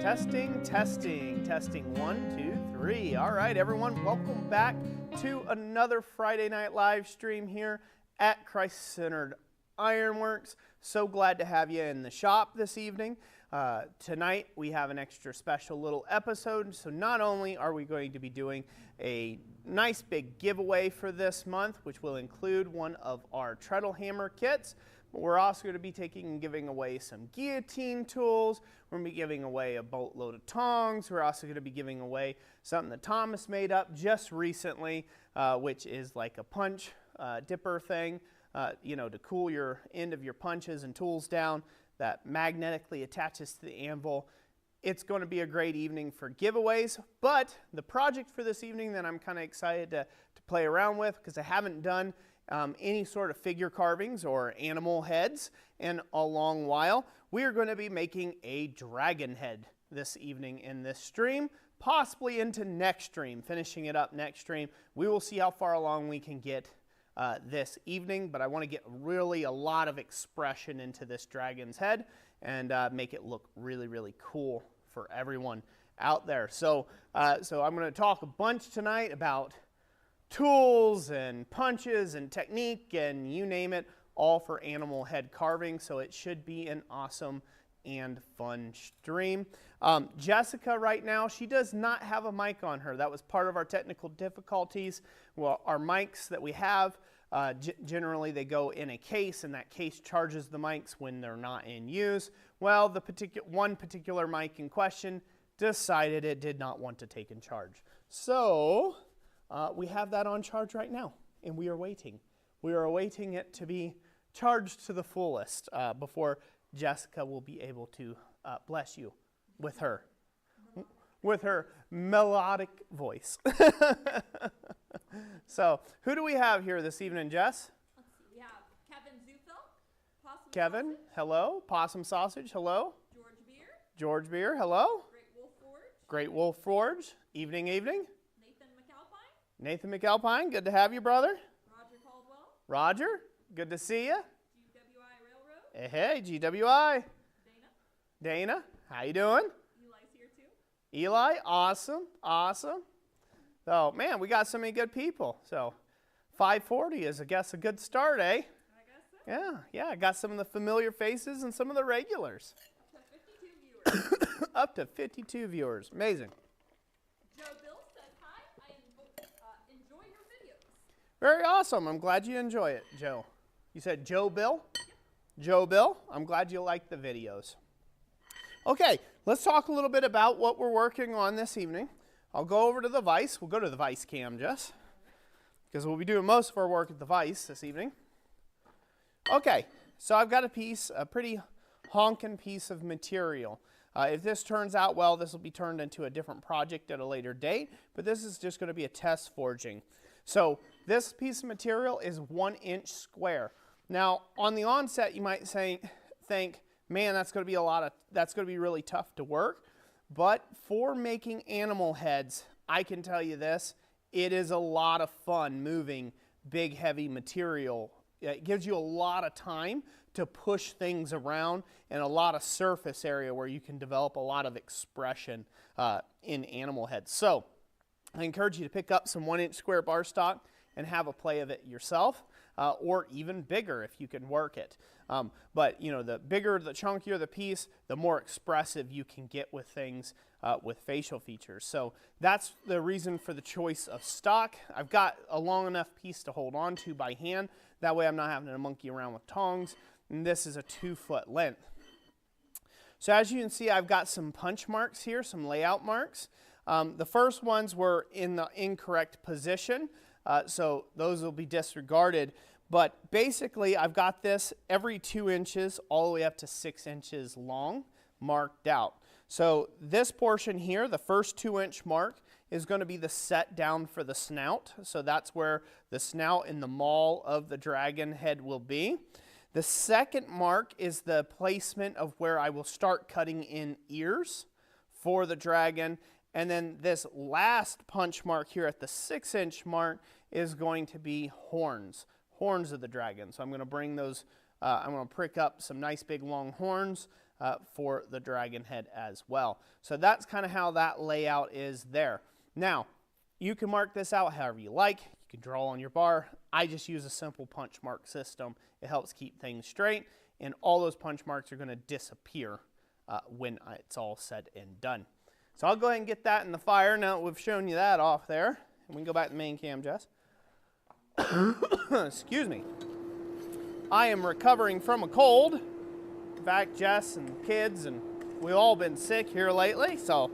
Testing, testing, testing. 1, 2, 3. All right, everyone, welcome back to another Friday night live stream here at Christ-Centered Ironworks. So glad to have you in the shop this evening. Tonight we have an extra special little episode. So not only are we going to be doing a nice big giveaway for this month, which will include one of our Treadle hammer kits, but we're also going to be taking and giving away some guillotine tools. We're going to be giving away a boatload of tongs. We're also going to be giving away something that Thomas made up just recently, which is like a punch dipper thing, to cool your end of your punches and tools down that magnetically attaches to the anvil. It's going to be a great evening for giveaways, but the project for this evening that I'm kind of excited to play around with, because I haven't done any sort of figure carvings or animal heads in a long while. We are going to be making a dragon head this evening in this stream, possibly into next stream, finishing it up next stream. We will see how far along we can get this evening, but I want to get really a lot of expression into this dragon's head and make it look really, really cool for everyone out there. So I'm going to talk a bunch tonight about tools and punches and technique and you name it, all for animal head carving. So it should be an awesome and fun stream. Jessica right now, she does not have a mic on her. That was part of our technical difficulties. Well, our mics that we have, generally they go in a case, and that case charges the mics when they're not in use. Well, the one particular mic in question decided it did not want to take in charge. So we have that on charge right now, and we are waiting. We are awaiting it to be charged to the fullest before Jessica will be able to bless you with her melodic voice. So, who do we have here this evening, Jess? Let's see. We have Kevin Zufel, Possum Kevin, Sausage. Hello. Possum Sausage, hello. George Beer. George Beer, hello. Great Wolf Forge. Great Wolf Forge, evening. Nathan McAlpine. Nathan McAlpine, good to have you, brother. Roger Caldwell. Roger, good to see you. GWI Railroad. Hey, GWI. Dana. Dana, how you doing? Eli's here too. Eli, awesome, awesome. So, man, we got so many good people. So, 540 is, I guess, a good start, eh? I guess so. Yeah, I got some of the familiar faces and some of the regulars. Up to 52 viewers. Up to 52 viewers. Amazing. Joe Bill says hi. I enjoy your videos. Very awesome. I'm glad you enjoy it, Joe. You said Joe Bill? Yep. Joe Bill, I'm glad you like the videos. Okay, let's talk a little bit about what we're working on this evening. I'll go over to the vise. We'll go to the vise cam, Jess, because we'll be doing most of our work at the vise this evening. Okay, so I've got a pretty honking piece of material. If this turns out well, this will be turned into a different project at a later date, but this is just going to be a test forging. So this piece of material is 1 inch square. Now, on the onset, you might think, man, that's going to be really tough to work. But for making animal heads, I can tell you this, it is a lot of fun moving big, heavy material. It gives you a lot of time to push things around and a lot of surface area where you can develop a lot of expression in animal heads. So I encourage you to pick up some 1 inch square bar stock and have a play of it yourself, or even bigger if you can work it. But the bigger, the chunkier the piece, the more expressive you can get with things with facial features. So that's the reason for the choice of stock. I've got a long enough piece to hold on to by hand. That way I'm not having to monkey around with tongs. And this is a 2 foot length. So as you can see, I've got some punch marks here, some layout marks. The first ones were in the incorrect position. So those will be disregarded. But basically, I've got this every 2 inches all the way up to 6 inches long marked out. So this portion here, the first 2 inch mark, is going to be the set down for the snout. So that's where the snout and the maw of the dragon head will be. The second mark is the placement of where I will start cutting in ears for the dragon. And then this last punch mark here at the 6 inch mark is going to be horns of the dragon. So I'm going to bring those, I'm going to prick up some nice big long horns for the dragon head as well. So that's kind of how that layout is there. Now, you can mark this out however you like. You can draw on your bar. I just use a simple punch mark system. It helps keep things straight, and all those punch marks are going to disappear when it's all said and done. So I'll go ahead and get that in the fire. Now that we've shown you that off there, and we can go back to the main cam, Jess. Excuse me. I am recovering from a cold. In fact, Jess and kids and we've all been sick here lately, so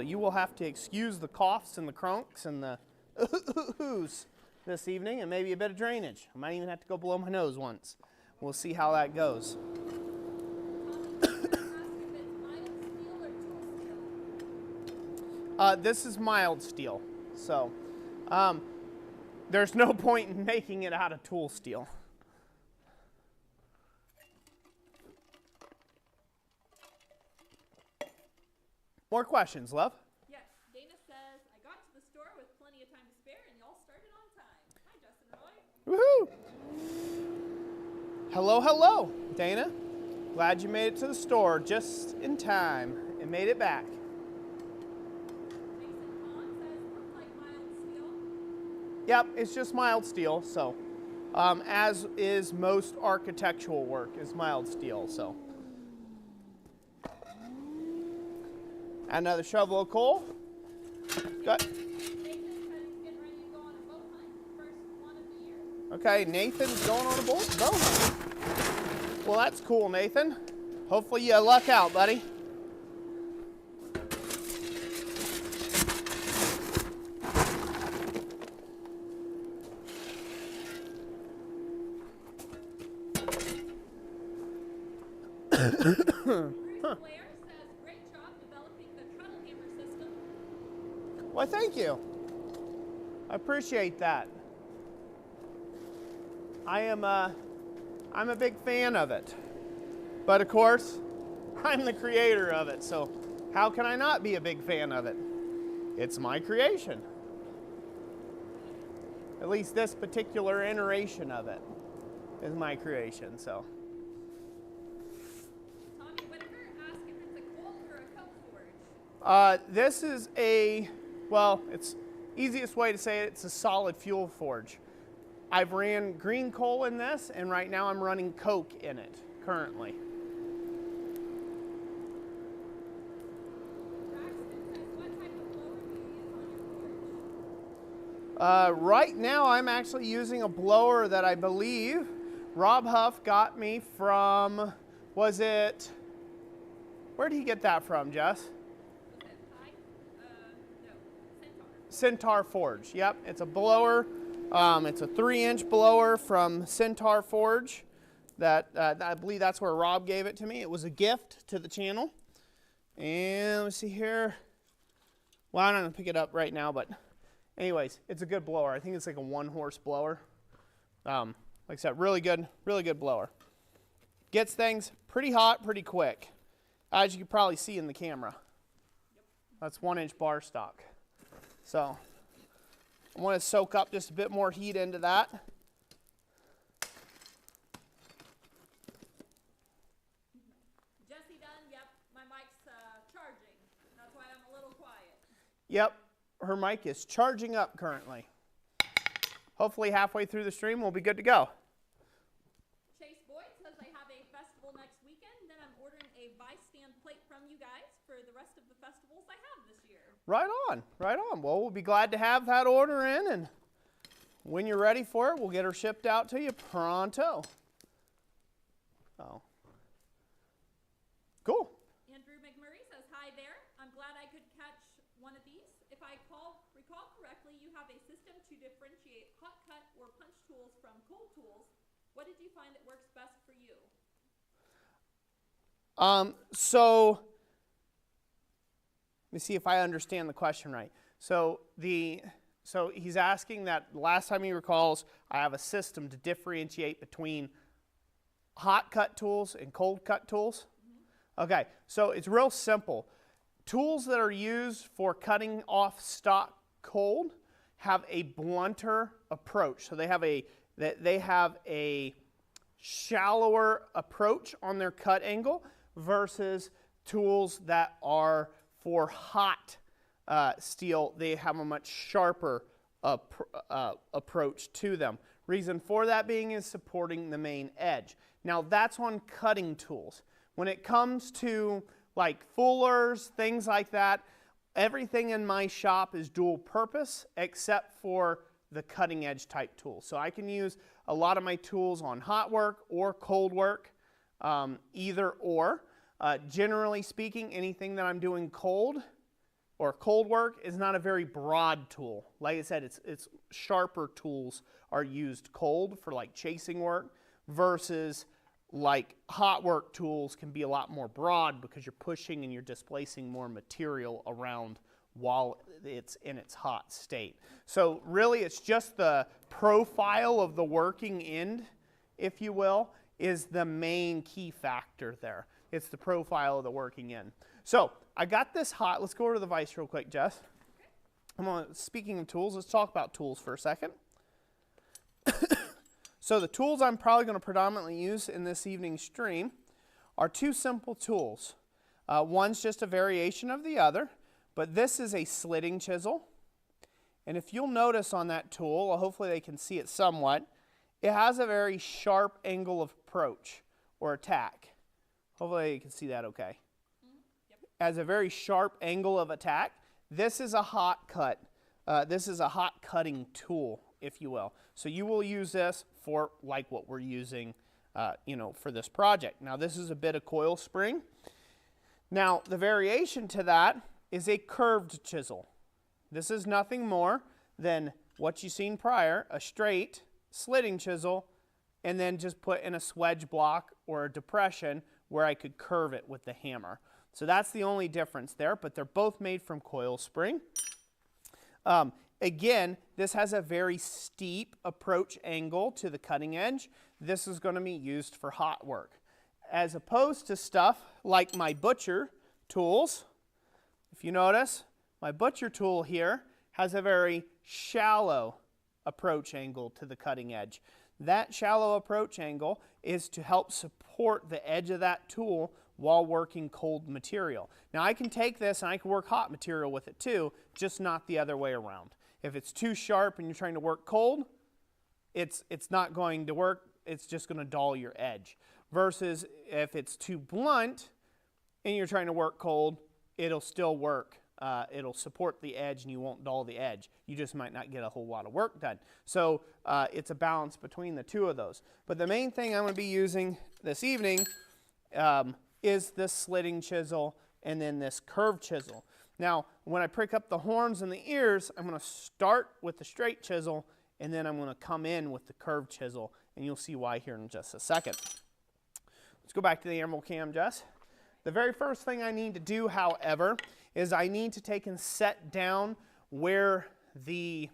you will have to excuse the coughs and the crunks and the oohs this evening, and maybe a bit of drainage. I might even have to go blow my nose once. We'll see how that goes. This is mild steel, so there's no point in making it out of tool steel. More questions, love? Yes. Dana says, I got to the store with plenty of time to spare, and y'all started on time. Hi, Justin and Roy. Woohoo! Hello, hello, Dana. Glad you made it to the store just in time and made it back. Jason Pond says, looks like mild steel. Yep, it's just mild steel, so as is most architectural work is mild steel, so. Another shovel of coal. Good. Nathan says he's getting ready to go on a boat hunt, first one of the year. Okay, Nathan's going on a boat hunt. Well, that's cool, Nathan. Hopefully you luck out, buddy. Bruce Blair says, great job developing the Treadle hammer system. Well, thank you. I appreciate that. I'm a big fan of it. But of course, I'm the creator of it, so how can I not be a big fan of it? It's my creation. At least this particular iteration of it is my creation, so. Tommy Whitaker asks if it's a cold or a coke forge. This is it's easiest way to say it, it's a solid fuel forge. I've ran green coal in this, and right now I'm running coke in it currently. Braxton says, what type of blower do you use on your forge? Right now I'm actually using a blower that I believe Rob Huff got me from, where did he get that from, Jess? Was it Pi? No, Centaur. Centaur Forge. Yep, it's a blower. It's a 3-inch blower from Centaur Forge. That I believe that's where Rob gave it to me. It was a gift to the channel. And let's see here. Well, I'm not gonna pick it up right now, but anyways, it's a good blower. I think it's like a 1-horse blower. Like I said, really good blower. Gets things pretty hot, pretty quick, as you can probably see in the camera. That's 1-inch bar stock. So I want to soak up just a bit more heat into that. Jesse Dunn, yep, my mic's charging. That's why I'm a little quiet. Yep, her mic is charging up currently. Hopefully halfway through the stream we'll be good to go. Chase Boyd says I have a festival next weekend, then I'm ordering a bystand plate from you guys for the rest of the festivals I have this year. Right on, right on. Well, we'll be glad to have that order in, and when you're ready for it, we'll get her shipped out to you pronto. Oh, cool. Andrew McMurray says, hi there. I'm glad I could catch one of these. If I recall correctly, you have a system to differentiate hot cut or punch tools from cold tools. What did you find that works best for you? So let me see if I understand the question right. So he's asking that last time he recalls, I have a system to differentiate between hot cut tools and cold cut tools. Mm-hmm. Okay, so it's real simple. Tools that are used for cutting off stock cold have a blunter approach. So they have a shallower approach on their cut angle, versus tools that are for hot steel. They have a much sharper approach to them. Reason for that being is supporting the main edge. Now that's on cutting tools. When it comes to like fullers, things like that, everything in my shop is dual purpose except for the cutting edge type tools. So I can use a lot of my tools on hot work or cold work, either or. Generally speaking, anything that I'm doing cold work is not a very broad tool. Like I said, it's sharper tools are used cold for like chasing work versus like hot work tools can be a lot more broad because you're pushing and you're displacing more material around while it's in its hot state. So really it's just the profile of the working end, if you will, is the main key factor there. It's the profile of the working end. So I got this hot. Let's go over to the vise real quick, Jess. Speaking of tools, let's talk about tools for a second. So the tools I'm probably going to predominantly use in this evening's stream are two simple tools. One's just a variation of the other, but this is a slitting chisel. And if you'll notice on that tool, hopefully they can see it somewhat, it has a very sharp angle of approach or attack. Hopefully you can see that okay. Yep. As a very sharp angle of attack. This is a hot cut. This is a hot cutting tool, if you will. So you will use this for like what we're using, for this project. Now this is a bit of coil spring. Now the variation to that is a curved chisel. This is nothing more than what you've seen prior, a straight slitting chisel, and then just put in a swedge block or a depression where I could curve it with the hammer. So that's the only difference there, but they're both made from coil spring. Again, this has a very steep approach angle to the cutting edge. This is going to be used for hot work. As opposed to stuff like my butcher tools, if you notice, my butcher tool here has a very shallow approach angle to the cutting edge. That shallow approach angle is to help support the edge of that tool while working cold material. Now I can take this and I can work hot material with it too, just not the other way around. If it's too sharp and you're trying to work cold, it's not going to work, it's just going to dull your edge. Versus if it's too blunt and you're trying to work cold, it'll still work. It'll support the edge and you won't dull the edge. You just might not get a whole lot of work done. So it's a balance between the two of those. But the main thing I'm going to be using this evening is this slitting chisel and then this curved chisel. Now, when I prick up the horns and the ears, I'm going to start with the straight chisel and then I'm going to come in with the curved chisel, and you'll see why here in just a second. Let's go back to the anvil cam, Jess. The very first thing I need to do, however, is I need to take and set down where the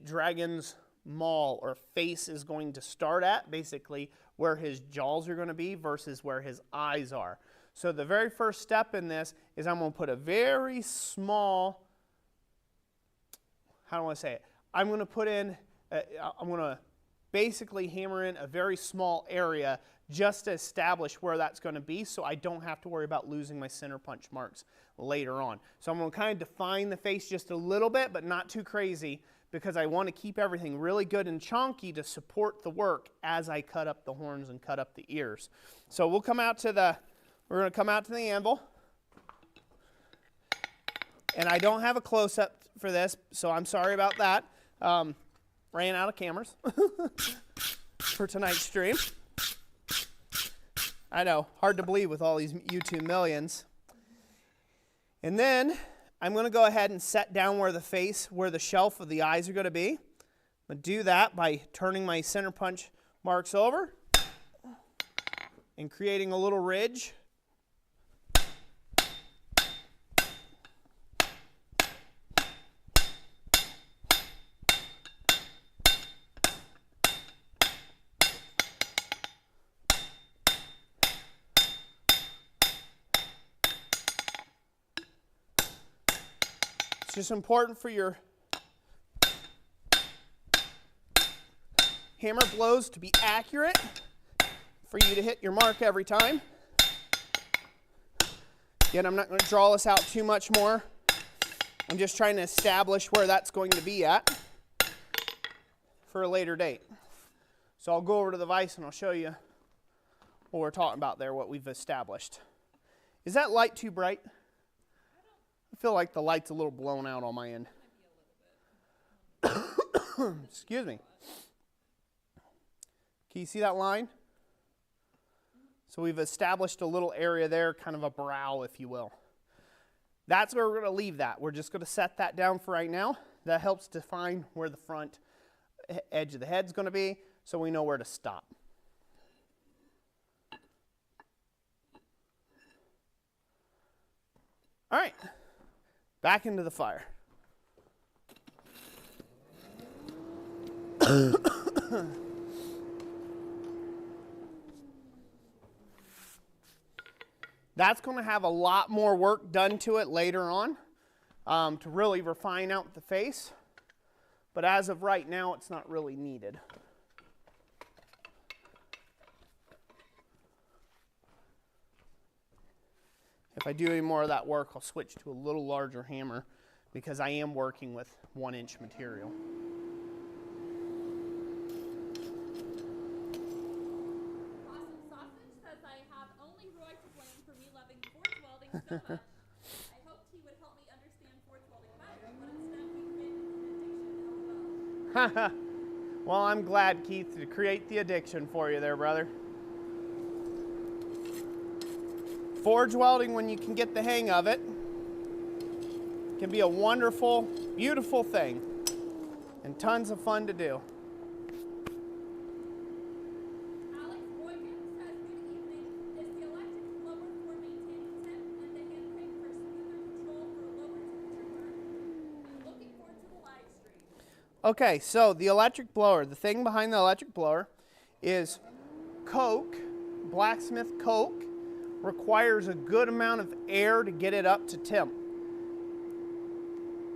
dragon's maw or face is going to start at, basically where his jaws are going to be versus where his eyes are. So the very first step in this is I'm going to put a very small, how do I say it? I'm going to basically hammer in a very small area just to establish where that's going to be so I don't have to worry about losing my center punch marks later on. So I'm going to kind of define the face just a little bit, but not too crazy, because I want to keep everything really good and chunky to support the work as I cut up the horns and cut up the ears. So we're going to come out to the anvil. And I don't have a close-up for this, so I'm sorry about that. Ran out of cameras for tonight's stream. I know, hard to believe with all these YouTube millions. And then I'm going to go ahead and set down where the shelf of the eyes are going to be. I'm going to do that by turning my center punch marks over and creating a little ridge. It's just important for your hammer blows to be accurate for you to hit your mark every time. Again, I'm not going to draw this out too much more. I'm just trying to establish where that's going to be at for a later date. So I'll go over to the vise and I'll show you what we're talking about there, what we've established. Is that light too bright? I feel like the light's a little blown out on my end. Excuse me. Can you see that line? So we've established a little area there, kind of a brow, if you will. That's where we're going to leave that. We're just going to set that down for right now. That helps define where the front edge of the head's going to be, so we know where to stop. All right, back into the fire. That's going to have a lot more work done to it later on to really refine out the face. But as of right now, it's not really needed. If I do any more of that work, I'll switch to a little larger hammer because I am working with 1-inch material. So much. I hoped he would help me understand forge welding better, but instead we created an addiction. Well, I'm glad, Keith, to create the addiction for you there, brother. Forge welding, when you can get the hang of it, can be a wonderful, beautiful thing and tons of fun to do. Okay, so the electric blower, the thing behind the electric blower is coke, blacksmith coke, requires a good amount of air to get it up to temp.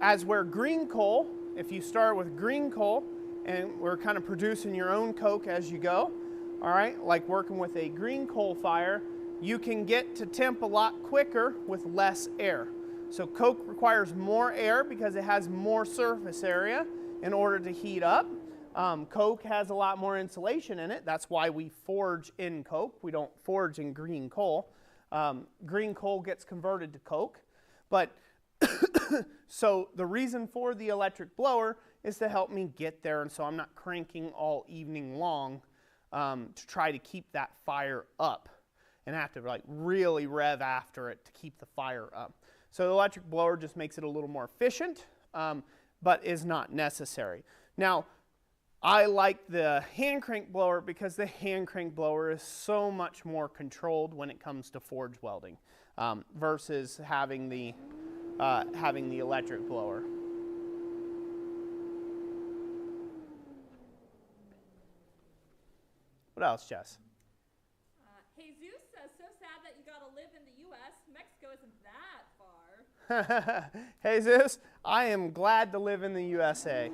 As where green coal, if you start with green coal, and we're kind of producing your own coke as you go, all right, like working with a green coal fire, you can get to temp a lot quicker with less air. So coke requires more air because it has more surface area in order to heat up. Coke has a lot more insulation in it. That's why we forge in coke. We don't forge in green coal. Green coal gets converted to coke. But so the reason for the electric blower is to help me get there, and so I'm not cranking all evening long to try to keep that fire up and have to like really rev after it to keep the fire up. So the electric blower just makes it a little more efficient, but is not necessary. Now, I like the hand crank blower because the hand crank blower is so much more controlled when it comes to forge welding versus having the electric blower. What else, Jess? Jesus says, so sad that you got to live in the U.S. Mexico isn't that far. Jesus, I am glad to live in the USA.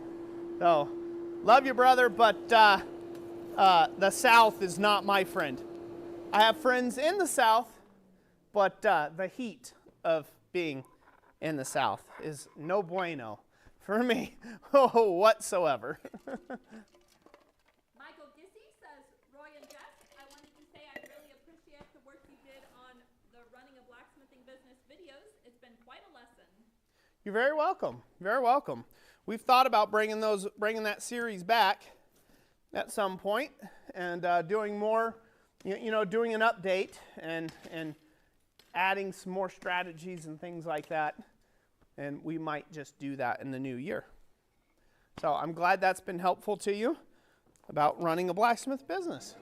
So, love you, brother, but the South is not my friend. I have friends in the South, but the heat of being in the South is no bueno for me whatsoever. Michael Gissy says, Roy and Jess, I wanted to say I really appreciate the work you did on the running a blacksmithing business videos. It's been quite a lesson. You're very welcome. Very welcome. We've thought about bringing that series back at some point and doing more, doing an update and adding some more strategies and things like that. And we might just do that in the new year. So I'm glad that's been helpful to you about running a blacksmith business.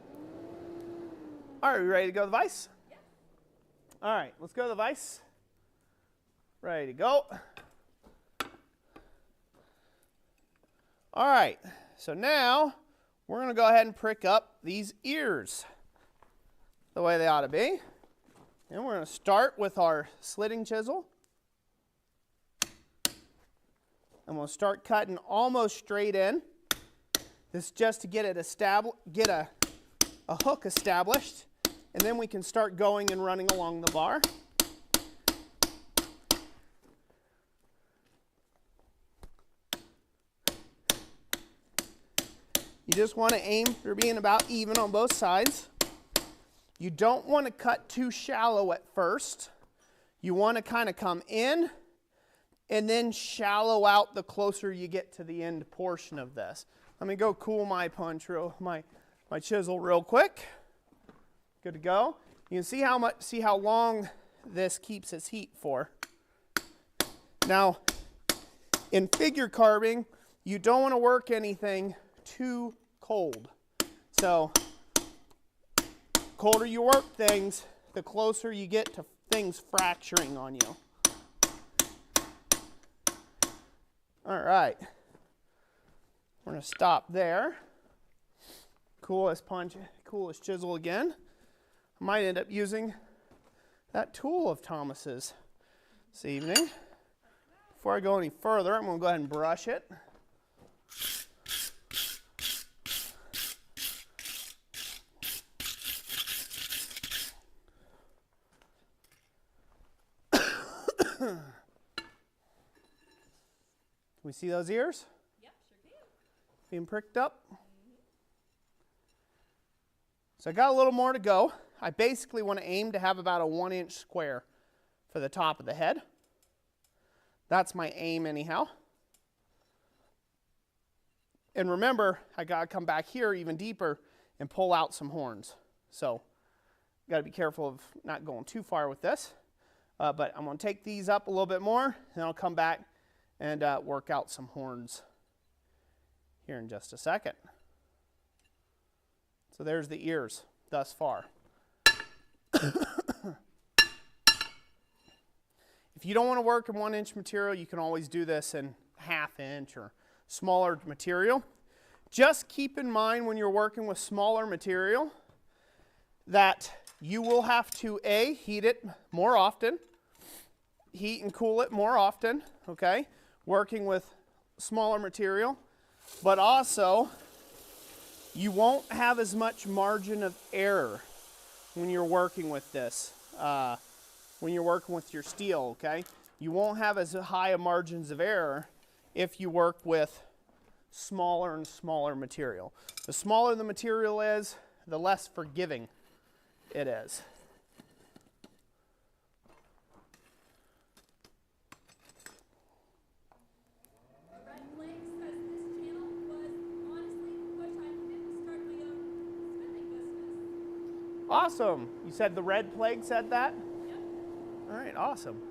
All right, we ready to go to the vise? Yep. All right, let's go to the vise. Ready to go. All right, so now we're going to go ahead and prick up these ears the way they ought to be. And we're going to start with our slitting chisel. And we'll start cutting almost straight in. This is just to get it established, get a a hook established, and then we can start going and running along the bar. You just want to aim for being about even on both sides. You don't want to cut too shallow at first. You want to kind of come in and then shallow out the closer you get to the end portion of this. Let me go cool my my chisel real quick. Good to go. You can see how long this keeps its heat for. Now, in figure carving, you don't want to work anything too cold. So, colder you work things, the closer you get to things fracturing on you. All right. We're going to stop there. Cool as chisel again. I might end up using that tool of Thomas's this evening. Before I go any further, I'm going to go ahead and brush it. We see those ears? Yep, sure can. Being pricked up. So I got a little more to go. I basically want to aim to have about a 1-inch square for the top of the head. That's my aim anyhow. And remember, I got to come back here even deeper and pull out some horns. So got to be careful of not going too far with this. But I'm going to take these up a little bit more, and I'll come back and work out some horns here in just a second. So there's the ears thus far. If you don't want to work in 1-inch material, you can always do this in 1/2 inch or smaller material. Just keep in mind when you're working with smaller material that you will have to heat it more often, heat and cool it more often, okay? Working with smaller material, but also you won't have as much margin of error when you're working with this, when you're working with your steel, okay? You won't have as high a margins of error if you work with smaller and smaller material. The smaller the material is, the less forgiving it is. Awesome. You said the Red Plague said that? Yep. All right, awesome.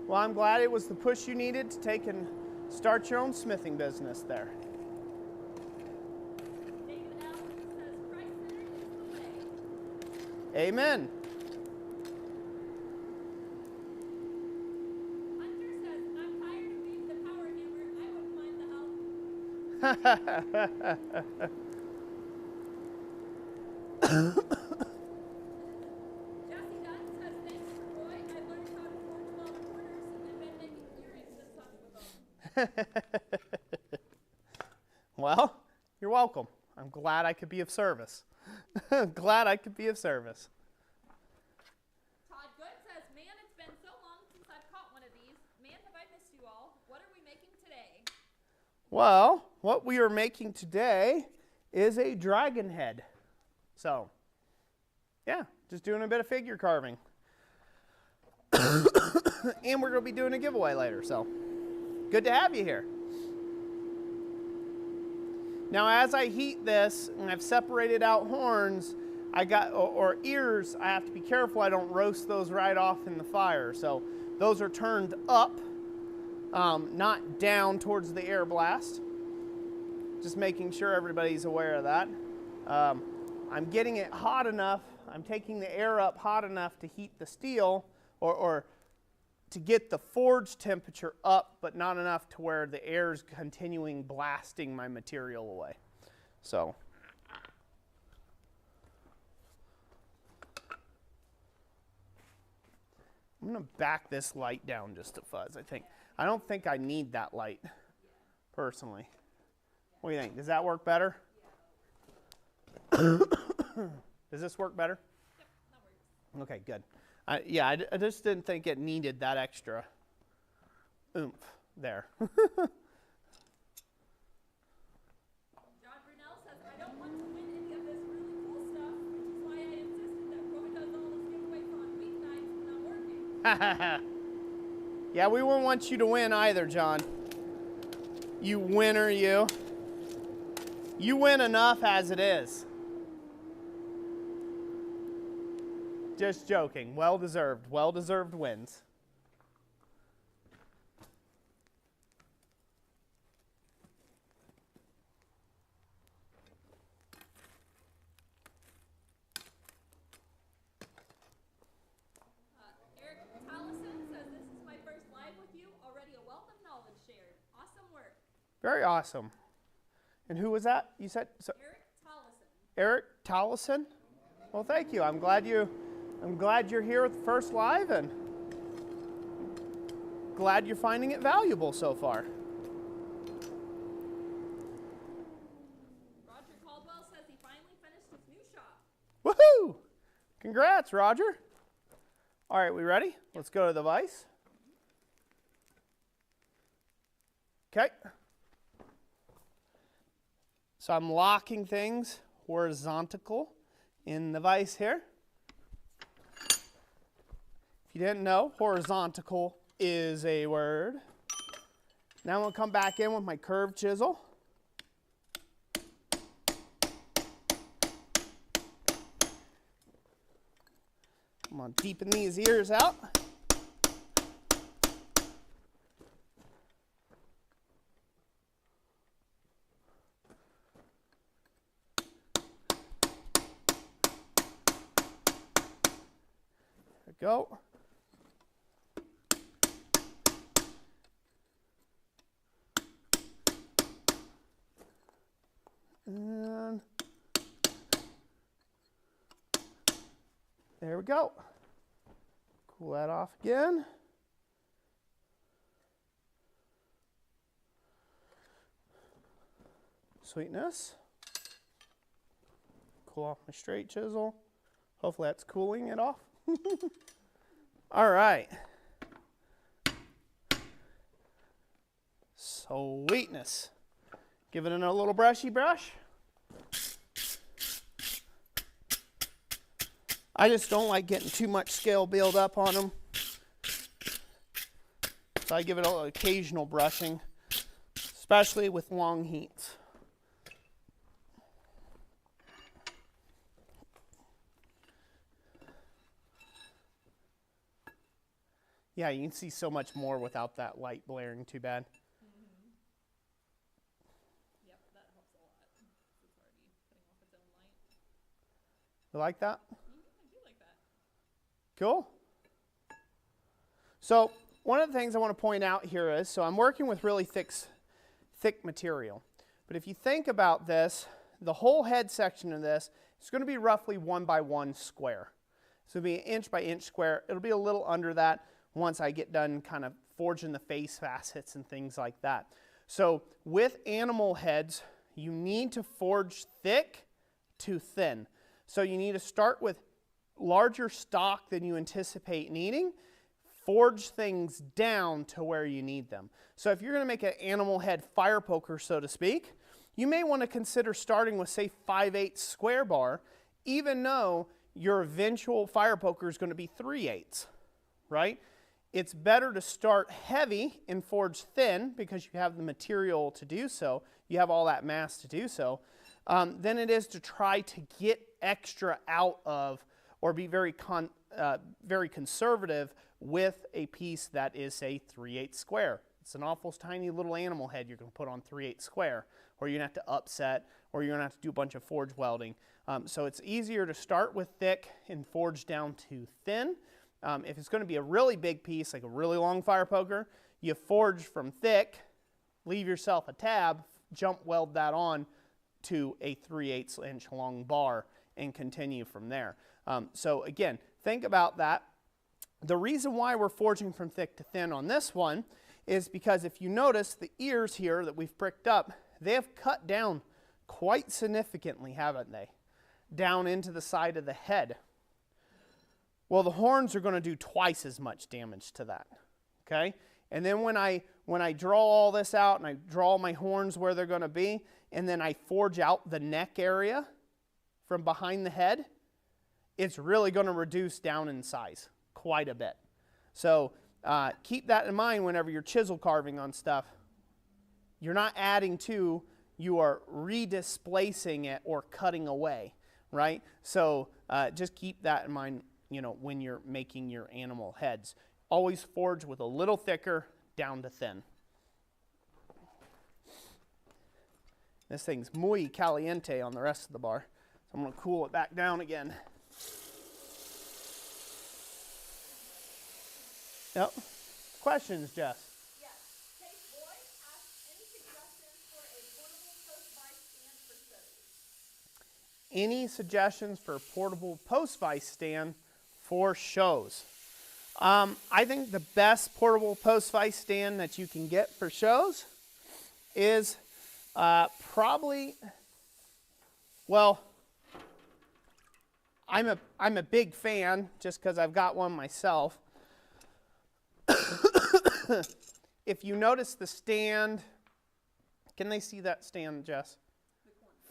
Well, I'm glad it was the push you needed to take and start your own smithing business there. David Allen says Christ-centered is the way. Amen. Hunter says, I'm tired of being the power hammer. I wouldn't mind the help. Jesse Dunn says, thanks for Roy. I learned how to forge welded corners and been making earrings this time with them. Well, you're welcome. I'm glad I could be of service. Glad I could be of service. Todd Good says, man, it's been so long since I've caught one of these. Man, have I missed you all. What are we making today? Well, what we are making today is a dragon head. So, yeah, just doing a bit of figure carving. And we're going to be doing a giveaway later, so good to have you here. Now, as I heat this, and I've separated out horns, or ears, I have to be careful I don't roast those right off in the fire. So those are turned up, not down towards the air blast. Just making sure everybody's aware of that. I'm getting it hot enough, I'm taking the air up hot enough to heat the steel, or to get the forge temperature up, but not enough to where the air is continuing blasting my material away. So, I'm going to back this light down just a fuzz, I think. I don't think I need that light, personally. What do you think? Does that work better? Does this work better? Yep, that works. Okay, good. Yeah, I just didn't think it needed that extra oomph there. John Brunel says, I don't want to win any of this really cool stuff, which is why I insisted that Roy does all his giveaways on weeknights when I'm working. Yeah, we wouldn't want you to win either, John. You winner, you. You win enough as it is. Just joking. Well-deserved. Well-deserved wins. Eric Tallison says, this is my first live with you. Already a wealth of knowledge shared. Awesome work. Very awesome. And who was that? You said so, Eric Tallison. Eric Tallison? Well, thank you. I'm glad you're here with the first live, and glad you're finding it valuable so far. Roger Caldwell says he finally finished his new shop. Woohoo! Congrats, Roger. All right, we ready? Let's go to the vise. Okay. So I'm locking things horizontal in the vise here. If you didn't know, horizontal is a word. Now I'm going to come back in with my curved chisel. I'm going to deepen these ears out. There we go. And there we go. Cool that off again. Sweetness. Cool off my straight chisel. Hopefully that's cooling it off. All right. Sweetness. Give it a little brushy brush. I just don't like getting too much scale build up on them. So I give it an occasional brushing, especially with long heats. Yeah, you can see so much more without that light blaring too bad. Yep, that helps a lot. It's already putting off its own light. You like that? I do like that. Cool. So one of the things I want to point out here is, so I'm working with really thick material. But if you think about this, the whole head section of this is going to be roughly 1 by 1 square. So it'll be an inch by inch square. It'll be a little under that once I get done kind of forging the face facets and things like that. So with animal heads, you need to forge thick to thin. So you need to start with larger stock than you anticipate needing, forge things down to where you need them. So if you're going to make an animal head fire poker, so to speak, you may want to consider starting with, say, 5/8 square bar, even though your eventual fire poker is going to be 3/8, right? It's better to start heavy and forge thin because you have the material to do so. You have all that mass to do so. Than it is to try to get extra out of or be very conservative with a piece that is, say, 3/8 square. It's an awful tiny little animal head you're going to put on 3/8 square, or you're going to have to upset, or you're going to have to do a bunch of forge welding. So it's easier to start with thick and forge down to thin. If it's going to be a really big piece, like a really long fire poker, you forge from thick, leave yourself a tab, jump weld that on to a 3/8 inch long bar and continue from there. So again, think about that. The reason why we're forging from thick to thin on this one is because if you notice the ears here that we've pricked up, they have cut down quite significantly, haven't they? down into the side of the head. Well, the horns are going to do twice as much damage to that, okay? And then when I draw all this out and I draw my horns where they're going to be, and then I forge out the neck area from behind the head, it's really going to reduce down in size quite a bit. So keep that in mind whenever you're chisel carving on stuff. You're not adding to, you are redisplacing it or cutting away, right? So just keep that in mind, you know, when you're making your animal heads. Always forge with a little thicker down to thin. This thing's muy caliente on the rest of the bar, so I'm going to cool it back down again. Yep. Questions, Jess? Yes. Kate Boyd asked, any suggestions for a portable post-vise stand for shows? Any suggestions for a portable post-vise stand for shows? I think the best portable post-vise stand that you can get for shows is probably, well, I'm a big fan just because I've got one myself. If you notice the stand, can they see that stand, Jess?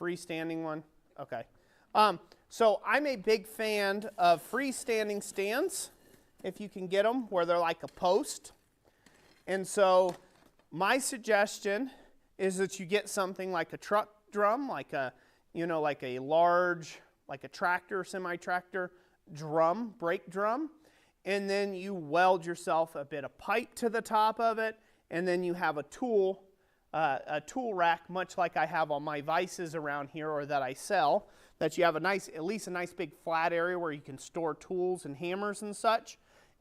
Freestanding one? Okay. So I'm a big fan of freestanding stands, if you can get them, where they're like a post. And so my suggestion is that you get something like a truck drum, like a, you know, like a large, like a tractor, semi-tractor drum, brake drum. And then you weld yourself a bit of pipe to the top of it, and then you have a tool rack, much like I have on my vices around here or that I sell, that you have a nice, at least a nice big flat area where you can store tools and hammers and such.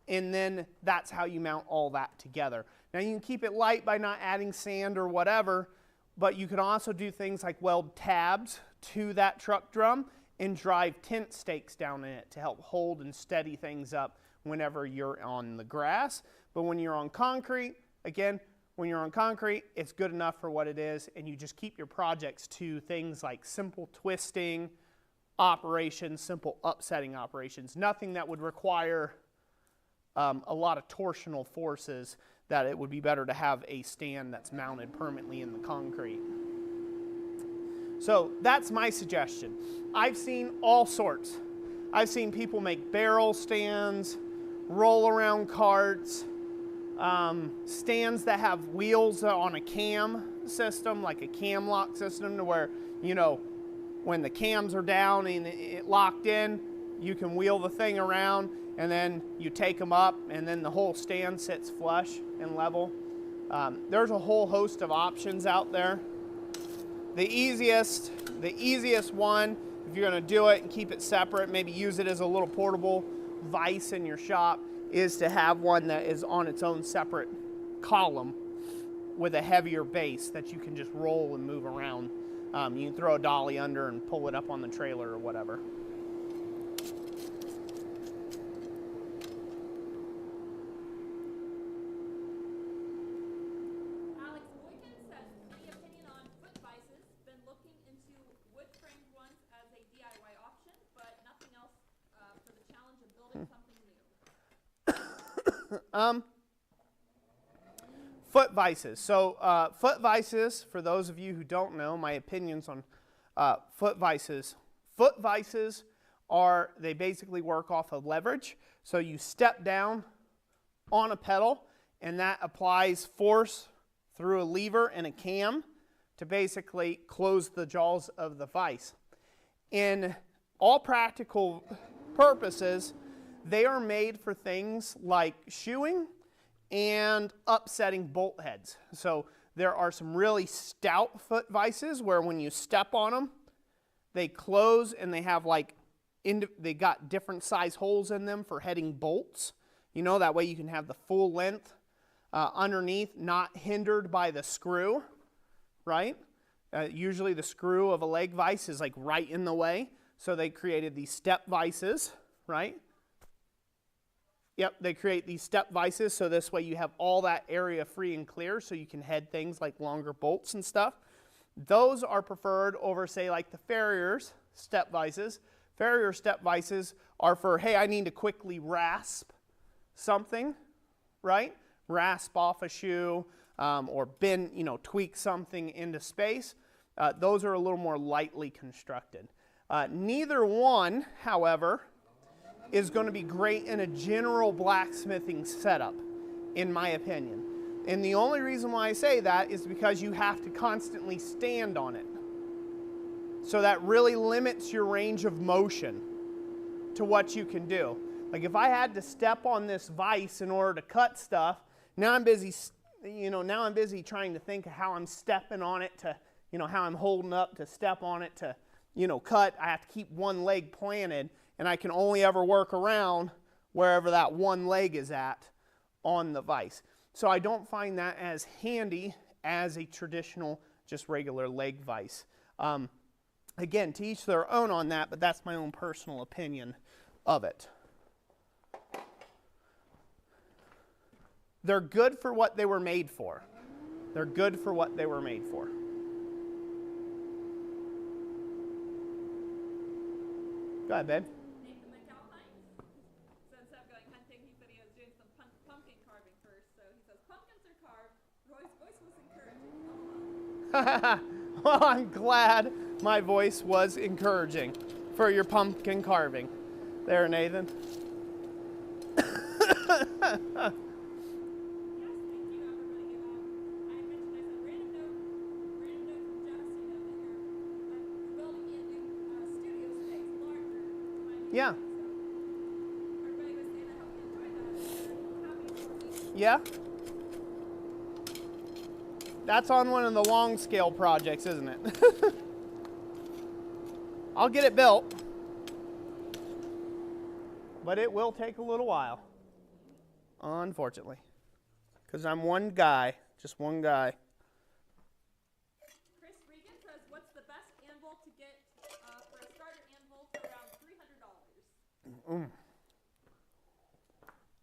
And then that's how you mount all that together. Now you can keep it light by not adding sand or whatever, but you can also do things like weld tabs to that truck drum and drive tent stakes down in it to help hold and steady things up whenever you're on the grass. But when you're on concrete, again, when you're on concrete, it's good enough for what it is, and you just keep your projects to things like simple twisting operations, simple upsetting operations, nothing that would require a lot of torsional forces, that it would be better to have a stand that's mounted permanently in the concrete. So that's my suggestion. I've seen all sorts. I've seen people make barrel stands, roll around carts, stands that have wheels on a cam system, like a cam lock system, to where, you know, when the cams are down and it locked in, you can wheel the thing around, and then you take them up, and then the whole stand sits flush and level. There's a whole host of options out there. The easiest one, if you're going to do it and keep it separate, maybe use it as a little portable vise in your shop, is to have one that is on its own separate column with a heavier base that you can just roll and move around. You can throw a dolly under and pull it up on the trailer or whatever. Alex Boykin says, any opinion on foot vices? Been looking into wood-framed ones as a DIY option, but nothing else for the challenge of building something new. Foot vices. So foot vices, for those of you who don't know, my opinions on foot vices. Foot vices are, they basically work off of leverage. So you step down on a pedal, and that applies force through a lever and a cam to basically close the jaws of the vise. In all practical purposes, they are made for things like shoeing and upsetting bolt heads. So there are some really stout foot vices where when you step on them, they close, and they have like, they got different size holes in them for heading bolts. You know, that way you can have the full length underneath, not hindered by the screw, right? Usually the screw of a leg vise is like right in the way. So they created these step vices, right? Yep, they create these step vices, so this way you have all that area free and clear, so you can head things like longer bolts and stuff. Those are preferred over, say, like the farriers step vices. Farrier step vices are for, hey, I need to quickly rasp something, right? Rasp off a shoe or bend, tweak something into space. Those are a little more lightly constructed. Neither one, however, is going to be great in a general blacksmithing setup, in my opinion. And the only reason why I say that is because you have to constantly stand on it. So that really limits your range of motion to what you can do. Like if I had to step on this vise in order to cut stuff, now I'm busy trying to think of how I'm stepping on it to, how I'm holding up to step on it to, cut. I have to keep one leg planted, and I can only ever work around wherever that one leg is at on the vise. So I don't find that as handy as a traditional, just regular leg vise. Again, to each their own on that, but that's my own personal opinion of it. They're good for what they were made for. They're good for what they were made for. Go ahead, babe. Nathan McAlpine. So instead of going hunting, he said he was doing some pumpkin carving first. So he says, pumpkins are carved. Roy's voice was encouraging. Well, I'm glad my voice was encouraging for your pumpkin carving. There, Nathan. Yes, thank you, everybody. I mentioned, I said, random note from Jesse that you're building me a new studio space, larger. Yeah. So everybody was saying I hope you enjoyed that. Happy for me. Yeah? That's on one of the long scale projects, isn't it? I'll get it built, but it will take a little while, unfortunately, because I'm one guy, just one guy. Chris Regan says, what's the best anvil to get for a starter anvil for around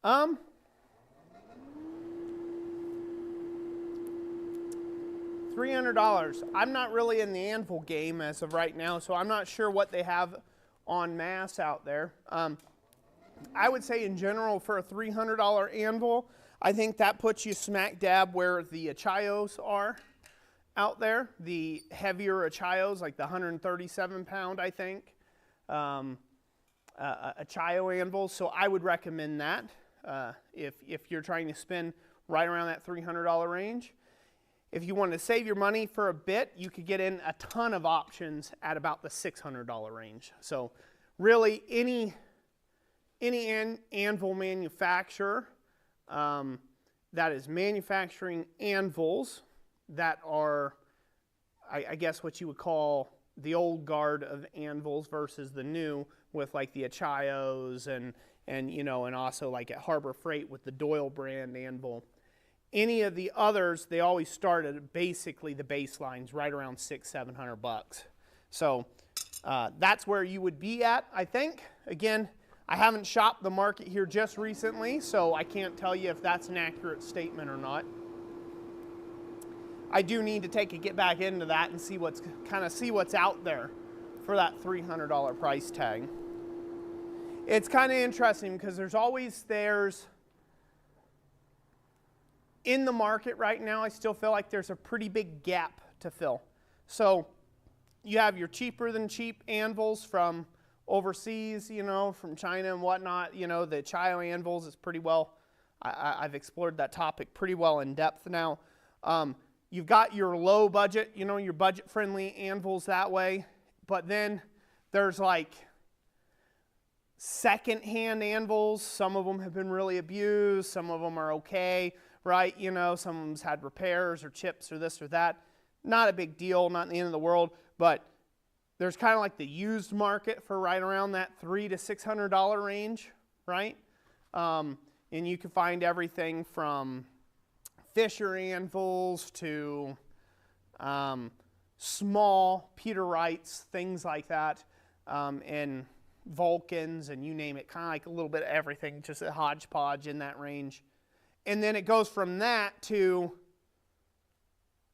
$300? $300. I'm not really in the anvil game as of right now, so I'm not sure what they have en masse out there. I would say in general for a $300 anvil, I think that puts you smack dab where the Achayos are out there. The heavier Achayos, like the 137 pound, I think, Achayo anvils. So I would recommend that if you're trying to spend right around that $300 range. If you want to save your money for a bit, you could get in a ton of options at about the $600 range. So really any anvil manufacturer that is manufacturing anvils that are, I guess what you would call the old guard of anvils versus the new with like the Achayos and also like at Harbor Freight with the Doyle brand anvil. Any of the others, they always start at basically the baselines right around $600-700. So that's where you would be at, I think. Again, I haven't shopped the market here just recently, so I can't tell you if that's an accurate statement or not. I do need to get back into that and see what's out there for that $300 price tag. It's kind of interesting because there's in the market right now, I still feel like there's a pretty big gap to fill. So you have your cheaper than cheap anvils from overseas, from China and whatnot. The Achayo anvils is pretty well, I've explored that topic pretty well in depth now. You've got your low budget, your budget friendly anvils that way. But then there's like second-hand anvils. Some of them have been really abused. Some of them are okay. Right, some of them's had repairs or chips or this or that. Not a big deal, not the end of the world, but there's kind of like the used market for right around that $300 to $600 range, right? And you can find everything from Fisher anvils to small Peter Wrights, things like that, and Vulcans, and you name it, kind of like a little bit of everything, just a hodgepodge in that range. And then it goes from that to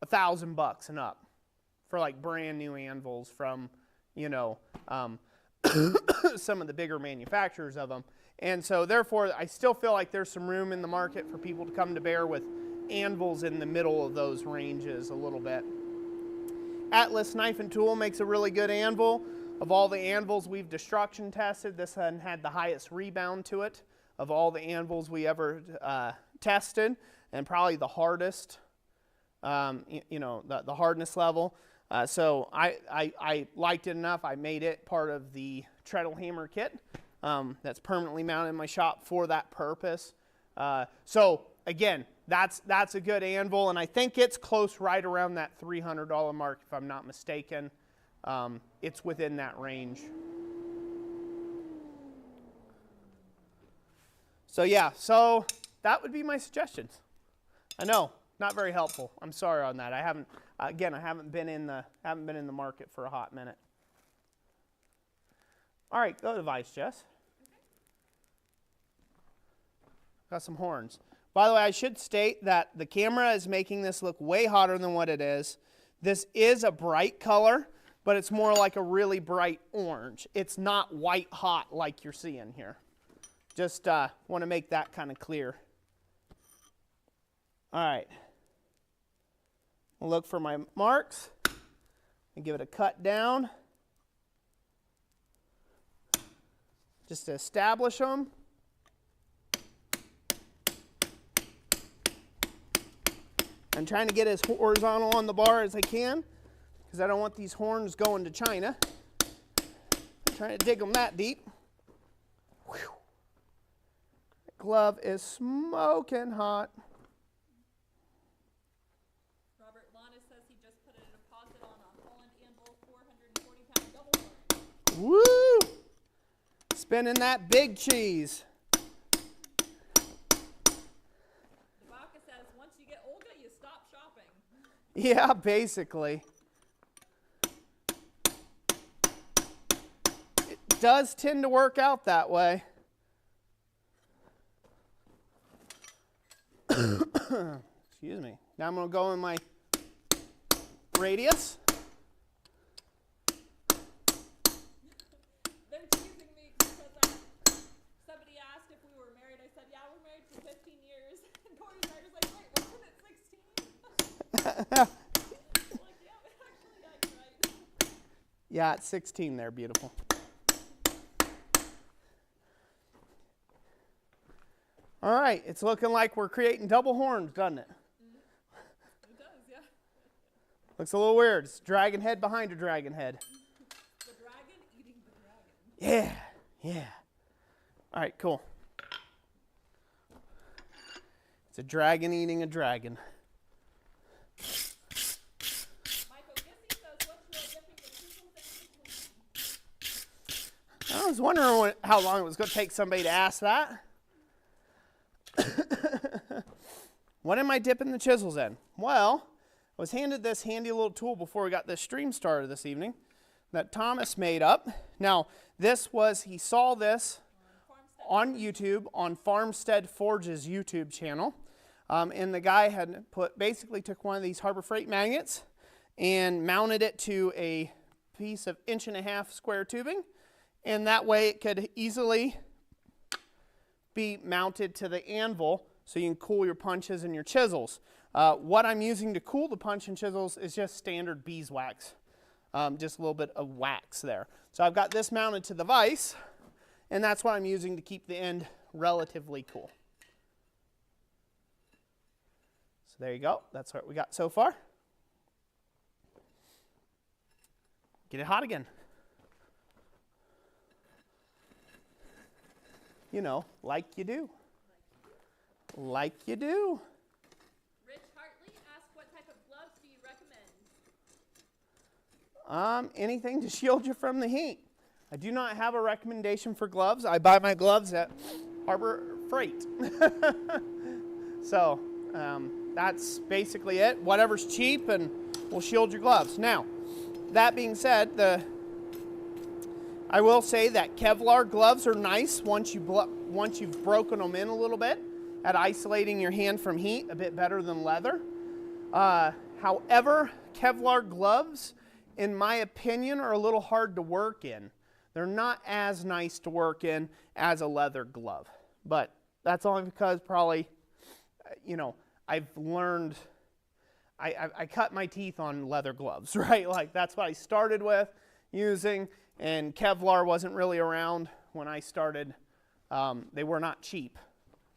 $1,000 and up for like brand new anvils from, you know, some of the bigger manufacturers of them. And so therefore, I still feel like there's some room in the market for people to come to bear with anvils in the middle of those ranges a little bit. Atlas Knife and Tool makes a really good anvil. Of all the anvils we've destruction tested, this one had the highest rebound to it of all the anvils we ever tested, and probably the hardest, you know, the hardness level. So I liked it enough. I made it part of the Treadle hammer kit that's permanently mounted in my shop for that purpose. So again, that's a good anvil, and I think it's close right around that $300 mark, if I'm not mistaken. It's within that range. So yeah, so that would be my suggestions. I know, not very helpful. I'm sorry on that. I haven't been in the market for a hot minute. All right, go to the vise, Jess. Got some horns. By the way, I should state that the camera is making this look way hotter than what it is. This is a bright color, but it's more like a really bright orange. It's not white hot like you're seeing here. Just want to make that kind of clear. All right. I'll look for my marks and give it a cut down. Just to establish them. I'm trying to get as horizontal on the bar as I can because I don't want these horns going to China. I'm trying to dig them that deep. Whew. The glove is smoking hot. Robert Lana says he just put a deposit on a Holland anvil, 440-pound double horn. Woo! Spinning that big cheese. Yeah, basically. It does tend to work out that way. Excuse me. Now I'm going to go in my radius. They're teasing me because somebody asked if we were married. I said, yeah, we're married for 15 years. And Corey's married. I was like, wait, wasn't it 16? Yeah, it's 16 there, beautiful. All right, it's looking like we're creating double horns, doesn't it? It does, yeah. Looks a little weird. It's a dragon head behind a dragon head. The dragon eating the dragon. Yeah. All right, cool. It's a dragon eating a dragon. I was wondering how long it was going to take somebody to ask that. What am I dipping the chisels in? Well, I was handed this handy little tool before we got this stream started this evening that Thomas made up. Now, he saw this on YouTube, on Farmstead Forge's YouTube channel. And the guy basically took one of these Harbor Freight magnets and mounted it to a piece of 1.5 inch square tubing. And that way it could easily be mounted to the anvil so you can cool your punches and your chisels. What I'm using to cool the punch and chisels is just standard beeswax, just a little bit of wax there. So I've got this mounted to the vise, and that's what I'm using to keep the end relatively cool. So there you go. That's what we got so far. Get it hot again. You know, like you do. Like you do. Rich Hartley asks, what type of gloves do you recommend? Anything to shield you from the heat. I do not have a recommendation for gloves. I buy my gloves at Harbor Freight. So that's basically it. Whatever's cheap and will shield your gloves. Now, that being said, I will say that Kevlar gloves are nice once you've broken them in a little bit at isolating your hand from heat, a bit better than leather. However, Kevlar gloves in my opinion, are a little hard to work in. They're not as nice to work in as a leather glove. But that's only because probably, I've learned, I cut my teeth on leather gloves, right? Like that's what I started with using, and Kevlar wasn't really around when I started. They were not cheap,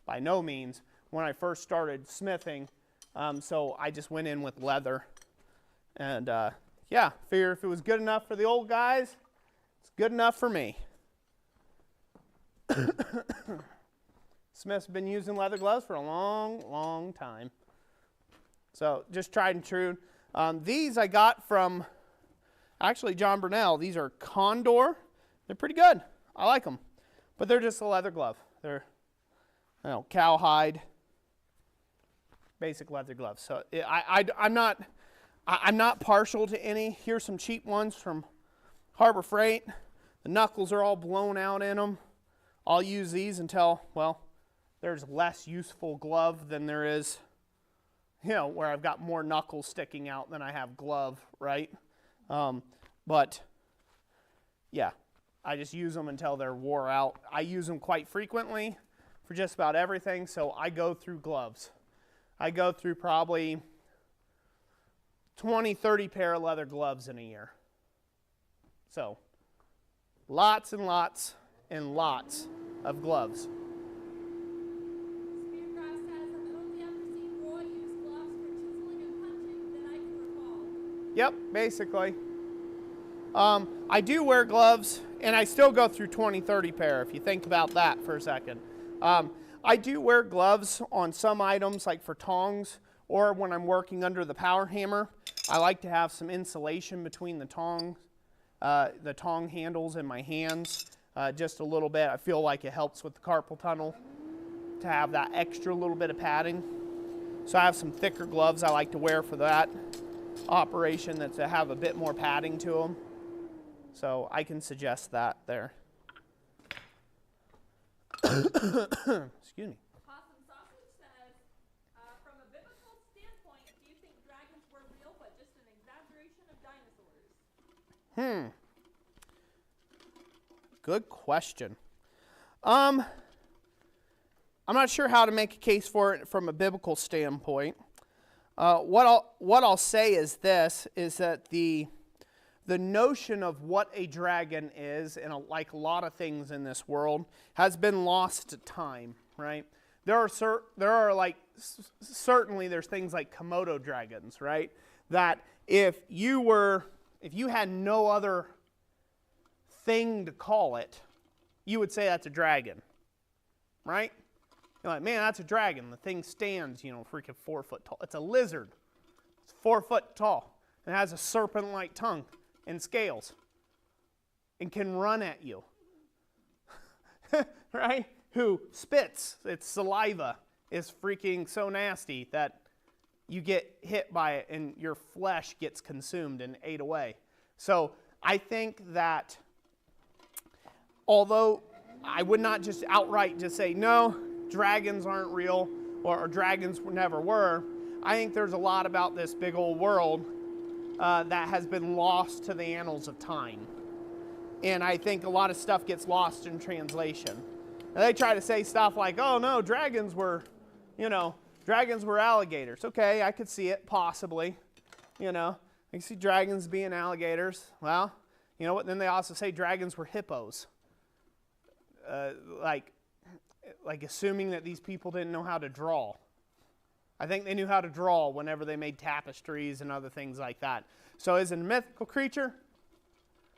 by no means, when I first started smithing. So I just went in with leather. And yeah, figure if it was good enough for the old guys, it's good enough for me. Smith's been using leather gloves for a long, long time. So just tried and true. These I got from, actually, John Burnell. These are Condor. They're pretty good. I like them. But they're just a leather glove. They're, cowhide, basic leather gloves. So I'm not partial to any. Here's some cheap ones from Harbor Freight. The knuckles are all blown out in them. I'll use these until, well, there's less useful glove than there is, where I've got more knuckles sticking out than I have glove, right? But, yeah, I just use them until they're wore out. I use them quite frequently for just about everything, so I go through gloves. I go through probably 20, 30 pair of leather gloves in a year. So, lots and lots and lots of gloves. Speargrass says, I've only ever seen Roy use gloves for chiseling and punching that I can recall. Yep, basically. I do wear gloves, and I still go through 20, 30 pair, if you think about that for a second. I do wear gloves on some items, like for tongs, or when I'm working under the power hammer. I like to have some insulation between the tong handles and my hands, just a little bit. I feel like it helps with the carpal tunnel to have that extra little bit of padding. So I have some thicker gloves I like to wear for that operation that have a bit more padding to them. So I can suggest that there. Excuse me. Possum Sausage says, from a biblical standpoint, do you think dragons were real but just an exaggeration of dinosaurs? Good question. I'm not sure how to make a case for it from a biblical standpoint. What I'll say is this, is that the notion of what a dragon is, and like a lot of things in this world, has been lost to time, right? Certainly there's things like Komodo dragons, right? That if you had no other thing to call it, you would say that's a dragon, right? You're like, man, that's a dragon. The thing stands, freaking 4 foot tall. It's a lizard. It's 4 foot tall. It has a serpent-like tongue and scales and can run at you, right? Who spits. Its saliva is freaking so nasty that you get hit by it and your flesh gets consumed and ate away. So I think that although I would not just outright just say, no, dragons aren't real or dragons never were, I think there's a lot about this big old world that has been lost to the annals of time. And I think a lot of stuff gets lost in translation. Now, they try to say stuff like, oh no, dragons were alligators. Okay, I could see it, possibly. I can see dragons being alligators. Well, you know what? Then they also say dragons were hippos. Like assuming that these people didn't know how to draw. I think they knew how to draw whenever they made tapestries and other things like that. So is it a mythical creature?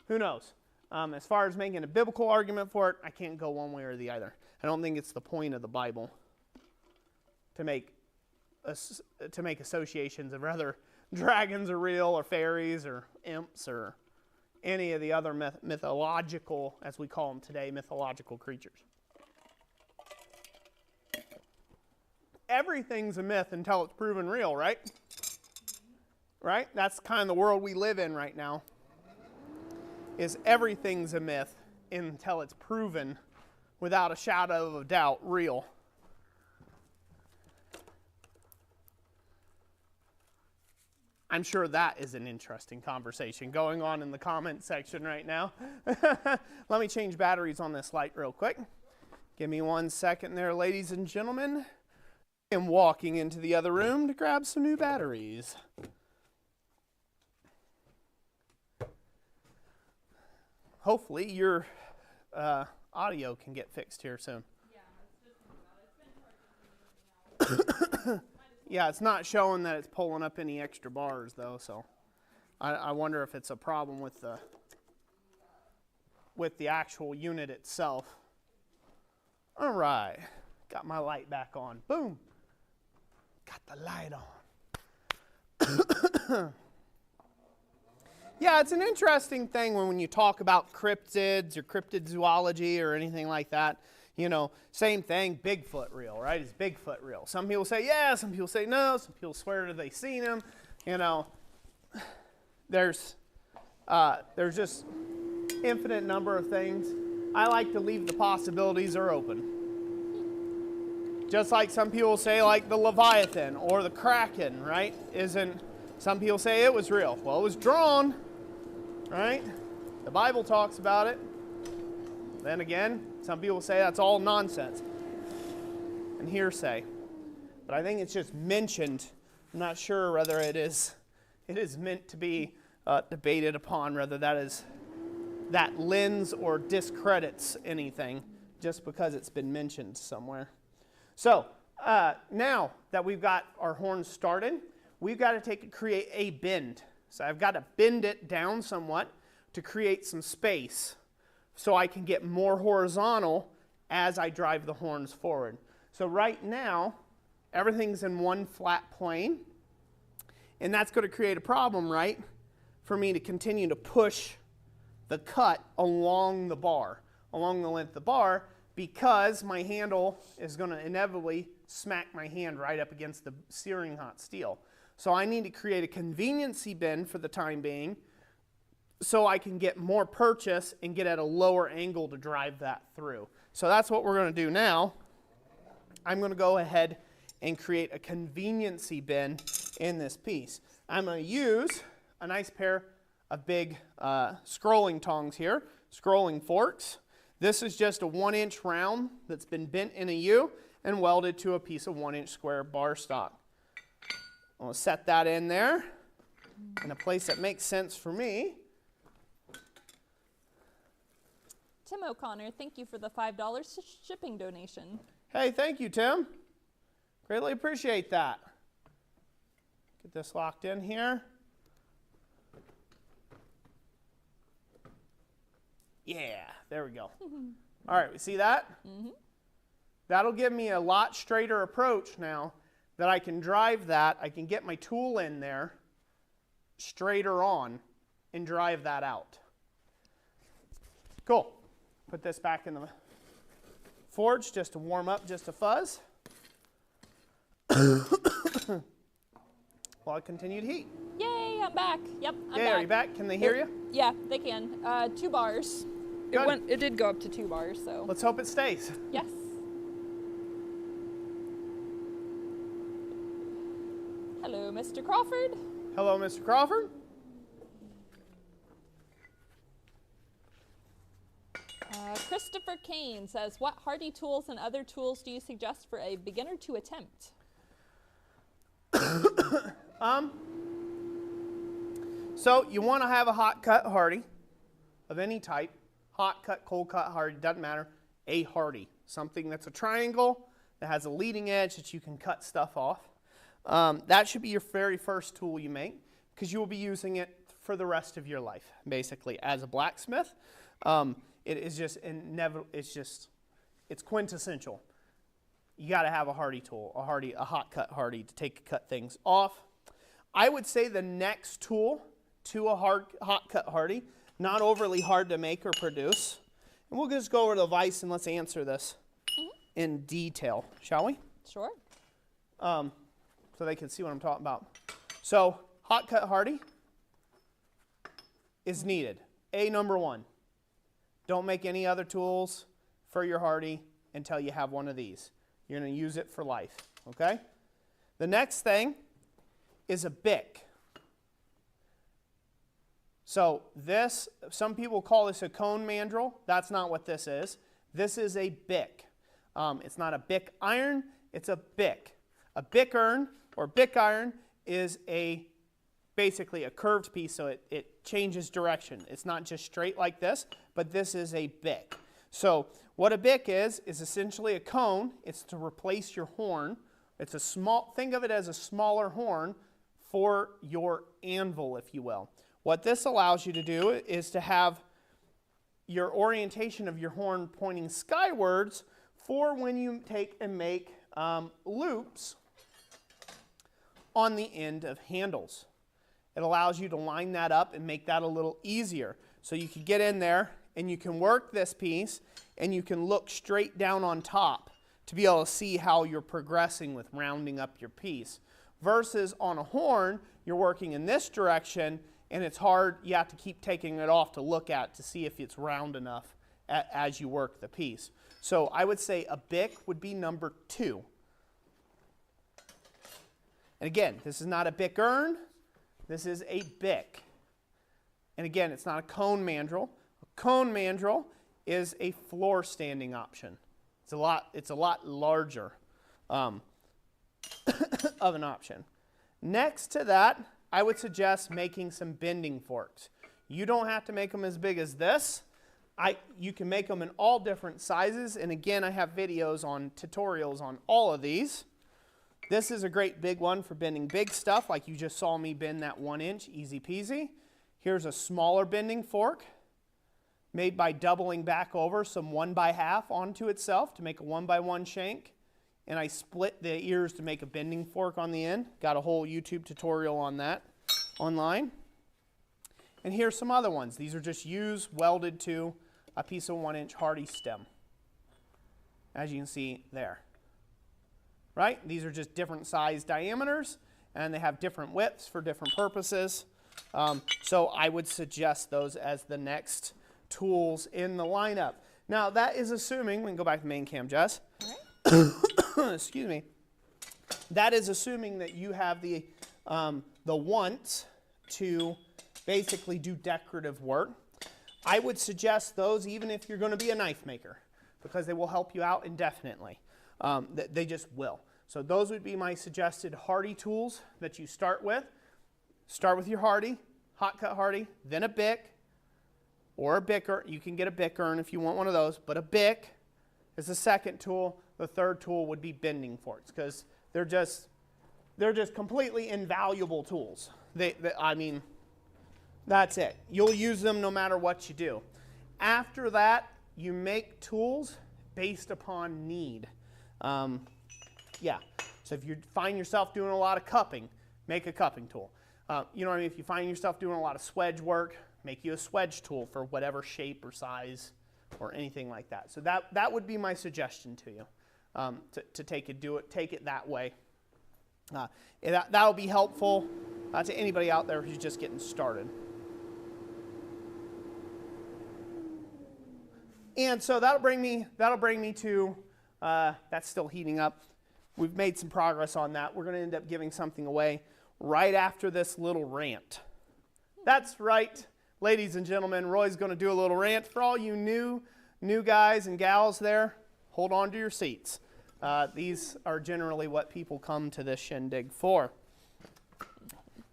Who knows? As far as making a biblical argument for it, I can't go one way or the other. I don't think it's the point of the Bible to make associations of whether dragons are real or fairies or imps or any of the other mythological, as we call them today, mythological creatures. Everything's a myth until it's proven real, right? Right? That's kind of the world we live in right now. Is everything's a myth until it's proven without a shadow of a doubt real. I'm sure that is an interesting conversation going on in the comment section right now. Let me change batteries on this light real quick. Give me 1 second there, ladies and gentlemen. I'm walking into the other room to grab some new batteries. Hopefully your audio can get fixed here soon. Yeah, it's not showing that it's pulling up any extra bars though, so I wonder if it's a problem with the actual unit itself. All right, got my light back on. Boom, got the light on. Yeah, it's an interesting thing when you talk about cryptids or cryptid zoology or anything like that. You know, same thing, Bigfoot real, right? Is Bigfoot real? Some people say yeah, some people say no, some people swear that they've seen him. You know, there's just infinite number of things. I like to leave the possibilities are open. Just like some people say like the Leviathan or the Kraken, right? Some people say it was real. Well, it was drawn, right? The Bible talks about it. Then again, some people say that's all nonsense and hearsay. But I think it's just mentioned. I'm not sure whether it is meant to be debated upon, whether that lends or discredits anything just because it's been mentioned somewhere. So now that we've got our horns started, we've got to create a bend. So I've got to bend it down somewhat to create some space so I can get more horizontal as I drive the horns forward. So right now, everything's in one flat plane, and that's going to create a problem, right, for me to continue to push the cut along the bar, along the length of the bar, because my handle is going to inevitably smack my hand right up against the searing hot steel. So I need to create a conveniency bend for the time being so I can get more purchase and get at a lower angle to drive that through. So that's what we're going to do now. I'm going to go ahead and create a conveniency bend in this piece. I'm going to use a nice pair of big scrolling tongs here, scrolling forks. This is just a 1-inch round that's been bent in a U and welded to a piece of 1-inch square bar stock. I'll set that in there in a place that makes sense for me. Tim O'Connor, thank you for the $5 shipping donation. Hey, thank you, Tim. Greatly appreciate that. Get this locked in here. Yeah, there we go. All right, we see that? Mm-hmm. That'll give me a lot straighter approach now that I can drive that. I can get my tool in there straighter on and drive that out. Cool. Put this back in the forge just to warm up just a fuzz. While I continue to heat. Yay, I'm back. Yep, I'm back. Are you back? Can they hear you? Yeah, they can. 2 bars. It did go up to 2 bars, so. Let's hope it stays. Yes. Hello, Mr. Crawford. Hello, Mr. Crawford. Christopher Kane says, what hardy tools and other tools do you suggest for a beginner to attempt? So you want to have a hot cut hardy of any type. Hot cut, cold cut hardy, doesn't matter. A hardy, something that's a triangle that has a leading edge that you can cut stuff off. That should be your very first tool you make because you will be using it for the rest of your life, basically, as a blacksmith. It is just inevitable. It's quintessential. You got to have a hardy tool, a hot cut hardy to cut things off. I would say the next tool to a hot cut hardy, not overly hard to make or produce. And we'll just go over to the vise and let's answer this in detail, shall we? Sure. So they can see what I'm talking about. So hot cut hardy is needed. Number 1. Don't make any other tools for your hardy until you have one of these. You're going to use it for life, okay? The next thing is a bick. So this, some people call this a cone mandrel. That's not what this is. This is a bick. It's not a bick iron, it's a bick. A bickern or bick iron is basically a curved piece, so it changes direction. It's not just straight like this, but this is a bick. So what a bick is essentially a cone. It's to replace your horn. It's a small, think of it as a smaller horn for your anvil, if you will. What this allows you to do is to have your orientation of your horn pointing skywards for when you take and make loops on the end of handles. It allows you to line that up and make that a little easier. So you can get in there and you can work this piece and you can look straight down on top to be able to see how you're progressing with rounding up your piece. Versus on a horn, you're working in this direction and it's hard, you have to keep taking it off to look at to see if it's round enough as you work the piece. So I would say a bick would be number 2. And again, this is not a bickern, this is a bick. And again, it's not a cone mandrel. A cone mandrel is a floor standing option. It's a lot larger of an option. Next to that, I would suggest making some bending forks. You don't have to make them as big as this. You can make them in all different sizes, and again, I have videos on tutorials on all of these. This is a great big one for bending big stuff, like you just saw me bend that 1 inch, easy peasy. Here's a smaller bending fork made by doubling back over some 1/2 onto itself to make a 1x1 shank. And I split the ears to make a bending fork on the end. Got a whole YouTube tutorial on that online. And here's some other ones. These are just used, welded to a piece of 1 inch hardy stem, as you can see there. Right? These are just different size diameters, and they have different widths for different purposes. So I would suggest those as the next tools in the lineup. Now that is assuming, we can go back to main cam, Jess. Excuse me. That is assuming that you have the want to basically do decorative work. I would suggest those even if you're going to be a knife maker, because they will help you out indefinitely. They just will. So those would be my suggested hardy tools that you start with. Start with your hardy, hot cut hardy, then a bick or a bicker. You can get a bickern if you want one of those, but a bick is the second tool. The third tool would be bending forks, because they're just completely invaluable tools. I mean, that's it. You'll use them no matter what you do. After that, you make tools based upon need. Yeah. So if you find yourself doing a lot of cupping, make a cupping tool. You know what I mean? If you find yourself doing a lot of swedge work, make you a swedge tool for whatever shape or size or anything like that. So that would be my suggestion to you, to take it that way. That'll be helpful to anybody out there who's just getting started. And so that'll bring me to, that's still heating up. We've made some progress on that. We're going to end up giving something away right after this little rant. That's right, ladies and gentlemen, Roy's going to do a little rant. For all you new guys and gals there, hold on to your seats. These are generally what people come to this shindig for,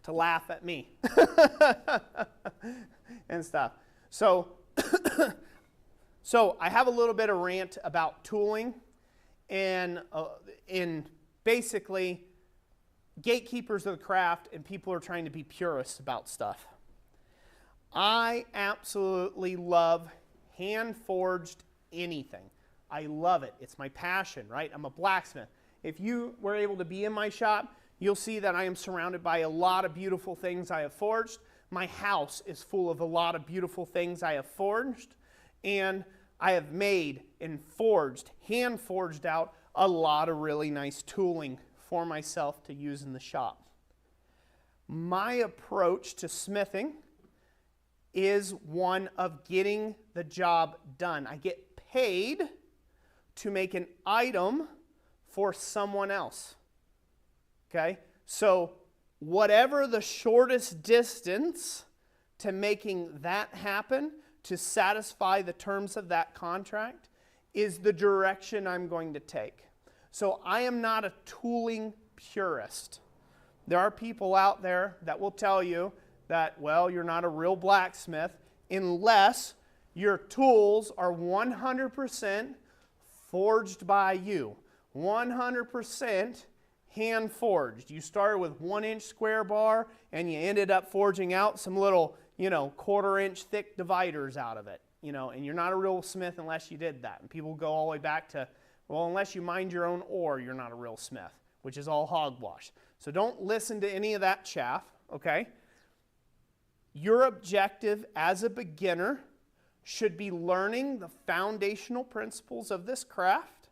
to laugh at me and stuff. So I have a little bit of rant about tooling and in basically gatekeepers of the craft, and people are trying to be purists about stuff. I absolutely love hand-forged anything. I love it. It's my passion, right? I'm a blacksmith. If you were able to be in my shop, you'll see that I am surrounded by a lot of beautiful things I have forged. My house is full of a lot of beautiful things I have forged, and I have made and forged, hand-forged out a lot of really nice tooling for myself to use in the shop. My approach to smithing is one of getting the job done. I get paid to make an item for someone else. Okay? So whatever the shortest distance to making that happen, to satisfy the terms of that contract, is the direction I'm going to take. So I am not a tooling purist. There are people out there that will tell you that, well, you're not a real blacksmith unless your tools are 100% forged by you, 100% hand forged. You started with 1-inch square bar and you ended up forging out some little, 1/4-inch thick dividers out of it, and you're not a real smith unless you did that. And people go all the way back to, well, unless you mind your own ore, you're not a real smith, which is all hogwash. So don't listen to any of that chaff, okay? Your objective as a beginner should be learning the foundational principles of this craft,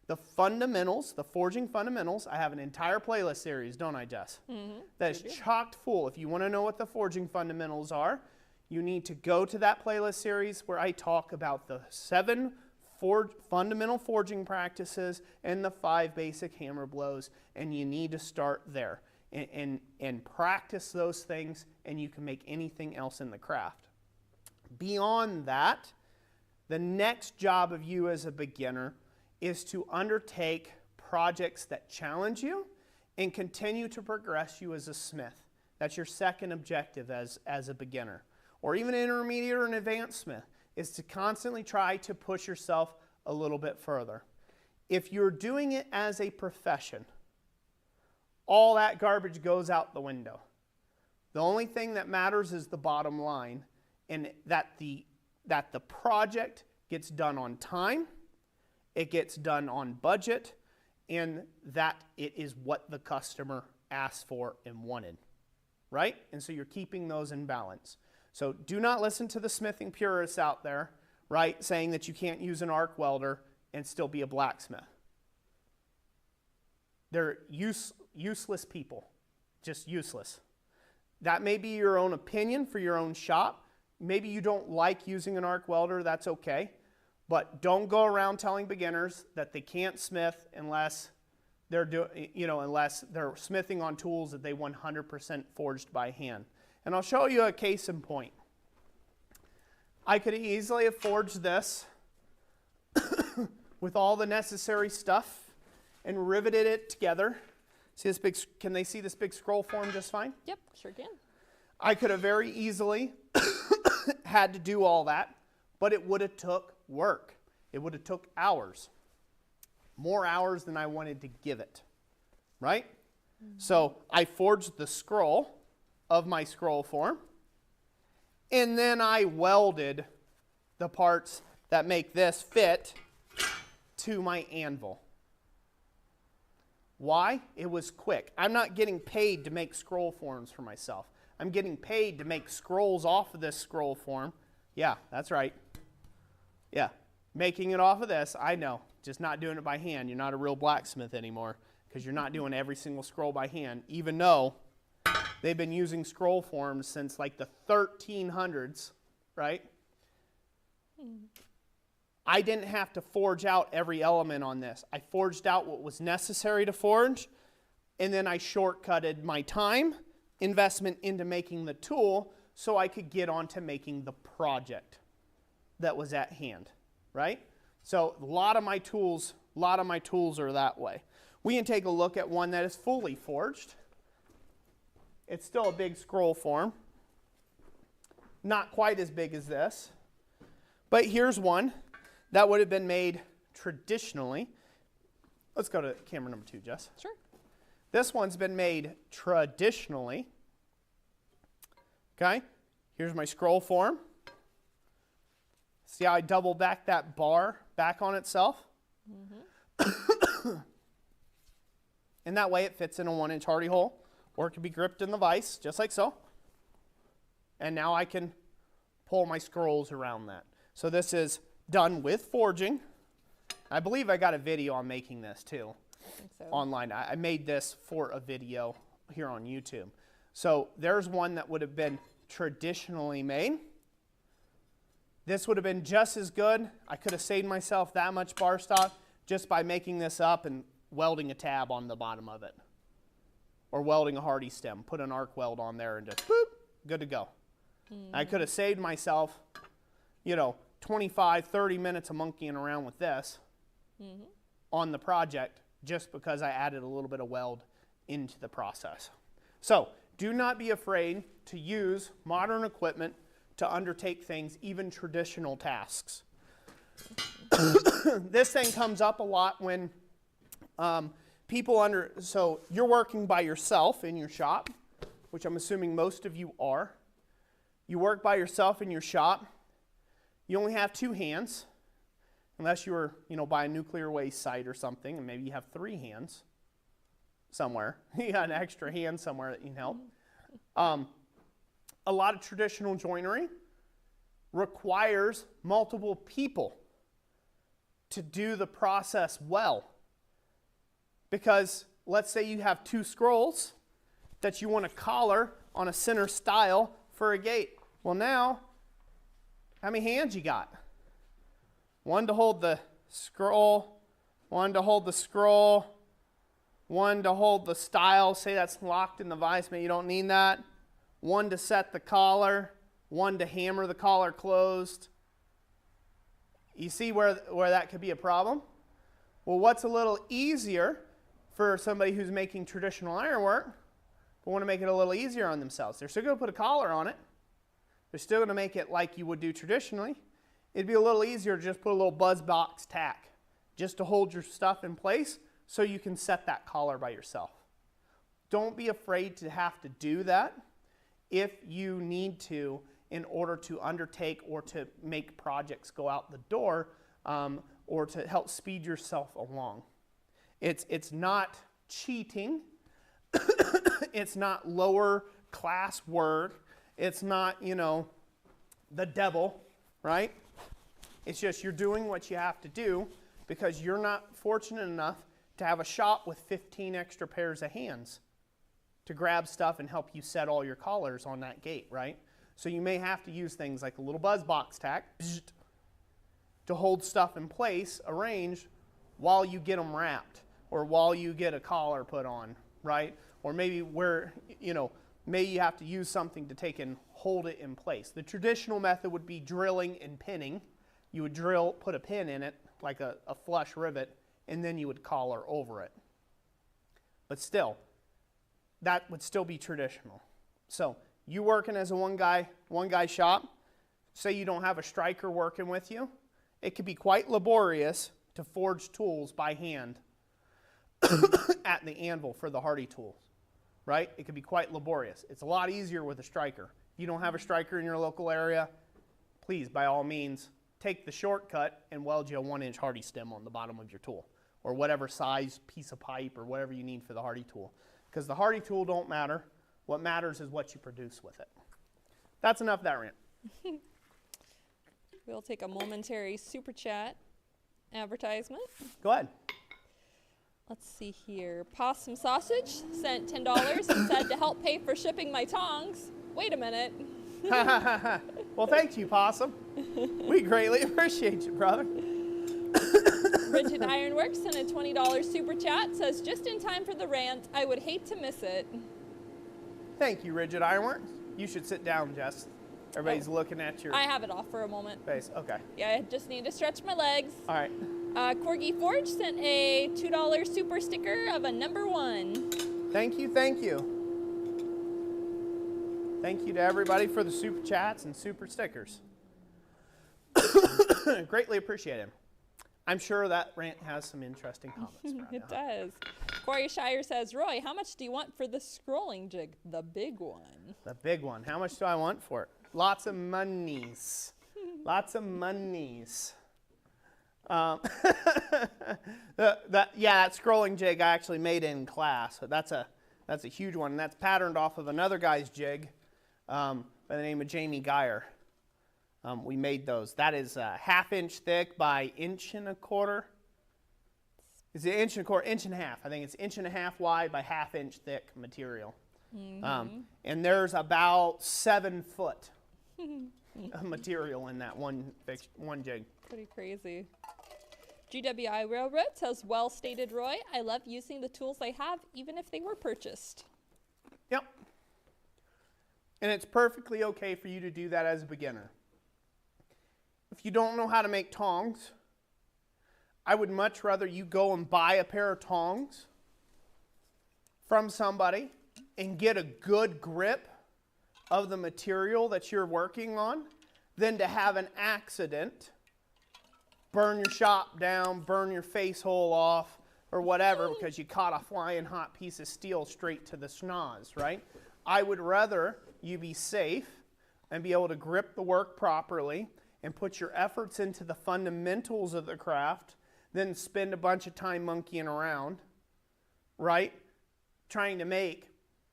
the fundamentals, the forging fundamentals. I have an entire playlist series, don't I, Jess? Mm-hmm. That is chocked full. If you want to know what the forging fundamentals are, you need to go to that playlist series where I talk about the 7 fundamental forging practices and the 5 basic hammer blows, and you need to start there and practice those things, and you can make anything else in the craft. Beyond that, the next job of you as a beginner is to undertake projects that challenge you and continue to progress you as a smith. That's your second objective as a beginner. Or even an intermediate or an advanced smith, is to constantly try to push yourself a little bit further. If you're doing it as a profession, all that garbage goes out the window. The only thing that matters is the bottom line, and that the project gets done on time, it gets done on budget, and that it is what the customer asked for and wanted, right? And so you're keeping those in balance. So do not listen to the smithing purists out there, right, saying that you can't use an arc welder and still be a blacksmith. They're useless people, just useless. That may be your own opinion for your own shop. Maybe you don't like using an arc welder, that's okay. But don't go around telling beginners that they can't smith unless they're unless they're smithing on tools that they 100% forged by hand. And I'll show you a case in point. I could easily have forged this with all the necessary stuff and riveted it together. See this big? Can they see this big scroll form just fine? Yep, sure can. I could have very easily had to do all that, but it would have took work. It would have took hours. More hours than I wanted to give it, right? Mm-hmm. So I forged the scroll of my scroll form, and then I welded the parts that make this fit to my anvil. Why? It was quick. I'm not getting paid to make scroll forms for myself. I'm getting paid to make scrolls off of this scroll form. Yeah, that's right. Yeah, making it off of this, I know. Just not doing it by hand. You're not a real blacksmith anymore because you're not doing every single scroll by hand, even though they've been using scroll forms since like the 1300s, right? I didn't have to forge out every element on this. I forged out what was necessary to forge, and then I shortcutted my time investment into making the tool so I could get on to making the project that was at hand, right? So a lot of my tools are that way. We can take a look at one that is fully forged. It's still a big scroll form. Not quite as big as this. But here's one that would have been made traditionally. Let's go to camera number 2, Jess. Sure. This one's been made traditionally. Okay, here's my scroll form. See how I double back that bar back on itself? Mm-hmm. And that way it fits in a 1-inch hardy hole, or it can be gripped in the vise, just like so. And now I can pull my scrolls around that. So this is done with forging. I believe I got a video on making this too. I think so. Online. I made this for a video here on YouTube. So there's one that would have been traditionally made. This would have been just as good. I could have saved myself that much bar stock just by making this up and welding a tab on the bottom of it. Or welding a hardy stem. Put an arc weld on there and just boop, good to go. I could have saved myself, 25, 30 minutes of monkeying around with this on the project just because I added a little bit of weld into the process. So do not be afraid to use modern equipment to undertake things, even traditional tasks. This thing comes up a lot when so you're working by yourself in your shop, which I'm assuming most of you are. You work by yourself in your shop. You only have 2 hands, unless you're, by a nuclear waste site or something, and maybe you have 3 hands somewhere. You got an extra hand somewhere that you can help. A lot of traditional joinery requires multiple people to do the process well. Because let's say you have 2 scrolls that you want to collar on a center stile for a gate. Well, now, how many hands you got? 1 to hold the scroll, 1 to hold the scroll, 1 to hold the stile. Say that's locked in the vise, but you don't need that. 1 to set the collar, 1 to hammer the collar closed. You see where that could be a problem? Well, what's a little easier for somebody who's making traditional ironwork, but want to make it a little easier on themselves? They're still going to put a collar on it. They're still going to make it like you would do traditionally. It'd be a little easier to just put a little buzz box tack just to hold your stuff in place so you can set that collar by yourself. Don't be afraid to have to do that if you need to in order to undertake or to make projects go out the door or to help speed yourself along. It's not cheating. It's not lower class work. It's not, the devil, right? It's just you're doing what you have to do because you're not fortunate enough to have a shop with 15 extra pairs of hands to grab stuff and help you set all your collars on that gate, right? So you may have to use things like a little buzz box tack to hold stuff in place, arranged, while you get them wrapped or while you get a collar put on, right? Or maybe maybe you have to use something to take and hold it in place. The traditional method would be drilling and pinning. You would drill, put a pin in it, like a flush rivet, and then you would collar over it. But still, that would still be traditional. So you working as a one guy shop, say you don't have a striker working with you, it could be quite laborious to forge tools by hand at the anvil for the hardy tools, right? It could be quite laborious. It's a lot easier with a striker. If you don't have a striker in your local area, please, by all means, take the shortcut and weld you a 1-inch hardy stem on the bottom of your tool, or whatever size piece of pipe or whatever you need for the hardy tool. Because the hardy tool don't matter. What matters is what you produce with it. That's enough of that rant. We'll take a momentary super chat advertisement. Go ahead. Let's see here. Possum Sausage sent $10 and said to help pay for shipping my tongs. Wait a minute. Well, thank you, Possum. We greatly appreciate you, brother. Rigid Ironworks sent a $20 super chat. Says, just in time for the rant. I would hate to miss it. Thank you, Rigid Ironworks. You should sit down, Jess. Everybody's looking at your I have it off for a moment. face. Okay. Yeah, I just need to stretch my legs. All right. Corgi Forge sent a $2 super sticker of a number 1. Thank you, thank you. Thank you to everybody for the super chats and super stickers. Greatly appreciate it. I'm sure that rant has some interesting comments. It does. Corey Shire says, Roy, how much do you want for the scrolling jig? The big one. The big one. How much do I want for it? Lots of monies. Lots of monies. Yeah, that scrolling jig I actually made in class. That's a huge one. And that's patterned off of another guy's jig by the name of Jamie Geyer. We made those. That is 1/2 inch thick by 1.25 inches. Is it 1.25 inches, 1.5 inches? I think it's 1.5 inches wide by 1/2 inch thick material. Mm-hmm. And there's about 7 foot of material in that one jig. Pretty crazy. GWI Railroad says, well stated, Roy. I love using the tools I have, even if they were purchased. Yep. And it's perfectly okay for you to do that as a beginner. If you don't know how to make tongs, I would much rather you go and buy a pair of tongs from somebody and get a good grip of the material that you're working on than to have an accident, burn your shop down, burn your face hole off, or whatever because you caught a flying hot piece of steel straight to the schnoz, right? I would rather you be safe and be able to grip the work properly and put your efforts into the fundamentals of the craft than spend a bunch of time monkeying around, right? Trying to make,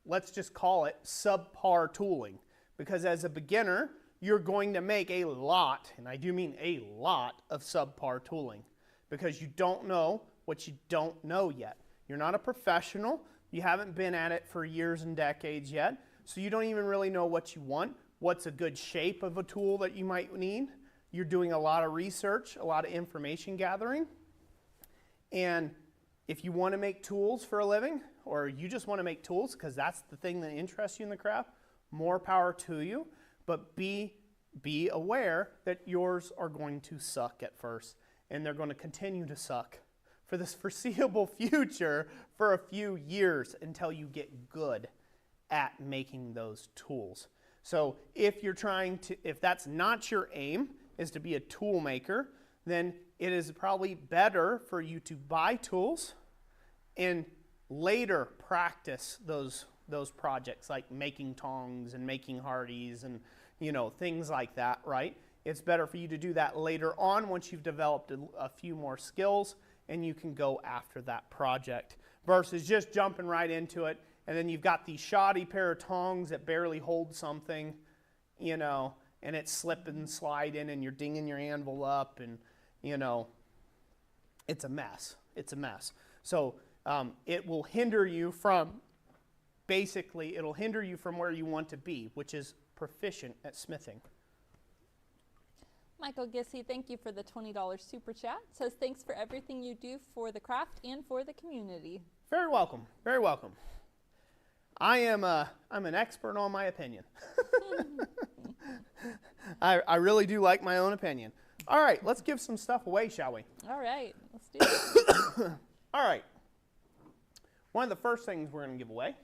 let's just call it subpar tooling. Because as a beginner, you're going to make a lot, and I do mean a lot, of subpar tooling. Because you don't know what you don't know yet. You're not a professional. You haven't been at it for years and decades yet. So you don't even really know what you want, what's a good shape of a tool that you might need. You're doing a lot of research, a lot of information gathering. And if you want to make tools for a living, or you just want to make tools because that's the thing that interests you in the craft, more power to you. But be aware that yours are going to suck at first, and they're going to continue to suck for this foreseeable future for a few years until you get good at making those tools. So if you're if that's not your aim, is to be a tool maker, then it is probably better for you to buy tools and later practice those projects like making tongs and making hardies and things like that, right? It's better for you to do that later on once you've developed a few more skills and you can go after that project versus just jumping right into it and then you've got these shoddy pair of tongs that barely hold something, and it's slipping and sliding and you're dinging your anvil up and, it's a mess. It's a mess. So it will hinder you from, basically, it'll hinder you from where you want to be, which is proficient at smithing. Michael Gissy, thank you for the $20 super chat. Says thanks for everything you do for the craft and for the community. Very welcome. Very welcome. I'm an expert on my opinion. I really do like my own opinion. All right, let's give some stuff away, shall we? All right, let's do it. All right. One of the first things we're going to give away,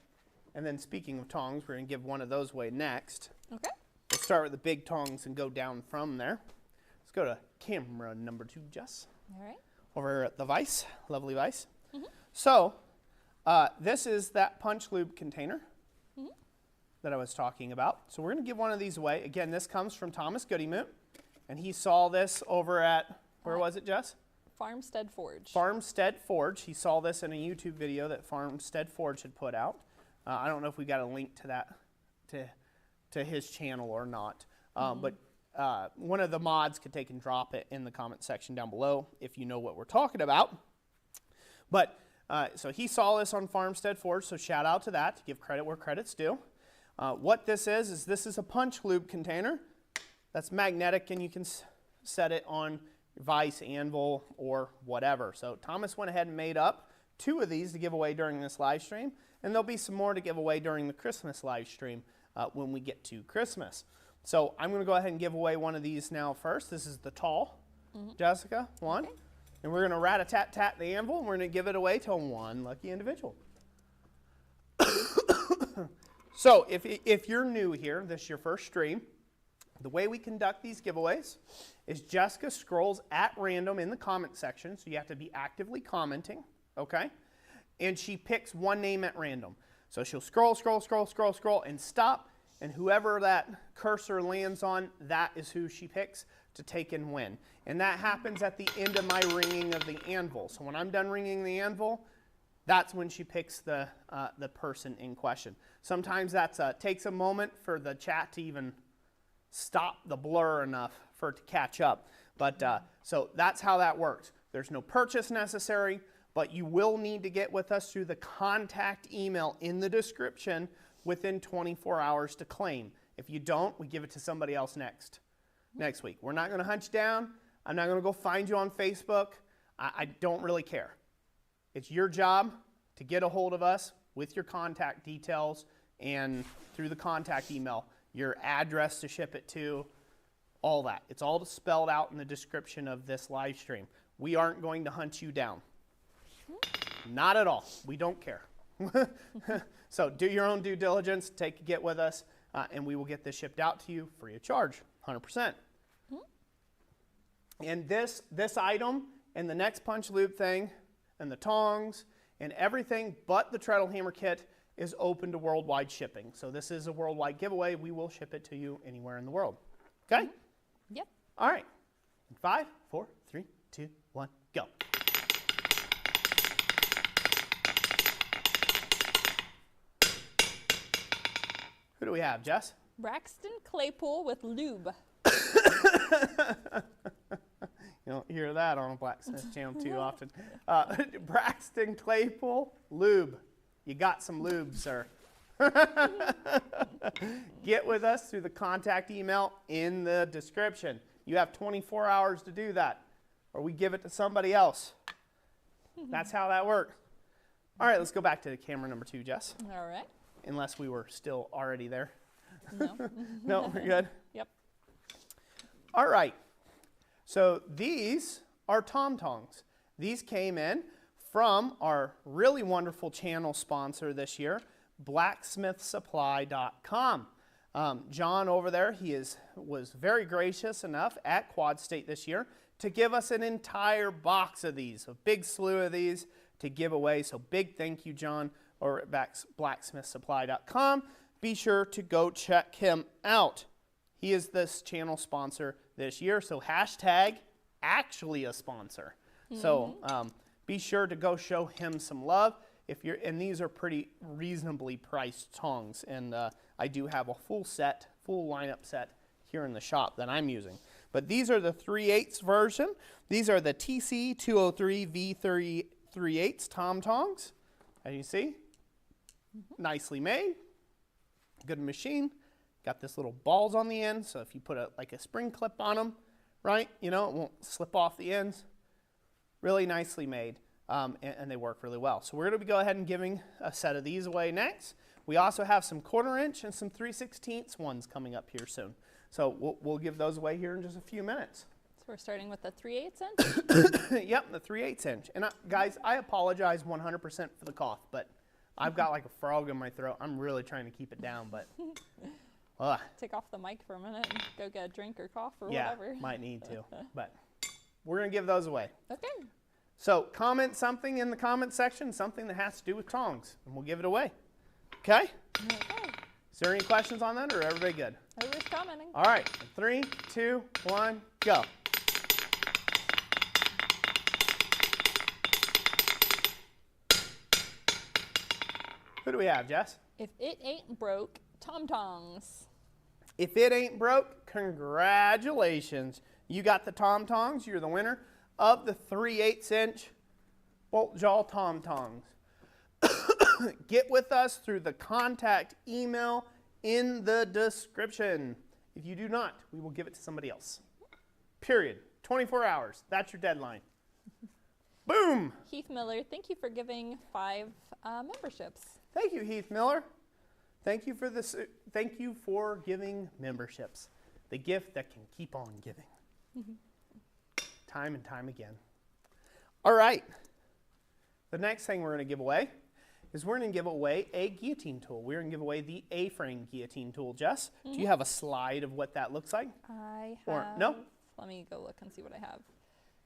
and then speaking of tongs, we're going to give one of those away next. Okay. We'll start with the big tongs and go down from there. Let's go to camera number 2, Jess. All right. Over at the vise, lovely vise. Mm-hmm. So, this is that punch lube container that I was talking about. So we're going to give one of these away. Again, this comes from Thomas Goodymoot, and he saw this over at, where was it, Jess? Farmstead Forge. Farmstead Forge. He saw this in a YouTube video that Farmstead Forge had put out. I don't know if we got a link to that, to his channel or not. But one of the mods could take and drop it in the comment section down below if you know what we're talking about. But so he saw this on Farmstead Forge, so shout out to that, to give credit where credit's due. What this is this is a punch lube container that's magnetic, and you can set it on vise, anvil, or whatever. So Thomas went ahead and made up 2 of these to give away during this live stream, and there'll be some more to give away during the Christmas live stream when we get to Christmas. So I'm going to go ahead and give away one of these now first. This is the tall. Jessica, one. Okay. And we're going to rat-a-tat-tat the anvil, and we're going to give it away to one lucky individual. So if you're new here, this is your first stream, the way we conduct these giveaways is Jessica scrolls at random in the comment section, so you have to be actively commenting, okay? And she picks one name at random. So she'll scroll, and stop, and whoever that cursor lands on, that is who she picks to take and win. And that happens at the end of my ringing of the anvil. So when I'm done ringing the anvil, that's when she picks the person in question. Sometimes that takes a moment for the chat to even stop the blur enough for it to catch up. But so that's how that works. There's no purchase necessary, but you will need to get with us through the contact email in the description within 24 hours to claim. If you don't, we give it to somebody else next week. We're not going to hunt you down. I'm not going to go find you on Facebook. I don't really care. It's your job to get a hold of us with your contact details and through the contact email, your address to ship it to, all that. It's all spelled out in the description of this live stream. We aren't going to hunt you down. Not at all. We don't care. So do your own due diligence, get with us, and we will get this shipped out to you free of charge, 100%. And this item and the next punch loop thing and the tongs and everything but the treadle hammer kit is open to worldwide shipping. So this is a worldwide giveaway. We will ship it to you anywhere in the world. Okay? Yep. All right. 5, 4, 3, 2, 1, go. Who do we have, Jess? Braxton Claypool with lube. You don't hear that on a Blacksmith channel too often. Braxton Claypool, lube. You got some lube, sir. Get with us through the contact email in the description. You have 24 hours to do that, or we give it to somebody else. That's how that works. All right, let's go back to the camera number 2, Jess. All right. Unless we were still already there. No. No, we're good. Yep. All right. So these are Tom Tongs. These came in from our really wonderful channel sponsor this year, blacksmithsupply.com. John over there, was very gracious enough at Quad State this year to give us an entire box of these, a big slew of these to give away. So big thank you, John, over at blacksmithsupply.com. Be sure to go check him out. He is this channel sponsor this year, so hashtag actually a sponsor. So be sure to go show him some love. And these are pretty reasonably priced tongs, and I do have a full lineup set here in the shop that I'm using. But these are the 3/8 version. These are the TC203 V3/8 Tom Tongs, as you see. Nicely made, good machine. Got this little balls on the end, so if you put like a spring clip on them, right, it won't slip off the ends. Really nicely made, and they work really well. So we're going to go ahead and giving a set of these away next. We also have some 1/4 inch and some 3/16 ones coming up here soon. So we'll give those away here in just a few minutes. So we're starting with the 3/8 inch? Yep, the 3/8 inch. And guys, I apologize 100% for the cough, but I've got like a frog in my throat. I'm really trying to keep it down, but Take off the mic for a minute and go get a drink or cough or yeah, whatever. might need to. But we're going to give those away. Okay. So comment something in the comment section, something that has to do with tongs, and we'll give it away. Okay? Okay. Is there any questions on that, or everybody good? Everybody's commenting. All right. 3, 2, 1, go. Who do we have, Jess? If it ain't broke, Tom Tongs. If it ain't broke, congratulations. You got the Tom Tongs. You're the winner of the 3/8 inch bolt jaw Tom Tongs. Get with us through the contact email in the description. If you do not, we will give it to somebody else. Period. 24 hours. That's your deadline. Boom. Heath Miller, thank you for giving 5 memberships. Thank you, Heath Miller. Thank you for this. Thank you for giving memberships. The gift that can keep on giving. Time and time again. All right. The next thing we're going to give away is we're going to give away a guillotine tool. We're going to give away the A-frame guillotine tool. Jess, do you have a slide of what that looks like? I have. Or, no? Let me go look and see what I have.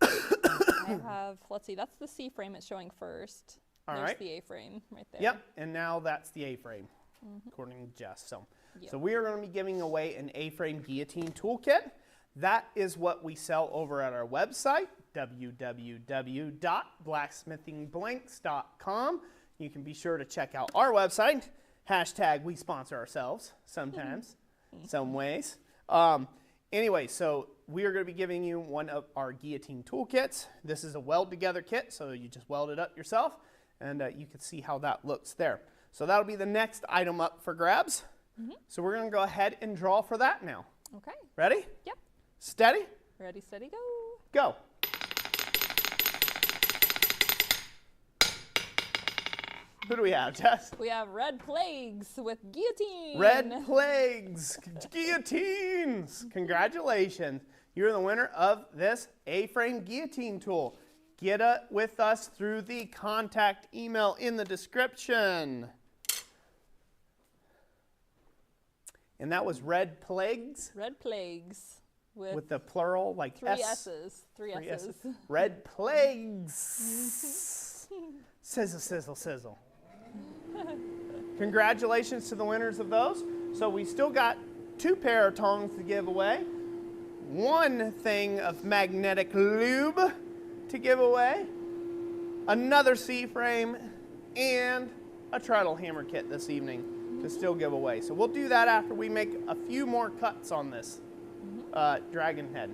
I have, let's see, that's the C-frame it's showing first. All There's right. the A-frame right there. Yep, and now that's the A-frame, according to Jess. So we are going to be giving away an A-frame guillotine toolkit. That is what we sell over at our website, www.blacksmithingblanks.com. You can be sure to check out our website. Hashtag we sponsor ourselves sometimes, some ways. Anyway, so we are going to be giving you one of our guillotine toolkits. This is a weld together kit, so you just weld it up yourself, and you can see how that looks there. So that'll be the next item up for grabs. So we're going to go ahead and draw for that now. Okay. Ready? Yep. Steady? Ready, steady, go. Go. Who do we have, Jess? We have Red Plagues with Guillotine. Red Plagues, guillotines. Congratulations. You're the winner of this A-frame guillotine tool. Get it with us through the contact email in the description. And that was Red Plagues? Red Plagues. With the plural, like three S. S's. Three S's. Red Plagues. Sizzle, sizzle, sizzle. Congratulations to the winners of those. So we still got 2 pair of tongs to give away, 1 thing of magnetic lube to give away, another C-frame, and a Treadle hammer kit this evening to still give away. So we'll do that after we make a few more cuts on this dragon head.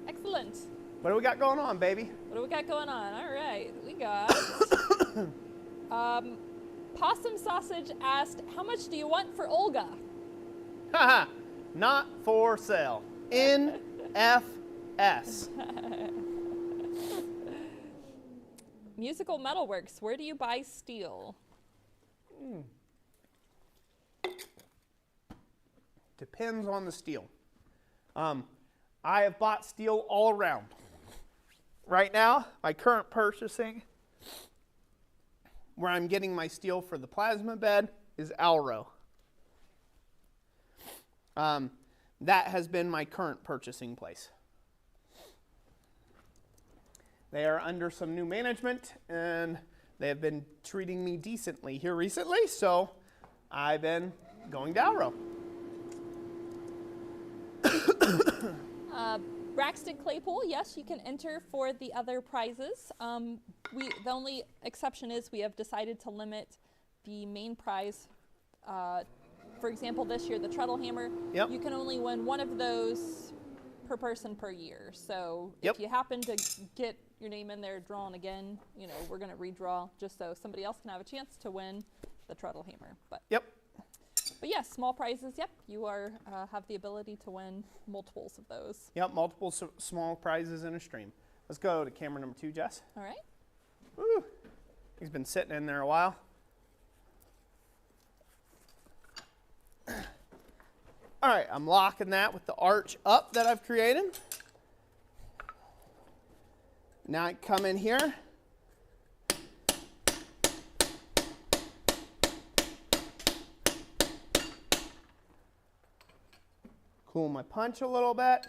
Excellent. What do we got going on, baby? What do we got going on? All right, we got Possum Sausage asked, how much do you want for Olga? Haha, not for sale. NFS. Musical Metalworks, where do you buy steel? Depends on the steel. I have bought steel all around. Right now, my current purchasing, where I'm getting my steel for the plasma bed, is Alro. That has been my current purchasing place. They are under some new management, and they have been treating me decently here recently, so I've been going to Alro. Braxton Claypool, yes, you can enter for the other prizes. The only exception is we have decided to limit the main prize. For example, this year, the Treadle hammer, Yep. you can only win 1 of those per person per year. So Yep. if you happen to get your name in there drawn again, you know, we're going to redraw just so somebody else can have a chance to win the Treadle hammer. But yes, small prizes, yep, you are have the ability to win multiples of those. Yep, multiple small prizes in a stream. Let's go to camera number 2, Jess. All right. Woo. He's been sitting in there a while. All right, I'm locking that with the arch up that I've created. Now I come in here. Cool my punch a little bit.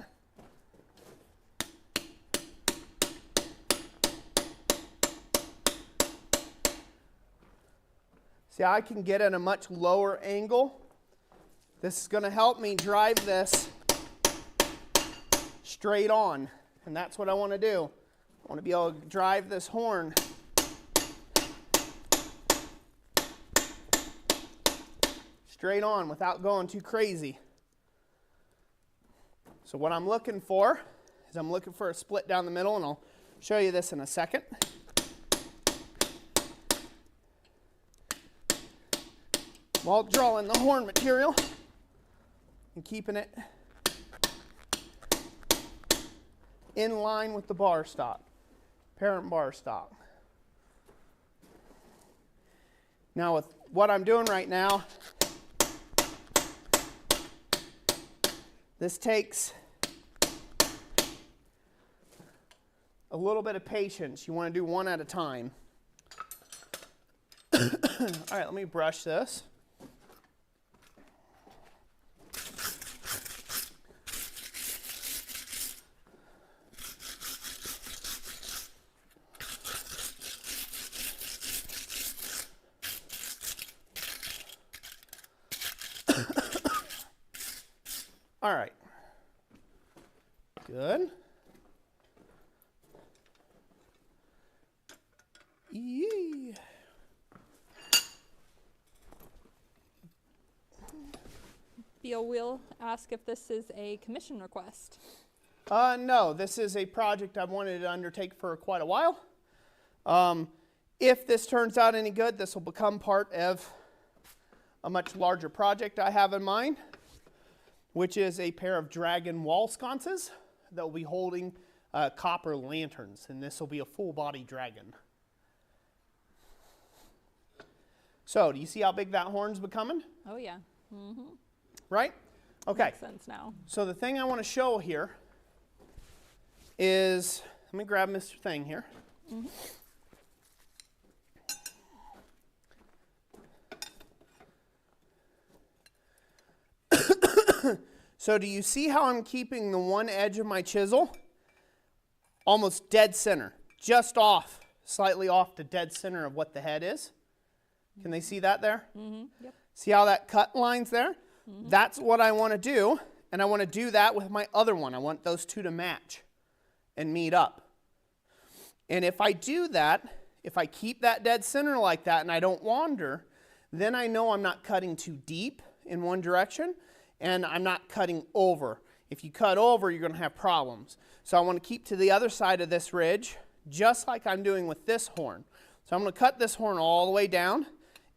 See, I can get at a much lower angle. This is going to help me drive this straight on, and that's what I want to do. I want to be able to drive this horn straight on without going too crazy. So what I'm looking for is I'm looking for a split down the middle, and I'll show you this in a second. While drawing the horn material and keeping it in line with the bar stock, parent bar stock. Now with what I'm doing right now, this takes a little bit of patience. You want to do one at a time. All right, let me brush this. All right. Good. Yee. Theo will ask if this is a commission request. No, this is a project I've wanted to undertake for quite a while. If this turns out any good, this will become part of a much larger project I have in mind, which is a pair of dragon wall sconces that will be holding copper lanterns, and this will be a full body dragon. So do you see how big that horn's becoming? Oh, yeah. Mm-hmm. Right? Okay. Makes sense now. So the thing I want to show here is, let me grab Mr. Thing here. Mm-hmm. So do you see how I'm keeping the one edge of my chisel almost dead center, just off, slightly off the dead center of what the head is? Can they see that there? Mm-hmm. Yep. See how that cut line's there? Mm-hmm. That's what I want to do, and I want to do that with my other one. I want those two to match and meet up. And if I do that, if I keep that dead center like that and I don't wander, then I know I'm not cutting too deep in one direction, and I'm not cutting over. If you cut over, you're going to have problems. So I want to keep to the other side of this ridge, just like I'm doing with this horn. So I'm going to cut this horn all the way down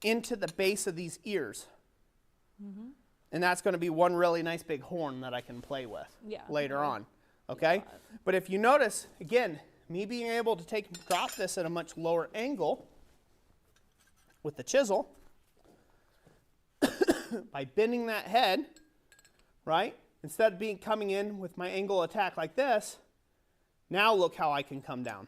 into the base of these ears. Mm-hmm. And that's going to be one really nice big horn that I can play with later on. Okay? But if you notice, again, me being able to drop this at a much lower angle with the chisel, by bending that head, right? Instead of coming in with my angle attack like this, now look how I can come down.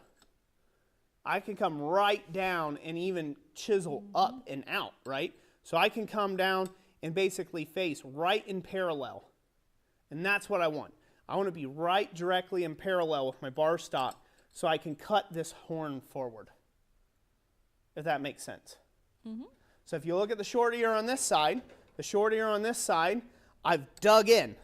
I can come right down and even chisel up and out, right? So I can come down and basically face right in parallel. And that's what I want. I want to be right directly in parallel with my bar stock so I can cut this horn forward, if that makes sense. Mm-hmm. So if you look at the short ear on this side, I've dug in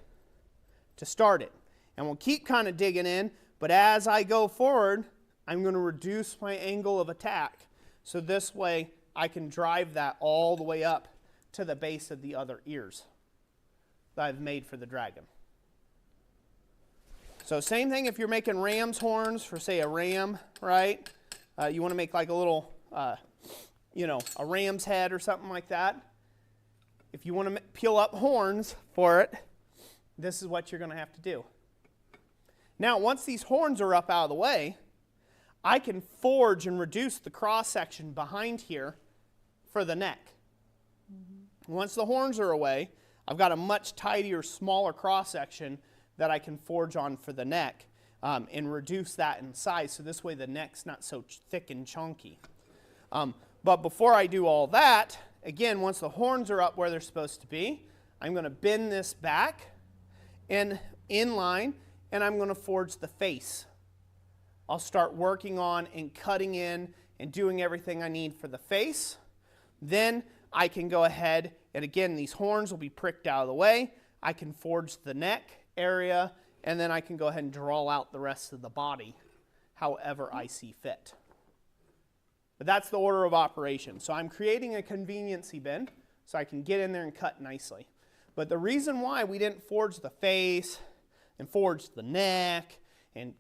to start it. And we'll keep kind of digging in, but as I go forward, I'm going to reduce my angle of attack. So this way, I can drive that all the way up to the base of the other ears that I've made for the dragon. So same thing if you're making ram's horns for, say, a ram, right? You want to make like a little, a ram's head or something like that. If you want to peel up horns for it, this is what you're going to have to do. Now, once these horns are up out of the way, I can forge and reduce the cross-section behind here for the neck. Mm-hmm. Once the horns are away, I've got a much tidier, smaller cross-section that I can forge on for the neck and reduce that in size, so this way the neck's not so thick and chunky. But before I do all that, again, once the horns are up where they're supposed to be, I'm going to bend this back and in line, and I'm going to forge the face. I'll start working on and cutting in and doing everything I need for the face. Then I can go ahead, and again, these horns will be pricked out of the way. I can forge the neck area, and then I can go ahead and draw out the rest of the body however I see fit. But that's the order of operation. So I'm creating a conveniency bin so I can get in there and cut nicely. But the reason why we didn't forge the face and forge the neck and,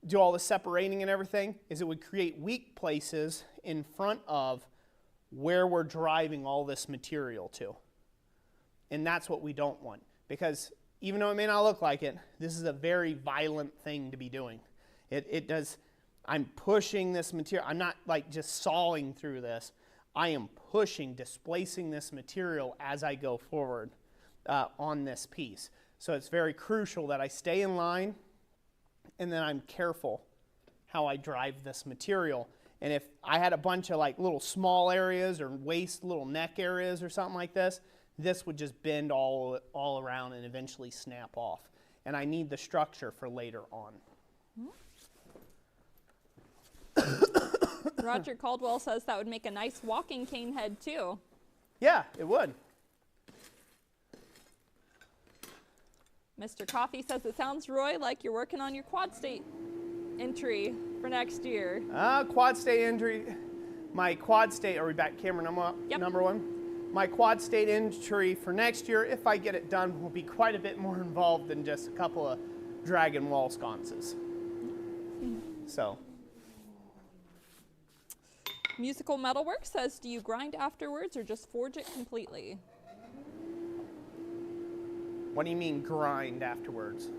do all the separating and everything is it would create weak places in front of where we're driving all this material to. And that's what we don't want. Because even though it may not look like it, this is a very violent thing to be doing. It does. I'm pushing this material. I'm not like just sawing through this. I am pushing, displacing this material as I go forward on this piece. So it's very crucial that I stay in line and then I'm careful how I drive this material. And if I had a bunch of like little small areas or waist little neck areas or something like this, this would just bend all around and eventually snap off. And I need the structure for later on. Roger Caldwell says that would make a nice walking cane head too. Yeah, it would. Mr. Coffee says it sounds, Roy, like you're working on your quad state entry for next year. Quad state entry. My quad state, are we back camera number one? My quad state entry for next year, if I get it done, will be quite a bit more involved than just a couple of dragon wall sconces. So. Musical Metalwork says, do you grind afterwards or just forge it completely? What do you mean grind afterwards?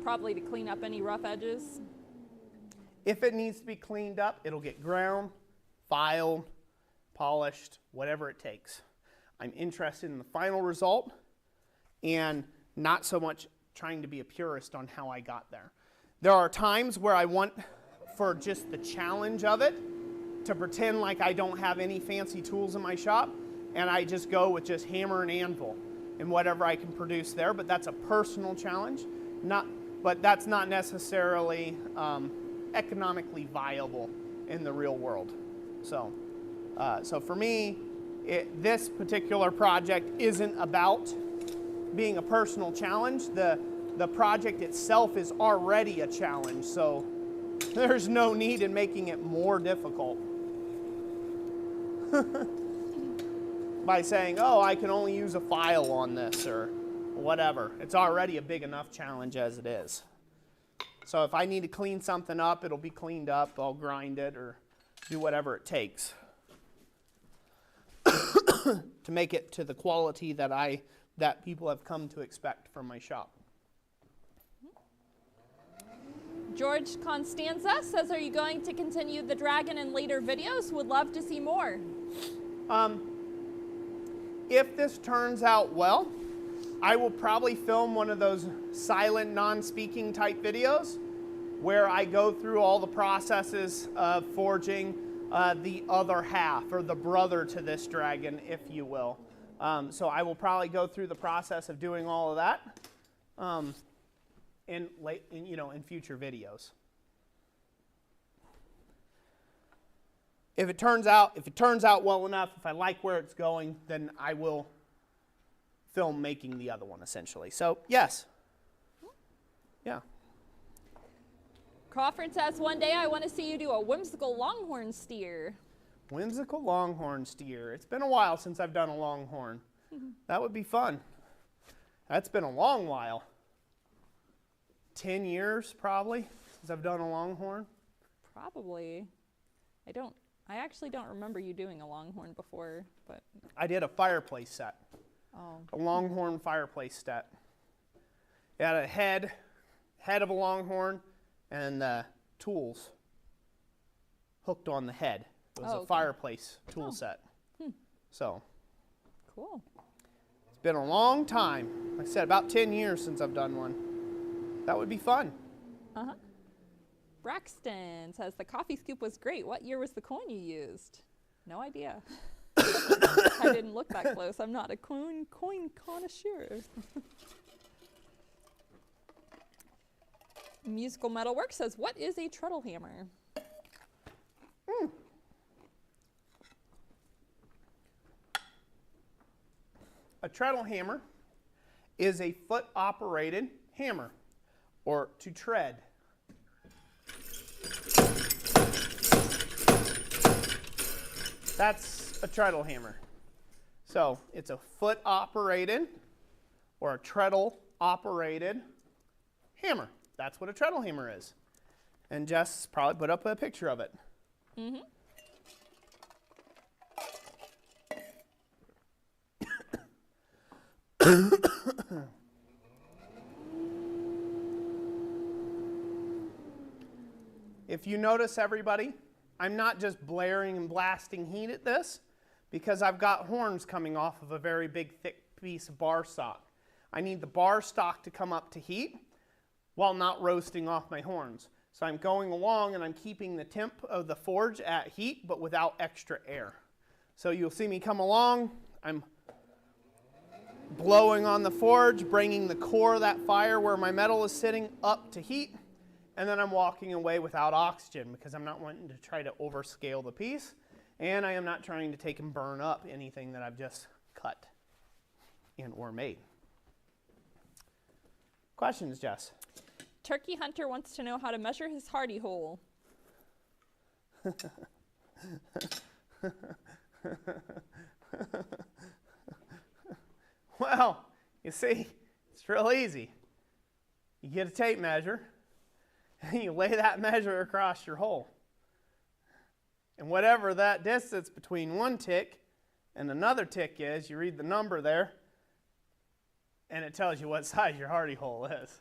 Probably to clean up any rough edges. If it needs to be cleaned up, it'll get ground, filed, polished, whatever it takes. I'm interested in the final result and not so much trying to be a purist on how I got there. There are times where I want, for just the challenge of it, to pretend like I don't have any fancy tools in my shop, and I just go with just hammer and anvil and whatever I can produce there, but that's a personal challenge, but that's not necessarily economically viable in the real world. So for me, this particular project isn't about being a personal challenge. The project itself is already a challenge, so there's no need in making it more difficult by saying, oh, I can only use a file on this or whatever. It's already a big enough challenge as it is. So if I need to clean something up, it'll be cleaned up. I'll grind it or do whatever it takes to make it to the quality that people have come to expect from my shop. George Constanza says, are you going to continue the dragon in later videos? Would love to see more. If this turns out well, I will probably film one of those silent, non-speaking type videos where I go through all the processes of forging the other half, or the brother to this dragon, if you will. So I will probably go through the process of doing all of that in future videos. If it turns out well enough, if I like where it's going, then I will film making the other one, essentially. So yes, yeah. Crawford says, one day I want to see you do a whimsical longhorn steer. Whimsical longhorn steer. It's been a while since I've done a longhorn. That would be fun. That's been a long while. 10 years probably since I've done a longhorn. Probably. I actually don't remember you doing a longhorn before, but I did a fireplace set. oh. A longhorn fireplace set. It had a head of a longhorn, and the tools hooked on the head. It was a fireplace tool set. So Cool. it's been a long time. Like I said, about 10 years since I've done one. That would be fun. Uh-huh. Braxton says, the coffee scoop was great. What year was the coin you used? No idea. I didn't look that close. I'm not a coin connoisseur. Musical Metalwork says, what is a treadle hammer? A treadle hammer is a foot-operated hammer, or to tread. That's a treadle hammer. So it's a foot-operated or a treadle-operated hammer. That's what a treadle hammer is. And Jess probably put up a picture of it. Mm-hmm. If you notice, everybody, I'm not just blaring and blasting heat at this because I've got horns coming off of a very big, thick piece of bar stock. I need the bar stock to come up to heat while not roasting off my horns. So I'm going along and I'm keeping the temp of the forge at heat, but without extra air. So you'll see me come along, I'm blowing on the forge, bringing the core of that fire where my metal is sitting up to heat, and then I'm walking away without oxygen because I'm not wanting to try to overscale the piece, and I am not trying to take and burn up anything that I've just cut and or made. Questions, Jess? Turkey Hunter wants to know how to measure his hardy hole. Well, you see, it's real easy. You get a tape measure, and you lay that measure across your hole. And whatever that distance between one tick and another tick is, you read the number there, and it tells you what size your hardy hole is.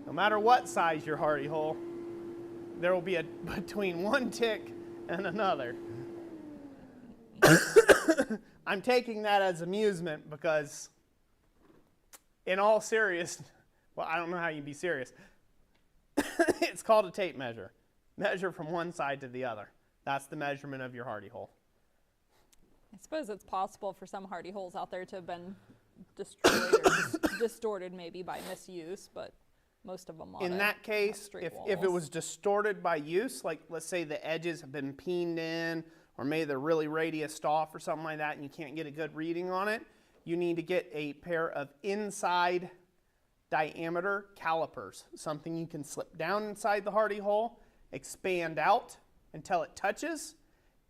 No matter what size your hardy hole, there will be between one tick and another. I'm taking that as amusement because in all seriousness, well, I don't know how you can be serious. It's called a tape measure. Measure from one side to the other. That's the measurement of your hardy hole. I suppose it's possible for some hardy holes out there to have been destroyed or distorted maybe by misuse, but most of them are. In that case, if it was distorted by use, like let's say the edges have been peened in or maybe they're really radiused off or something like that and you can't get a good reading on it, you need to get a pair of inside diameter calipers, something you can slip down inside the hardy hole, expand out until it touches,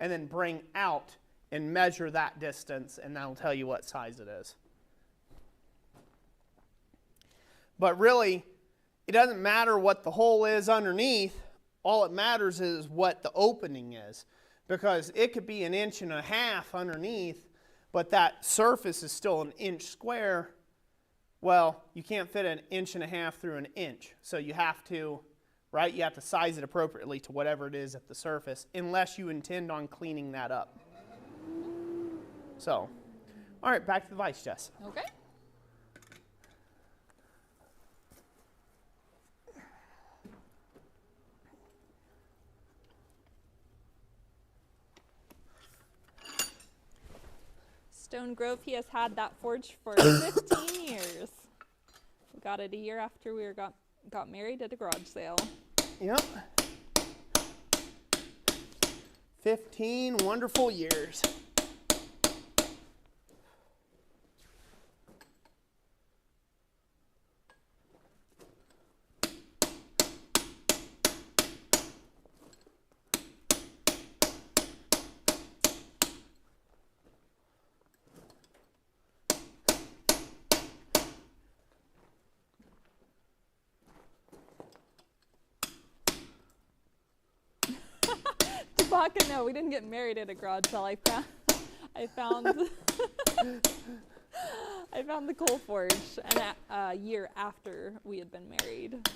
and then bring out and measure that distance, and that'll tell you what size it is. But really, it doesn't matter what the hole is underneath. All it matters is what the opening is, because it could be 1.5 inches underneath, but that surface is still 1 inch square. Well, you can't fit 1.5 inches through 1 inch, so you have to, right? You have to size it appropriately to whatever it is at the surface, unless you intend on cleaning that up. So, all right, back to the vise, Jess. Okay. Stone Grove, he has had that forge for 15 years. We got it a year after we got married at a garage sale. Yep. 15 wonderful years. No, we didn't get married at a garage sale. I found the coal forge a year after we had been married.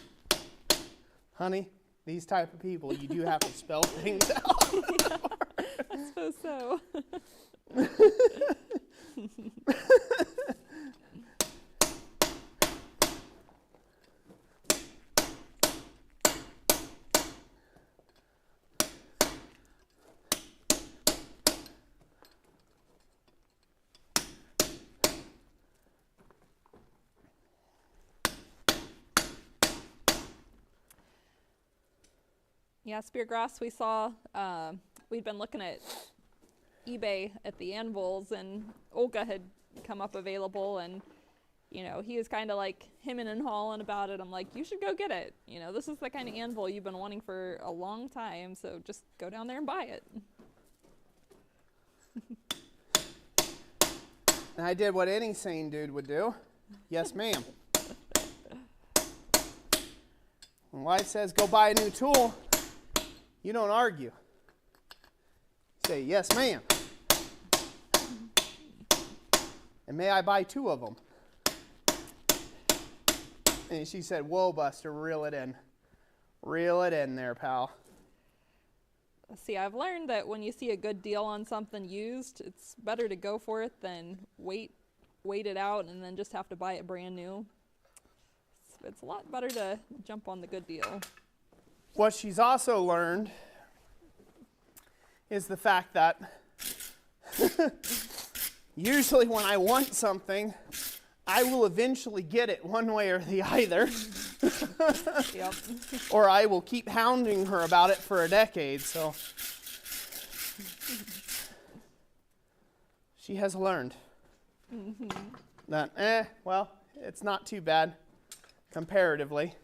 Honey, these type of people, you do have to spell things out. Yeah, I suppose so. Yeah, speargrass, we saw, we'd been looking at eBay at the anvils, and Olga had come up available, and, you know, he was kind of like hemming and hawing about it. I'm like, you should go get it. You know, this is the kind of anvil you've been wanting for a long time, so just go down there and buy it. And I did what any sane dude would do. Yes, ma'am. When wife says, go buy a new tool, you don't argue. You say, yes, ma'am. And may I buy 2 of them? And she said, whoa, Buster, reel it in. Reel it in there, pal. See, I've learned that when you see a good deal on something used, it's better to go for it than wait it out and then just have to buy it brand new. It's a lot better to jump on the good deal. What she's also learned is the fact that usually when I want something, I will eventually get it one way or the other. Yep. Or I will keep hounding her about it for a decade. So she has learned that, well, it's not too bad comparatively.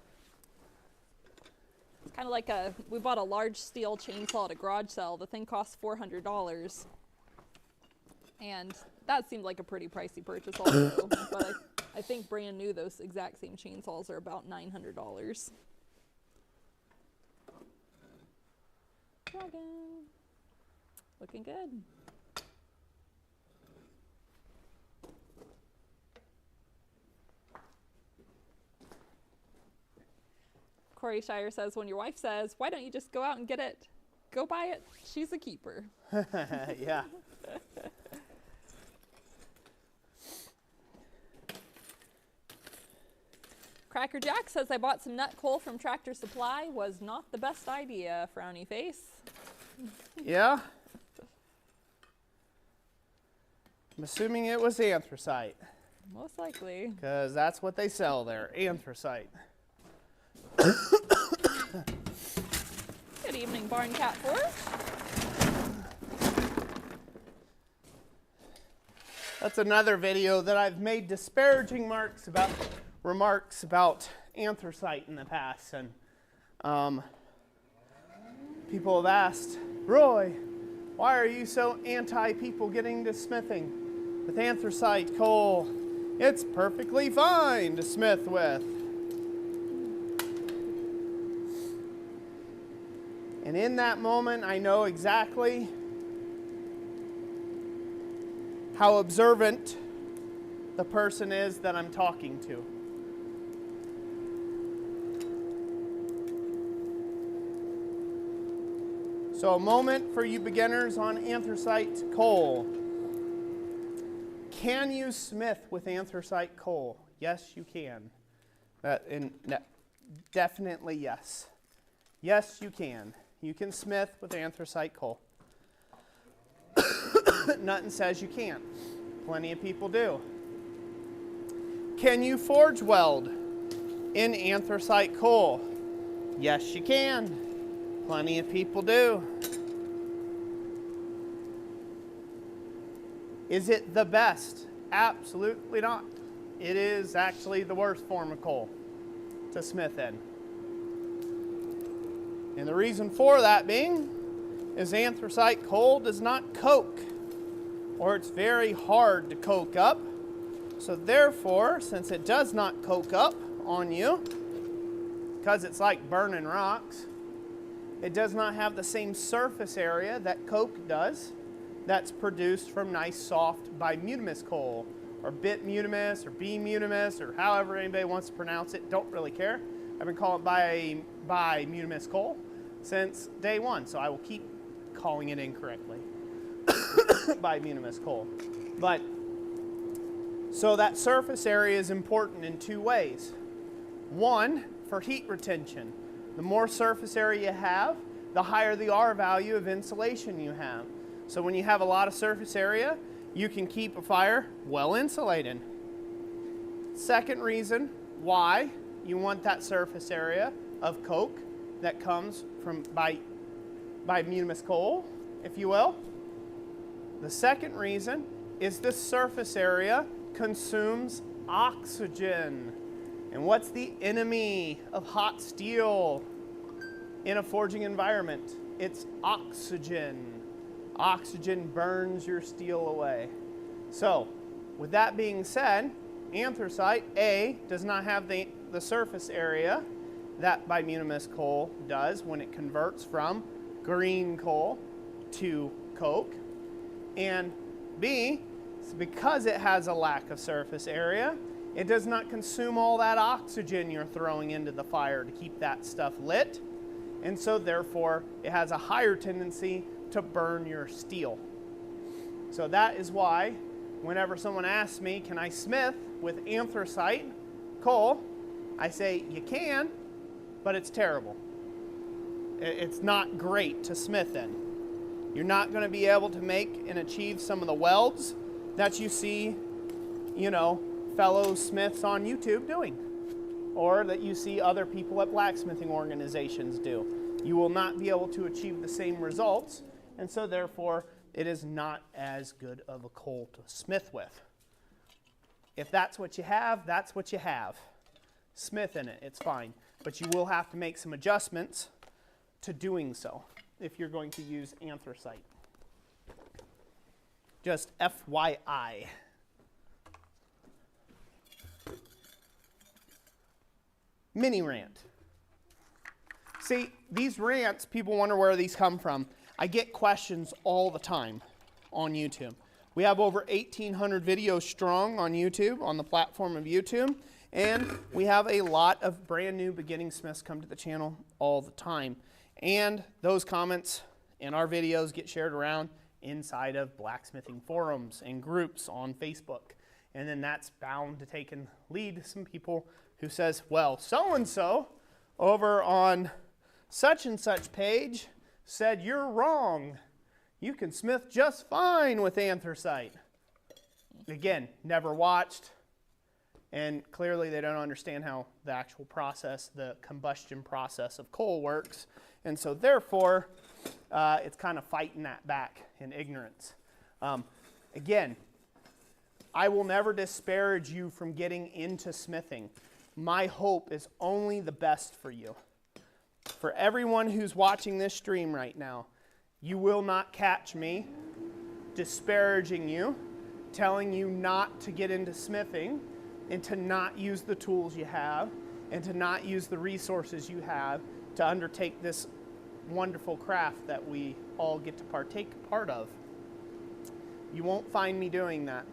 It's kind of like we bought a large steel chainsaw at a garage sale. The thing cost $400. And that seemed like a pretty pricey purchase also. But I think brand new, those exact same chainsaws are about $900. Dragon. Looking good. Corey Shire says, when your wife says, why don't you just go out and get it Go buy it. She's a keeper. Yeah. Cracker Jack says, I bought some nut coal from Tractor Supply. Was not the best idea, frowny face. Yeah. I'm assuming it was anthracite. Most likely. Because that's what they sell there, anthracite. Good evening, Barn Cat Forge. That's another video that I've made disparaging remarks about anthracite in the past, and people have asked, Roy, why are you so anti people getting to smithing with anthracite coal? It's perfectly fine to smith with. And in that moment, I know exactly how observant the person is that I'm talking to. So a moment for you beginners on anthracite coal. Can you smith with anthracite coal? Yes, you can. Definitely yes. Yes, you can. You can smith with anthracite coal. Nothing says you can't. Plenty of people do. Can you forge weld in anthracite coal? Yes, you can. Plenty of people do. Is it the best? Absolutely not. It is actually the worst form of coal to smith in. And the reason for that being is anthracite coal does not coke, or it's very hard to coke up. So therefore, since it does not coke up on you, because it's like burning rocks, it does not have the same surface area that coke does that's produced from nice soft bimutamus coal, or bit-mutamus, or B-mutamus, or however anybody wants to pronounce it. Don't really care. I've been calling it bimutamus coal since day one, so I will keep calling it incorrectly. Bimutamus coal. But so that surface area is important in two ways. One, for heat retention. The more surface area you have, the higher the R value of insulation you have. So when you have a lot of surface area, you can keep a fire well insulated. Second reason why you want that surface area of coke that comes from bimutamus coal, if you will. The second reason is this surface area consumes oxygen. And what's the enemy of hot steel in a forging environment? It's oxygen. Oxygen burns your steel away. So, with that being said, anthracite, A, does not have the surface area that bimutamus coal does when it converts from green coal to coke. And B, because it has a lack of surface area, it does not consume all that oxygen you're throwing into the fire to keep that stuff lit. And so therefore, it has a higher tendency to burn your steel. So that is why whenever someone asks me, can I smith with anthracite coal? I say, you can, but it's terrible. It's not great to smith in. You're not going to be able to make and achieve some of the welds that you see, fellow smiths on YouTube doing, or that you see other people at blacksmithing organizations do. You will not be able to achieve the same results, and so therefore it is not as good of a coal to smith with. If that's what you have, that's what you have. Smith in it, it's fine, but you will have to make some adjustments to doing so if you're going to use anthracite. Just FYI. Mini rant. See, these rants, people wonder where these come from. I get questions all the time on YouTube. We have over 1,800 videos strong on YouTube, on the platform of YouTube, and we have a lot of brand new beginning smiths come to the channel all the time. And those comments And our videos get shared around inside of blacksmithing forums and groups on Facebook. And then that's bound to take and lead some people who says, well, so-and-so over on such and such page said you're wrong. You can smith just fine with anthracite. Again, never watched, and clearly they don't understand how the actual process, the combustion process of coal works, and so therefore it's kind of fighting that back in ignorance. Again, I will never disparage you from getting into smithing. My hope is only the best for you. For everyone who's watching this stream right now, you will not catch me disparaging you, telling you not to get into smithing and to not use the tools you have and to not use the resources you have to undertake this wonderful craft that we all get to partake part of. You won't find me doing that.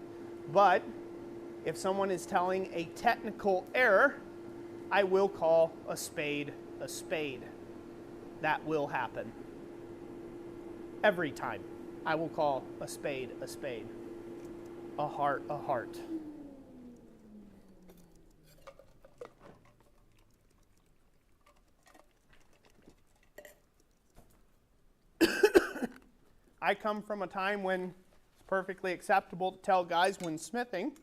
But if someone is telling a technical error, I will call a spade a spade. That will happen. Every time I will call a spade a spade. A heart a heart. I come from a time when it's perfectly acceptable to tell guys when smithing,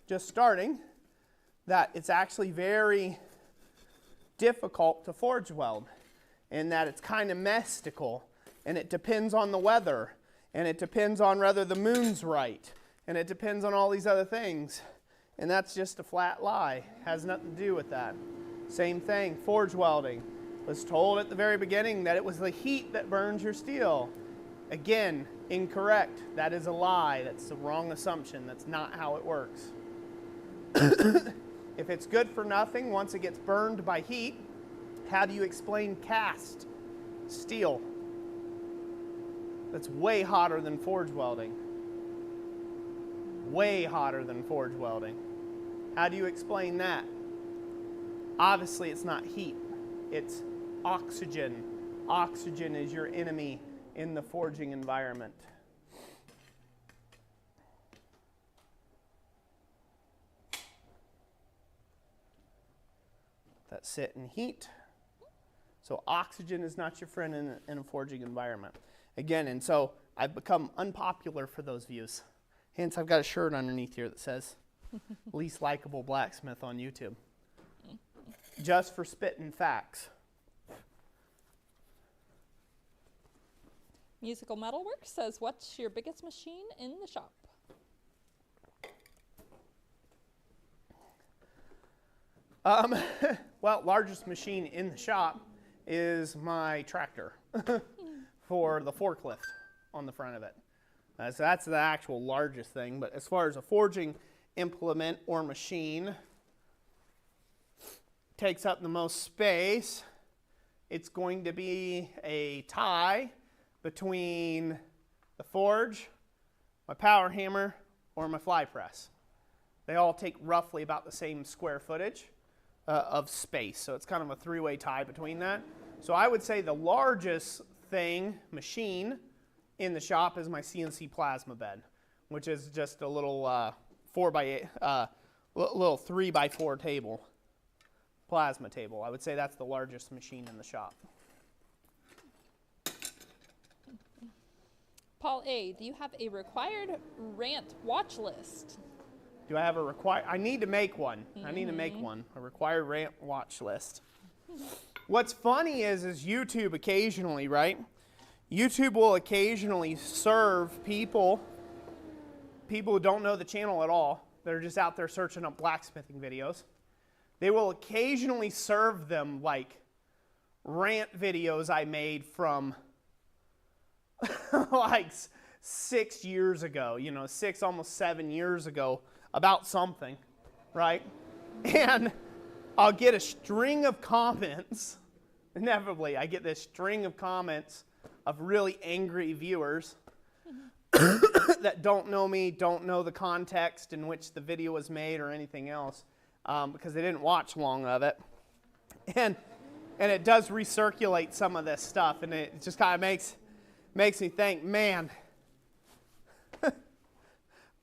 just starting, that it's actually very difficult to forge weld, and that it's kind of mystical, and it depends on the weather, and it depends on whether the moon's right, and it depends on all these other things, and that's just a flat lie. Has nothing to do with that. Same thing, forge welding. Was told at the very beginning that it was the heat that burns your steel. Again, incorrect. That is a lie. That's the wrong assumption. That's not how it works. If it's good for nothing, once it gets burned by heat, how do you explain cast steel? That's way hotter than forge welding. Way hotter than forge welding. How do you explain that? Obviously, it's not heat. It's oxygen. Oxygen is your enemy in the forging environment. That sit in heat. So oxygen is not your friend in a forging environment. Again, and so I've become unpopular for those views. Hence, I've got a shirt underneath here that says, least likable blacksmith on YouTube. Just for spitting facts. Musical Metalworks says, what's your biggest machine in the shop? Well, largest machine in the shop is my tractor for the forklift on the front of it. So that's the actual largest thing. But as far as a forging implement or machine takes up the most space, it's going to be a tie between the forge, my power hammer, or my fly press. They all take roughly about the same square footage of space. So it's kind of a three-way tie between that. So I would say the largest machine in the shop is my CNC plasma bed, which is just a little 4x8, little 3x4 table, plasma table. I would say that's the largest machine in the shop. Paul A., do you have a required rant watch list? Do I have a required? I need to make one. I need to make one. A required rant watch list. What's funny is YouTube occasionally, right? YouTube will occasionally serve people who don't know the channel at all. They're just out there searching up blacksmithing videos. They will occasionally serve them like rant videos I made from like 6 years ago, almost 7 years ago about something, right? And I'll get a string of comments. Inevitably, I get this string of comments of really angry viewers that don't know me, don't know the context in which the video was made or anything else, because they didn't watch long of it. And and it does recirculate some of this stuff, and it just kind of makes me think, man,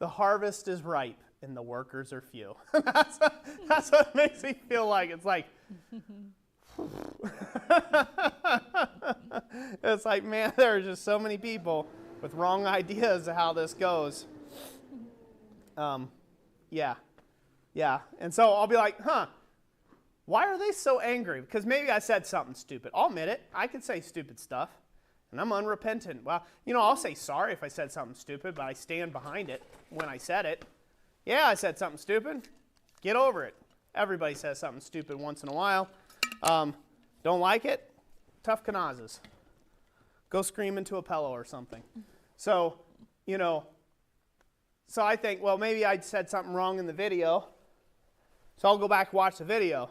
the harvest is ripe and the workers are few. That's what it makes me feel like. It's like, it's like, man, there are just so many people with wrong ideas of how this goes. Yeah. And so I'll be like, why are they so angry? Because maybe I said something stupid. I'll admit it. I can say stupid stuff, and I'm unrepentant. Well, I'll say sorry if I said something stupid, but I stand behind it when I said it. Yeah, I said something stupid. Get over it. Everybody says something stupid once in a while. Don't like it? Tough canazas. Go scream into a pillow or something. So, so I think, well, maybe I said something wrong in the video, so I'll go back and watch the video.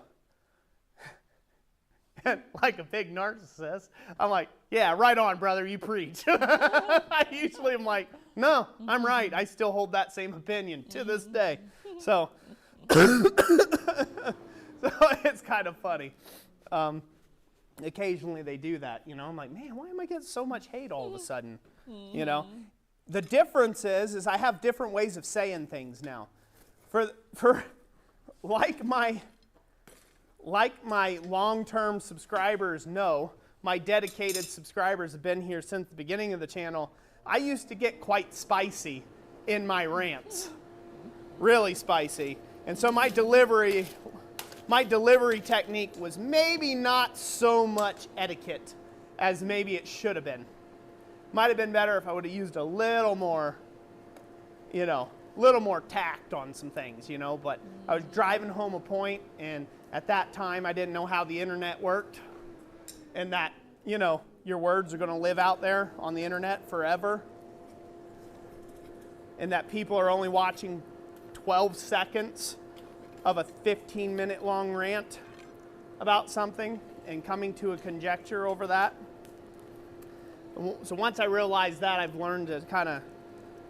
And like a big narcissist, I'm like, yeah, right on, brother, you preach. I usually am like, no, I'm right. I still hold that same opinion to this day. So, it's kind of funny. Occasionally they do that, I'm like, man, why am I getting so much hate all of a sudden? The difference is I have different ways of saying things now. For like my long-term subscribers know, my dedicated subscribers have been here since the beginning of the channel. I used to get quite spicy in my rants, really spicy. And so my delivery technique was maybe not so much etiquette as maybe it should have been. Might have been better if I would have used a little more, little more tact on some things, but I was driving home a point, and at that time I didn't know how the internet worked, and that, your words are going to live out there on the internet forever, and that people are only watching 12 seconds of a 15-minute long rant about something and coming to a conjecture over that. So once I realized that, I've learned to kind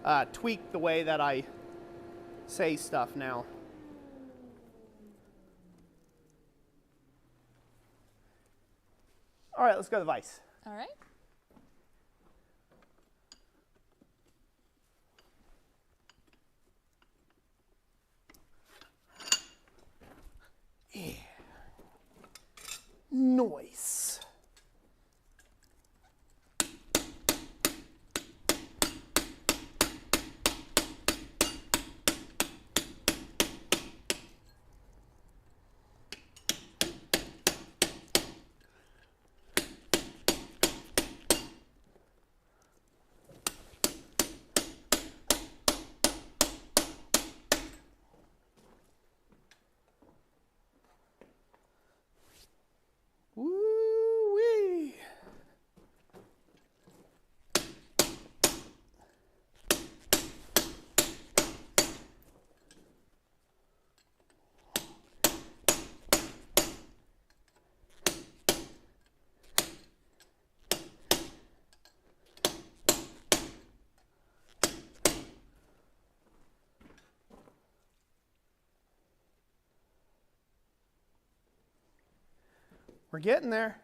of tweak the way that I say stuff now. All right, let's go to the Vice. All right. Yeah. Nice. Woo-wee. We're getting there.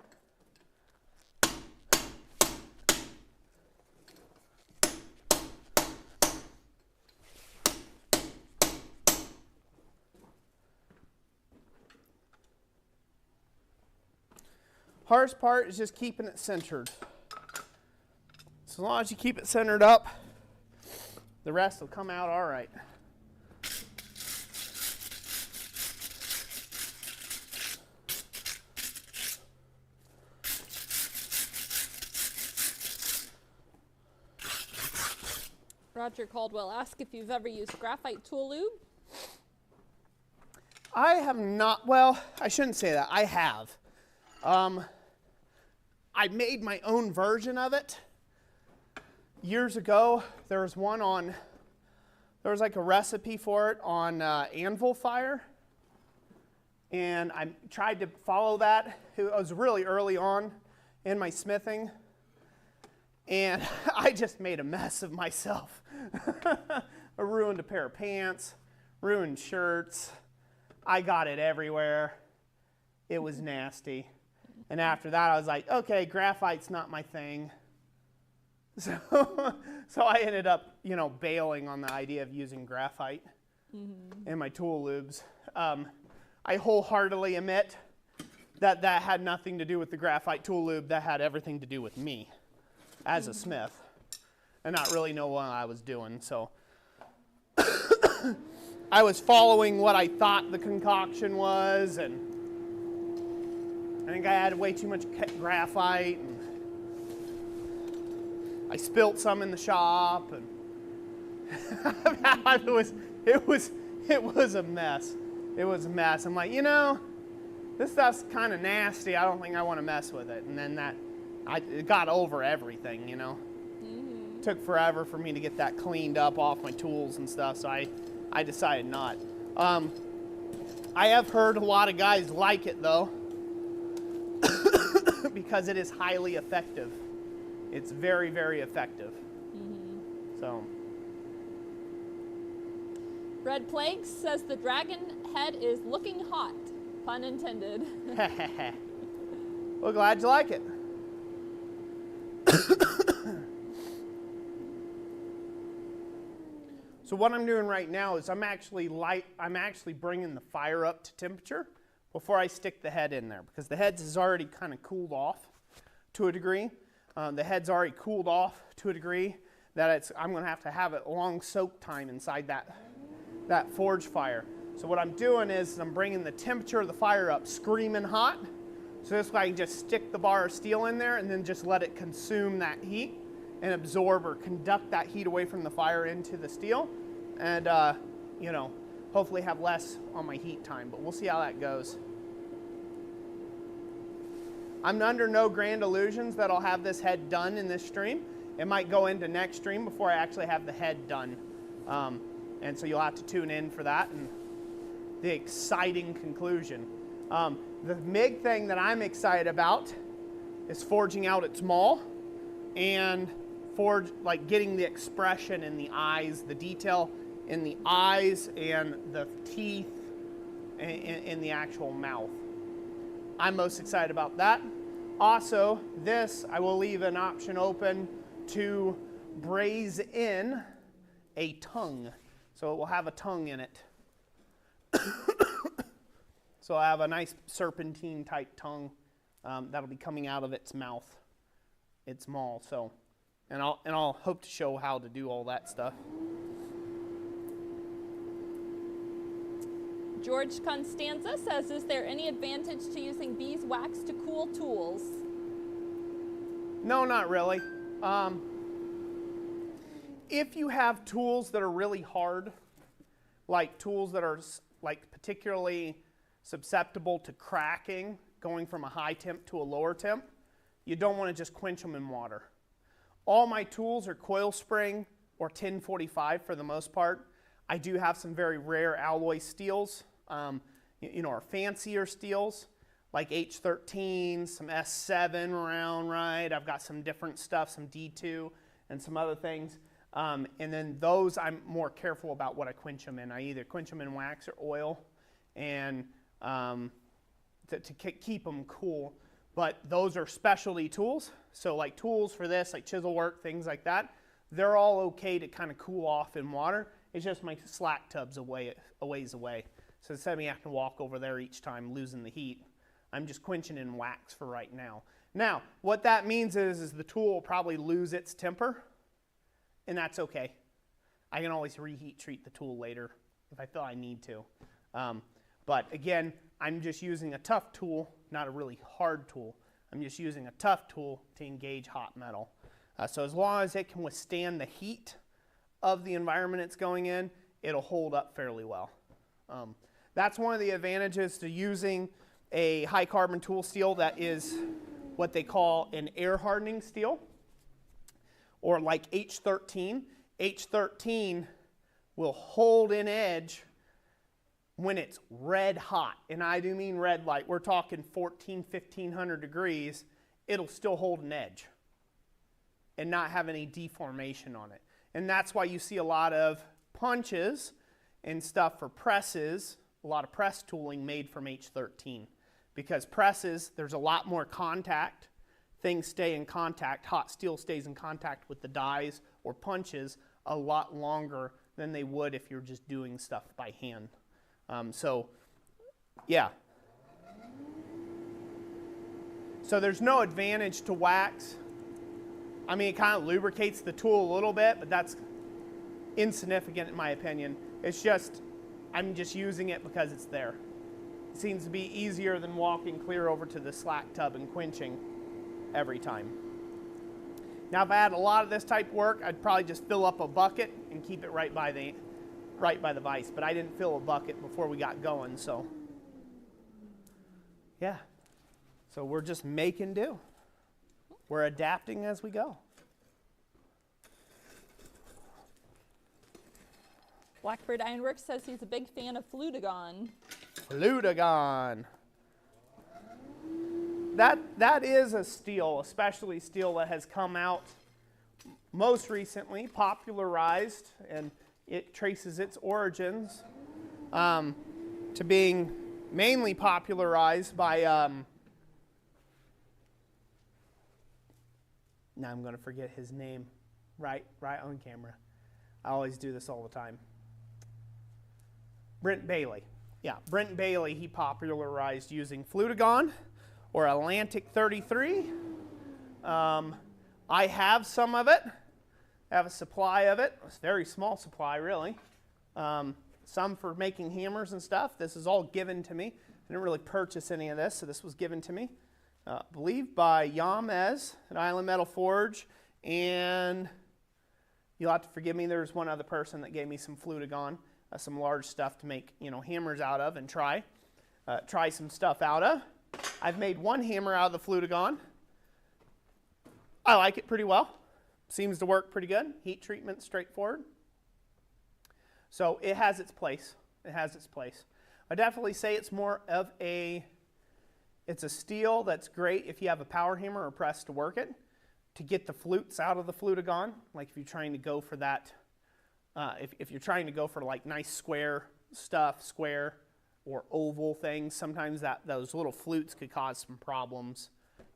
Hardest part is just keeping it centered. So as long as you keep it centered up, the rest will come out all right. Roger Caldwell asked if you've ever used graphite tool lube. I have not. Well, I shouldn't say that. I have. I made my own version of it years ago. There was like a recipe for it on anvil fire, and I tried to follow that. It was really early on in my smithing, and I just made a mess of myself. I ruined a pair of pants, ruined shirts. I got it everywhere. It was nasty. And after that, I was like, okay, graphite's not my thing. So, so I ended up, you know, bailing on the idea of using graphite in my tool lubes. I wholeheartedly admit that that had nothing to do with the graphite tool lube. That had everything to do with me as a smith and not really know what I was doing. So I was following what I thought the concoction was, and I think I added way too much graphite, and I spilt some in the shop, and it was a mess. It was a mess. I'm like, you know, this stuff's kind of nasty. I don't think I want to mess with it. And then it got over everything, you know. It took forever for me to get that cleaned up off my tools and stuff, so I decided not. I have heard a lot of guys like it though, because it is highly effective. It's very, very effective. So. Red Plague says the dragon head is looking hot, pun intended. Well, glad you like it. So what I'm doing right now is I'm actually bringing the fire up to temperature before I stick the head in there, because the head is already kind of cooled off to a degree. The head's already cooled off to a degree that I'm going to have a long soak time inside that forge fire. So what I'm doing is I'm bringing the temperature of the fire up screaming hot. So this way I can just stick the bar of steel in there and then just let it consume that heat and absorb or conduct that heat away from the fire into the steel, and you know, hopefully have less on my heat time, but we'll see how that goes. I'm under no grand illusions that I'll have this head done in this stream. It might go into next stream before I actually have the head done. And so you'll have to tune in for that and the exciting conclusion. The big thing that I'm excited about is forging out its maul and getting the expression in the eyes, the detail in the eyes and the teeth in the actual mouth. I'm most excited about that. Also, this, I will leave an option open to braise in a tongue. So it will have a tongue in it. So I have a nice serpentine type tongue that'll be coming out of its mouth, its maul. So, and I'll hope to show how to do all that stuff. George Constanza says, is there any advantage to using beeswax to cool tools? No, not really. If you have tools that are really hard, like tools that are like particularly susceptible to cracking, going from a high temp to a lower temp, you don't want to just quench them in water. All my tools are coil spring or 1045 for the most part. I do have some very rare alloy steels, or fancier steels like H13, some S7 around, right? I've got some different stuff, some D2 and some other things. And then those I'm more careful about what I quench them in. I either quench them in wax or oil and to keep them cool. But those are specialty tools. So like tools for this, like chisel work, things like that, they're all okay to kind of cool off in water. It's just my slack tub's a ways away. So instead of me having to walk over there each time losing the heat, I'm just quenching in wax for right now. Now, what that means is the tool will probably lose its temper, and that's okay. I can always reheat treat the tool later if I feel I need to. But again, I'm just using a tough tool, not a really hard tool. I'm just using a tough tool to engage hot metal. So as long as it can withstand the heat of the environment it's going in, it'll hold up fairly well. That's one of the advantages to using a high carbon tool steel that is what they call an air hardening steel, or like H13. H13 will hold an edge when it's red hot, and I do mean red light. We're talking 1500 degrees. It'll still hold an edge and not have any deformation on it. And that's why you see a lot of punches and stuff for presses, a lot of press tooling made from H13, because presses, there's a lot more contact. Things stay in contact. Hot steel stays in contact with the dies or punches a lot longer than they would if you're just doing stuff by hand. So, yeah. So there's no advantage to wax. I mean, it kind of lubricates the tool a little bit, but that's insignificant in my opinion. It's just, I'm just using it because it's there. It seems to be easier than walking clear over to the slack tub and quenching every time. Now, if I had a lot of this type of work, I'd probably just fill up a bucket and keep it right by the vise. But I didn't fill a bucket before we got going, so yeah. So we're just making do. We're adapting as we go. Blackbird Ironworks says he's a big fan of Flutagon. Flutagon. That is a steel, especially steel that has come out most recently, popularized, and it traces its origins to being mainly popularized by, now I'm going to forget his name right on camera. I always do this all the time. Brent Bailey. Yeah, Brent Bailey, he popularized using Flutagon or Atlantic 33. I have some of it. I have a supply of it. It's a very small supply, really. Some for making hammers and stuff. This is all given to me. I didn't really purchase any of this, so this was given to me. I believe by Yamez at Island Metal Forge, and you'll have to forgive me, there's one other person that gave me some Flutagon, some large stuff to make, hammers out of and try some stuff out of. I've made one hammer out of the Flutagon. I like it pretty well. Seems to work pretty good. Heat treatment, straightforward. So it has its place. It has its place. I definitely say it's more of it's a steel that's great if you have a power hammer or press to work it, to get the flutes out of the Flutagon. Like if you're trying to go for that, if you're trying to go for like nice square stuff, square or oval things, sometimes those little flutes could cause some problems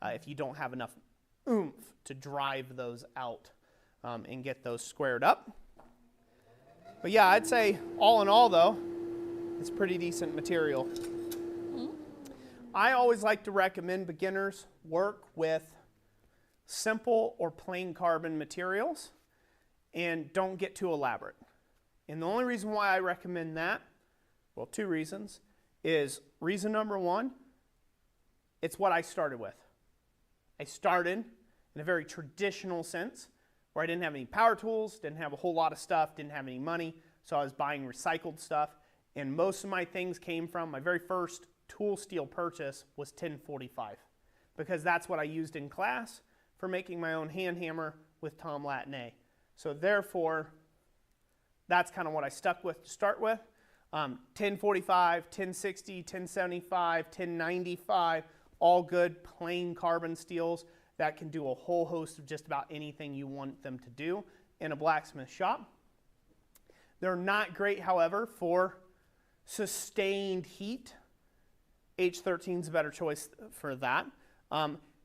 if you don't have enough oomph to drive those out and get those squared up. But yeah, I'd say all in all though, it's pretty decent material. Mm-hmm. I always like to recommend beginners work with simple or plain carbon materials and don't get too elaborate. And the only reason why I recommend that, well, two reasons, is reason number one, it's what I started with. I started in a very traditional sense where I didn't have any power tools, didn't have a whole lot of stuff, didn't have any money, so I was buying recycled stuff. And most of my things came from, my very first tool steel purchase was 1045 because that's what I used in class for making my own hand hammer with Tom Latané. So therefore, that's kind of what I stuck with to start with. 1045, 1060, 1075, 1095, all good plain carbon steels that can do a whole host of just about anything you want them to do in a blacksmith shop. They're not great, however, for sustained heat. H13 is a better choice for that.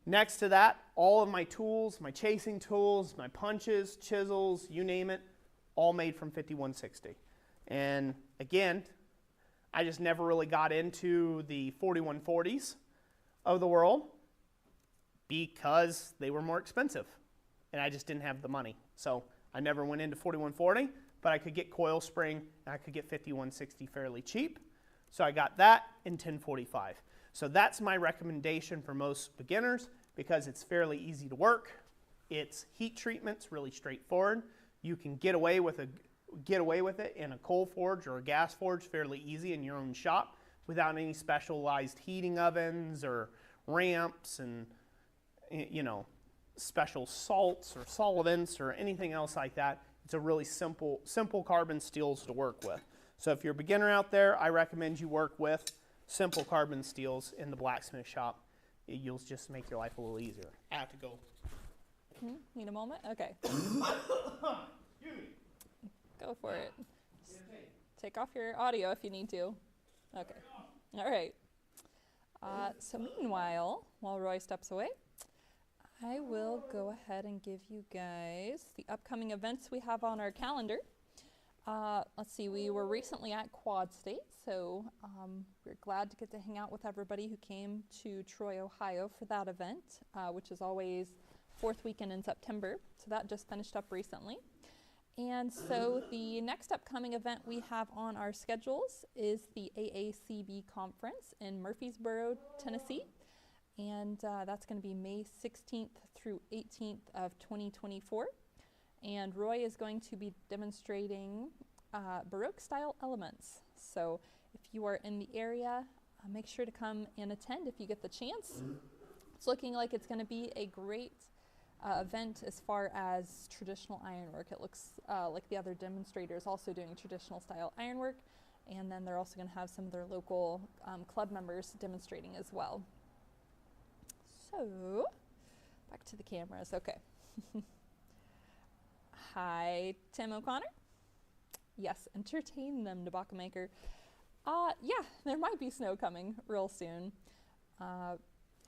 Next to that, all of my tools, my chasing tools, my punches, chisels, you name it, all made from 5160. And again, I just never really got into the 4140s of the world because they were more expensive and I just didn't have the money. So I never went into 4140, but I could get coil spring and I could get 5160 fairly cheap. So I got that in 1045. So that's my recommendation for most beginners because it's fairly easy to work. Its heat treatment's really straightforward. You can get away with it in a coal forge or a gas forge fairly easy in your own shop without any specialized heating ovens or ramps and special salts or solvents or anything else like that. It's a really simple carbon steels to work with. So if you're a beginner out there, I recommend you work with simple carbon steels in the blacksmith shop. You'll just make your life a little easier. I have to go. Need a moment? Okay. Go for it. Take off your audio if you need to. Okay. All right. So meanwhile, while Roy steps away, I will go ahead and give you guys the upcoming events we have on our calendar. Let's see, we were recently at Quad State, so we're glad to get to hang out with everybody who came to Troy, Ohio for that event, which is always fourth weekend in September. So that just finished up recently. And so the next upcoming event we have on our schedules is the AACB conference in Murfreesboro, Tennessee. And that's going to be May 16th through 18th of 2024. And Roy is going to be demonstrating Baroque style elements. So if you are in the area, make sure to come and attend if you get the chance. It's looking like it's going to be a great event as far as traditional ironwork. It looks like the other demonstrators also doing traditional style ironwork, and then they're also going to have some of their local club members demonstrating as well. So back to the cameras. Okay. Hi, Tim O'Connor. Yes, entertain them, tobacco maker. Yeah, there might be snow coming real soon.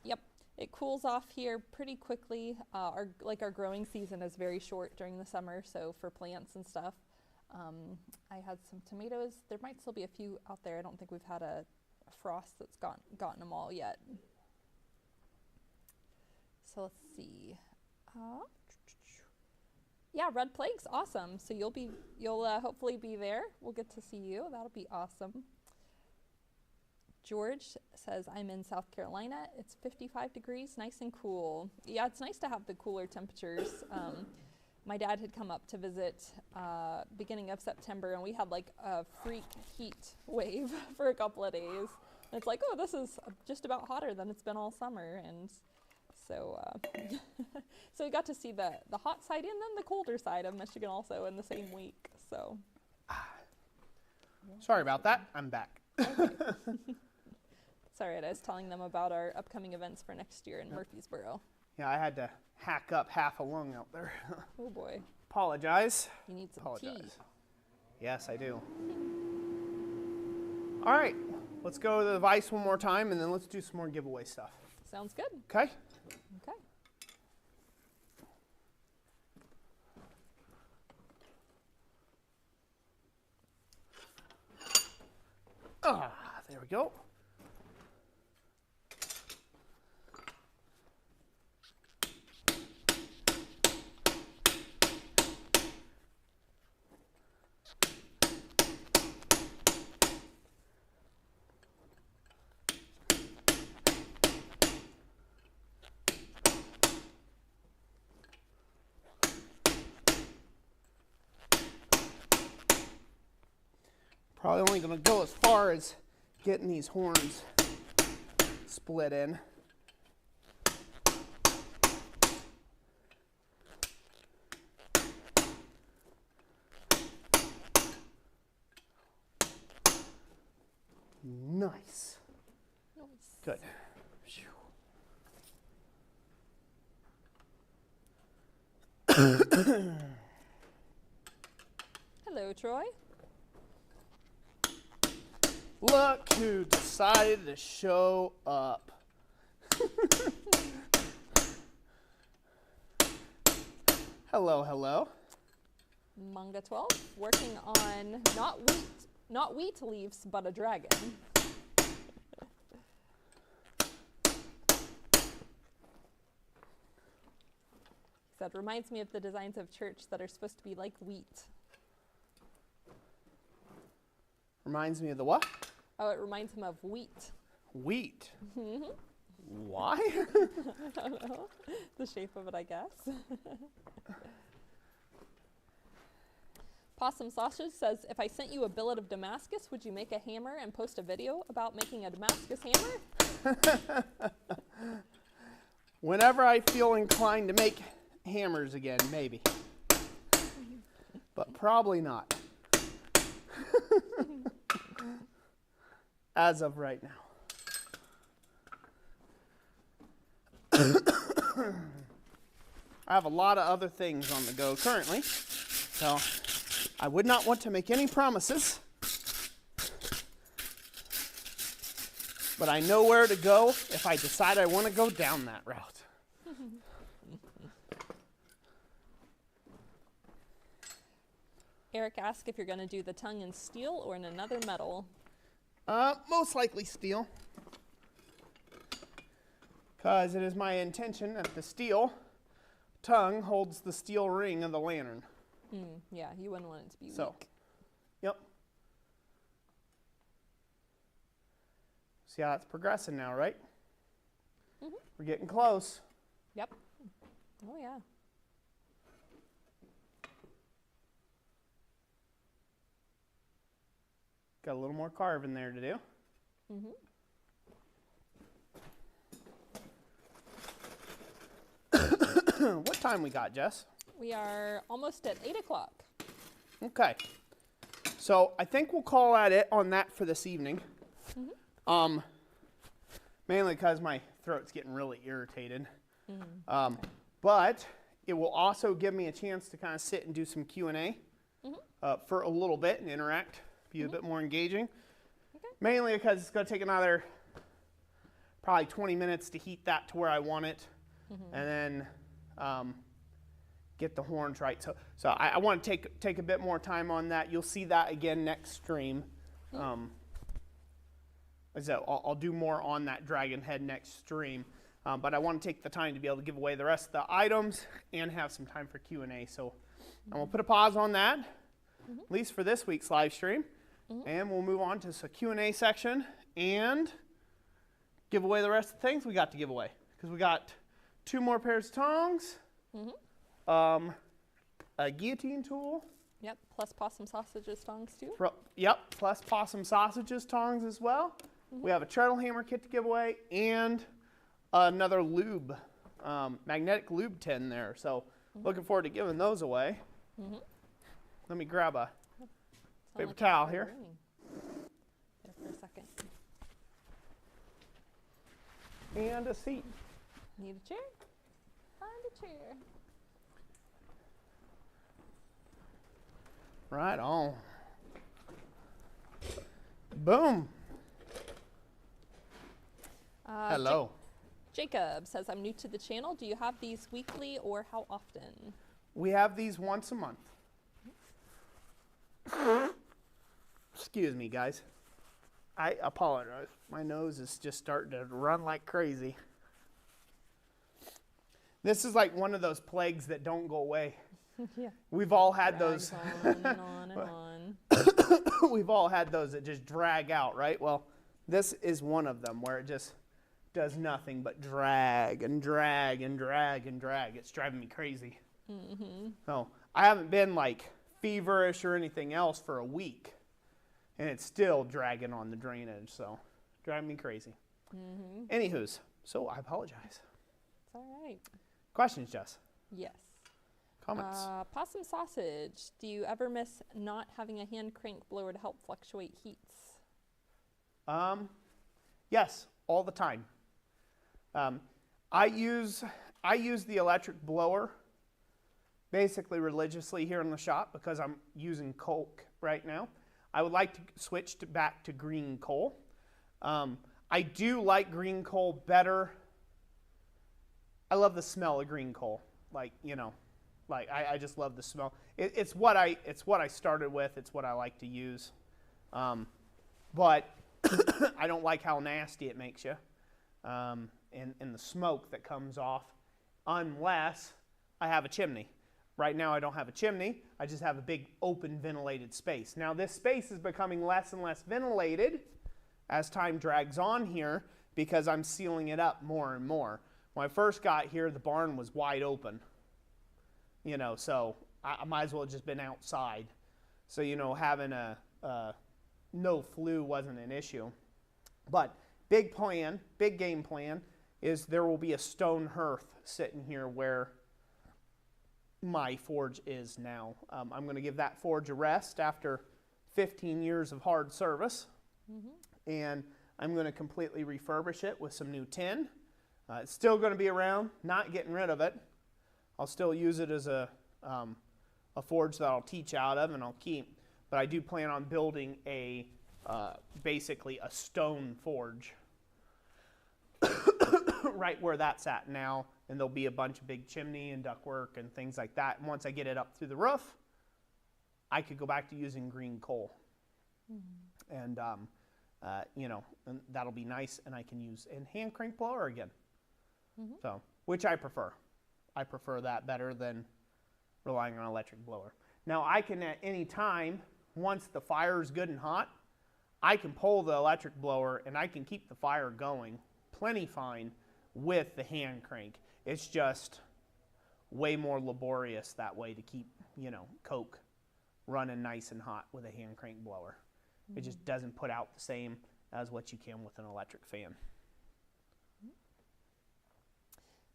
Yep. It cools off here pretty quickly. Our growing season is very short during the summer, so for plants and stuff. I had some tomatoes. There might still be a few out there. I don't think we've had a frost that's gotten them all yet. So let's see. Yeah, Red Plague's awesome. So you'll hopefully be there. We'll get to see you. That'll be awesome. George says, I'm in South Carolina. It's 55 degrees, nice and cool. Yeah, it's nice to have the cooler temperatures. My dad had come up to visit beginning of September, and we had like a freak heat wave for a couple of days. And it's like, oh, this is just about hotter than it's been all summer. And so so we got to see the hot side and then the colder side of Michigan also in the same week. So sorry about that. I'm back. Okay. Sorry, I was telling them about our upcoming events for next year in Murfreesboro. Yeah, I had to hack up half a lung out there. Oh boy. Apologize. You need some tea. Yes, I do. All right, let's go to the device one more time, and then let's do some more giveaway stuff. Sounds good. Okay? Okay. There we go. Probably only going to go as far as getting these horns split in. Nice. Good. Hello, Troy. Look who decided to show up. Hello, hello. Manga 12, working on not wheat leaves, but a dragon. That reminds me of the designs of church that are supposed to be like wheat. Reminds me of the what? Oh, it reminds him of wheat. Wheat? Mm-hmm. Why? I don't know. The shape of it, I guess. Possum Sausage says, if I sent you a billet of Damascus, would you make a hammer and post a video about making a Damascus hammer? Whenever I feel inclined to make hammers again, maybe. But probably not. As of right now. I have a lot of other things on the go currently, so I would not want to make any promises. but I know where to go if I decide I want to go down that route. Eric asked if you're going to do the tongue in steel or in another metal. Most likely steel, because it is my intention that the steel tongue holds the steel ring of the lantern. Yeah, you wouldn't want it to be weak. Yep. See how it's progressing now, right? We're getting close. Yep. Oh, yeah. Got a little more carving there to do. What time we got, Jess? We are almost at 8 o'clock. Okay. So I think we'll call it on that for this evening. Mainly because my throat's getting really irritated. But it will also give me a chance to kind of sit and do some Q&A for a little bit and interact, be a bit more engaging. Okay. Mainly because it's going to take another probably 20 minutes to heat that to where I want it, and then get the horns right. So I want to take a bit more time on that. You'll see that again next stream. So I'll do more on that dragon head next stream. But I want to take the time to be able to give away the rest of the items and have some time for Q&A. So I'm going to put a pause on that, at least for this week's live stream. And we'll move on to the Q&A section and give away the rest of the things we got to give away. Because we got 2 more pairs of tongs, a guillotine tool. Yep, plus possum sausages tongs too. Yep, plus possum sausages tongs as well. We have a treadle hammer kit to give away and another lube, magnetic lube tin there. So looking forward to giving those away. Let me grab a paper towel here. There for a second. And a seat. Need a chair? Find a chair. Right on. Boom. Hello. Jacob says, I'm new to the channel. Do you have these weekly or how often? We have these once a month. Excuse me, guys. I apologize. My nose is just starting to run like crazy. This is like one of those plagues that don't go away. Yeah. We've all had Drags those. on and on and on. We've all had those that just drag out, right? Well, this is one of them where it just does nothing but drag and drag and drag and drag. It's driving me crazy. So I haven't been like feverish or anything else for a week, and it's still dragging on the drainage, so driving me crazy. Anywho's, so I apologize. It's all right. Questions, Jess? Yes. Comments? Possum sausage. Do you ever miss not having a hand crank blower to help fluctuate heats? Yes, all the time. I use the electric blower basically religiously here in the shop because I'm using coke right now. I would like to switch back to green coal. I do like green coal better. I love the smell of green coal. Like, you know, like I just love the smell. It's what I started with. It's what I like to use. But I don't like how nasty it makes you. And the smoke that comes off unless I have a chimney. Right now I don't have a chimney. I just have a big open ventilated space. Now this space is becoming less and less ventilated as time drags on here because I'm sealing it up more and more. When I first got here, the barn was wide open. You know, so I might as well have just been outside. So, you know, having a no flue wasn't an issue. But big game plan is there will be a stone hearth sitting here where my forge is now. I'm going to give that forge a rest after 15 years of hard service. And I'm going to completely refurbish it with some new tin. It's still going to be around, not getting rid of it. I'll still use it as a forge that I'll teach out of and I'll keep. But I do plan on building basically a stone forge right where that's at now, and there'll be a bunch of big chimney and ductwork and things like that. And once I get it up through the roof, I could go back to using green coal. And, you know, and that'll be nice, and I can use a hand crank blower again. So, which I prefer. I prefer that better than relying on an electric blower. Now, I can at any time, once the fire is good and hot, I can pull the electric blower and I can keep the fire going plenty fine with the hand crank. It's just way more laborious that way to keep, you know, coke running nice and hot with a hand crank blower. It just doesn't put out the same as what you can with an electric fan.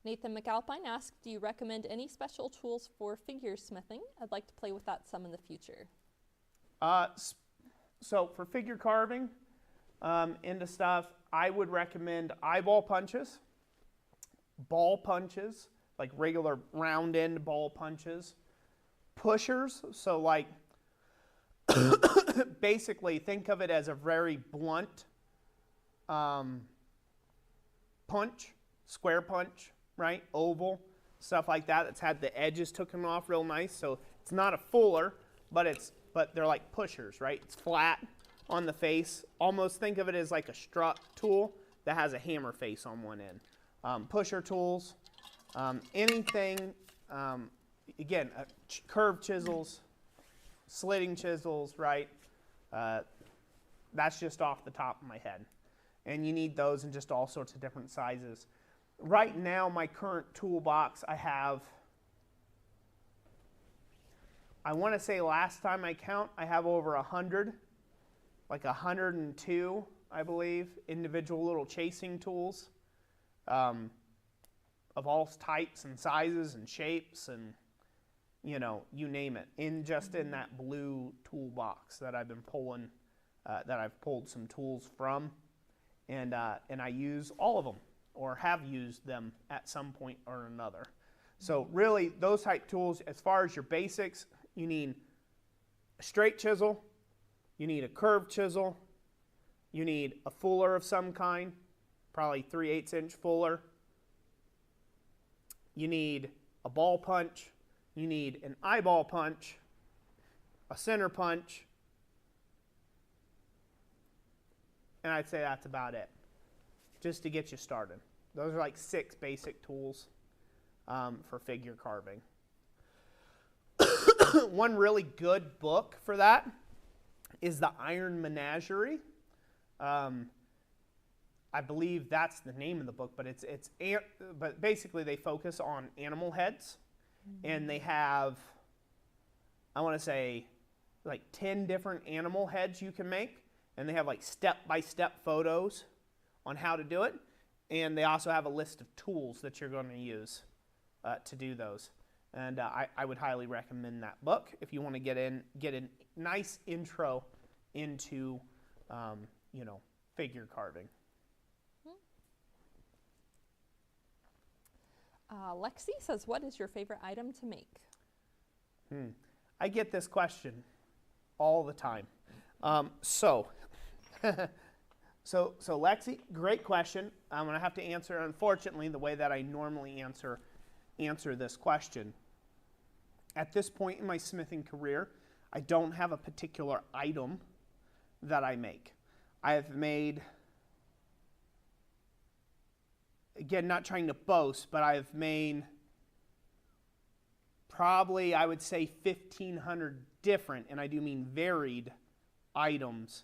Nathan McAlpine asked, do you recommend any special tools for figure smithing? I'd like to play with that some in the future. So for figure carving into stuff, I would recommend eyeball punches, ball punches, like regular round end ball punches, pushers, so like basically think of it as a very blunt punch, square punch, right? Oval, stuff like that. That's had the edges taken off real nice. So it's not a fuller, but they're like pushers, right? It's flat on the face. Almost think of it as like a strut tool that has a hammer face on one end. Pusher tools, anything, again, curved chisels, slitting chisels, right? That's just off the top of my head. And you need those in just all sorts of different sizes. Right now, my current toolbox, I want to say last time I count, I have over 100, like 102, I believe, individual little chasing tools of all types and sizes and shapes and, you know, you name it, in that blue toolbox that I've been pulling, that I've pulled some tools from, and I use all of them, or have used them at some point or another. So really, those type tools, as far as your basics, you need a straight chisel, you need a curved chisel, you need a fuller of some kind, probably 3/8 inch fuller, you need a ball punch, you need an eyeball punch, a center punch, and I'd say that's about it, just to get you started. Those are like 6 basic tools for figure carving. One really good book for that is the Iron Menagerie. I believe that's the name of the book, but but basically they focus on animal heads, and they have, I want to say, like 10 different animal heads you can make, and they have like step-by-step photos on how to do it, and they also have a list of tools that you're going to use to do those. And I would highly recommend that book if you want to get a nice intro into, you know, figure carving. Lexi says, what is your favorite item to make? I get this question all the time. So Lexi, great question. I'm going to have to answer, unfortunately, the way that I normally answer this question. At this point in my smithing career, I don't have a particular item that I make. I have made, again, not trying to boast, but I've made probably, I would say, 1,500 different, and I do mean varied, items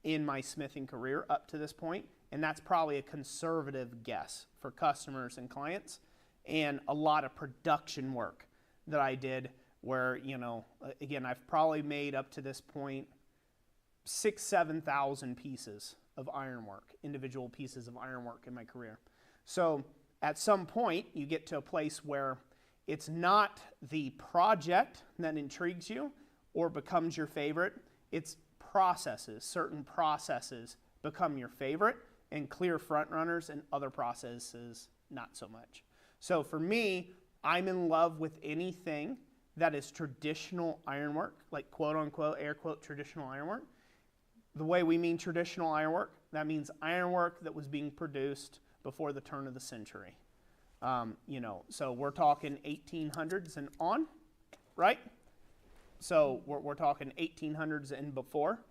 in my smithing career up to this point, and that's probably a conservative guess for customers and clients, and a lot of production work that I did where, you know, again, I've probably made up to this point 6,000-7,000 pieces of ironwork, individual pieces of ironwork in my career. So at some point, you get to a place where it's not the project that intrigues you or becomes your favorite, it's processes. Certain processes become your favorite, and clear front runners, and other processes not so much. So for me, I'm in love with anything that is traditional ironwork, like quote unquote, air quote, traditional ironwork. The way we mean traditional ironwork, that means ironwork that was being produced before the turn of the century. You know, so we're talking 1800s and on, right? So we're talking 1800s and before.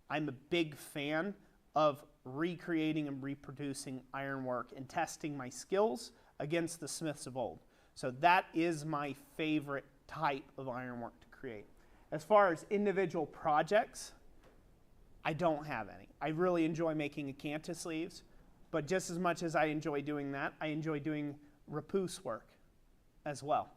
I'm a big fan of recreating and reproducing ironwork and testing my skills against the smiths of old. So that is my favorite type of ironwork to create. As far as individual projects, I don't have any. I really enjoy making acanthus sleeves, but just as much as I enjoy doing that, I enjoy doing repousse work as well,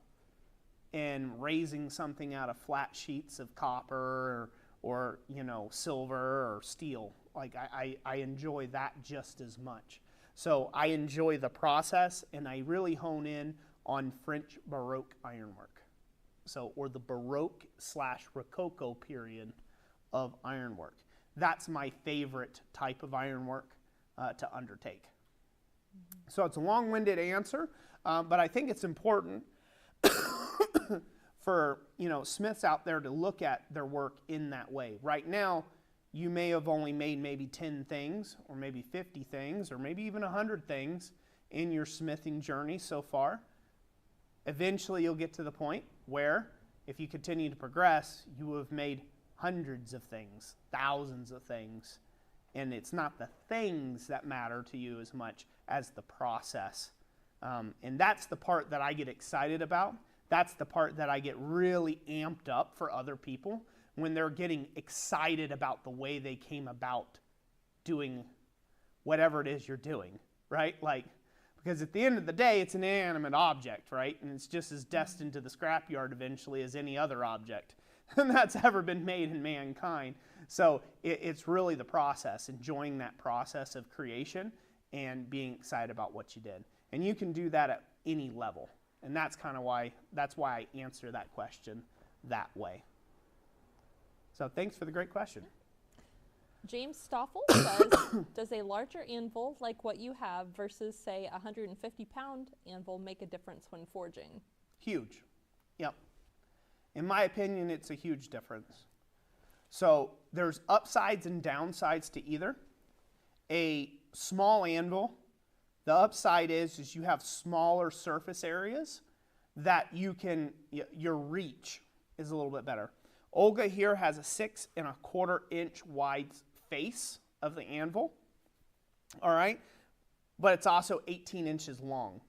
and raising something out of flat sheets of copper or you know, silver or steel. Like I enjoy that just as much. So I enjoy the process, and I really hone in on French Baroque ironwork. So, or the Baroque / Rococo period of ironwork. That's my favorite type of ironwork to undertake. So it's a long-winded answer, but I think it's important for, you know, smiths out there to look at their work in that way. Right now, you may have only made maybe 10 things, or maybe 50 things, or maybe even 100 things in your smithing journey so far. Eventually, you'll get to the point where, if you continue to progress, you will have made hundreds of things, thousands of things, and it's not the things that matter to you as much as the process. And that's the part that I get excited about. That's the part that I get really amped up for other people, when they're getting excited about the way they came about doing whatever it is you're doing, right? Like, because at the end of the day, it's an inanimate object, right? And it's just as destined to the scrapyard eventually as any other object that's ever been made in mankind. So it's really the process, enjoying that process of creation and being excited about what you did. And you can do that at any level. And that's kind of why I answer that question that way. So thanks for the great question. James Stoffel says, does a larger anvil like what you have versus, say, a 150-pound anvil make a difference when forging? Huge. Yep. In my opinion, it's a huge difference. So there's upsides and downsides to either. A small anvil, the upside is you have smaller surface areas that you can, your reach is a little bit better. Olga here has a 6 1/4 inch wide face of the anvil, all right? But it's also 18 inches long.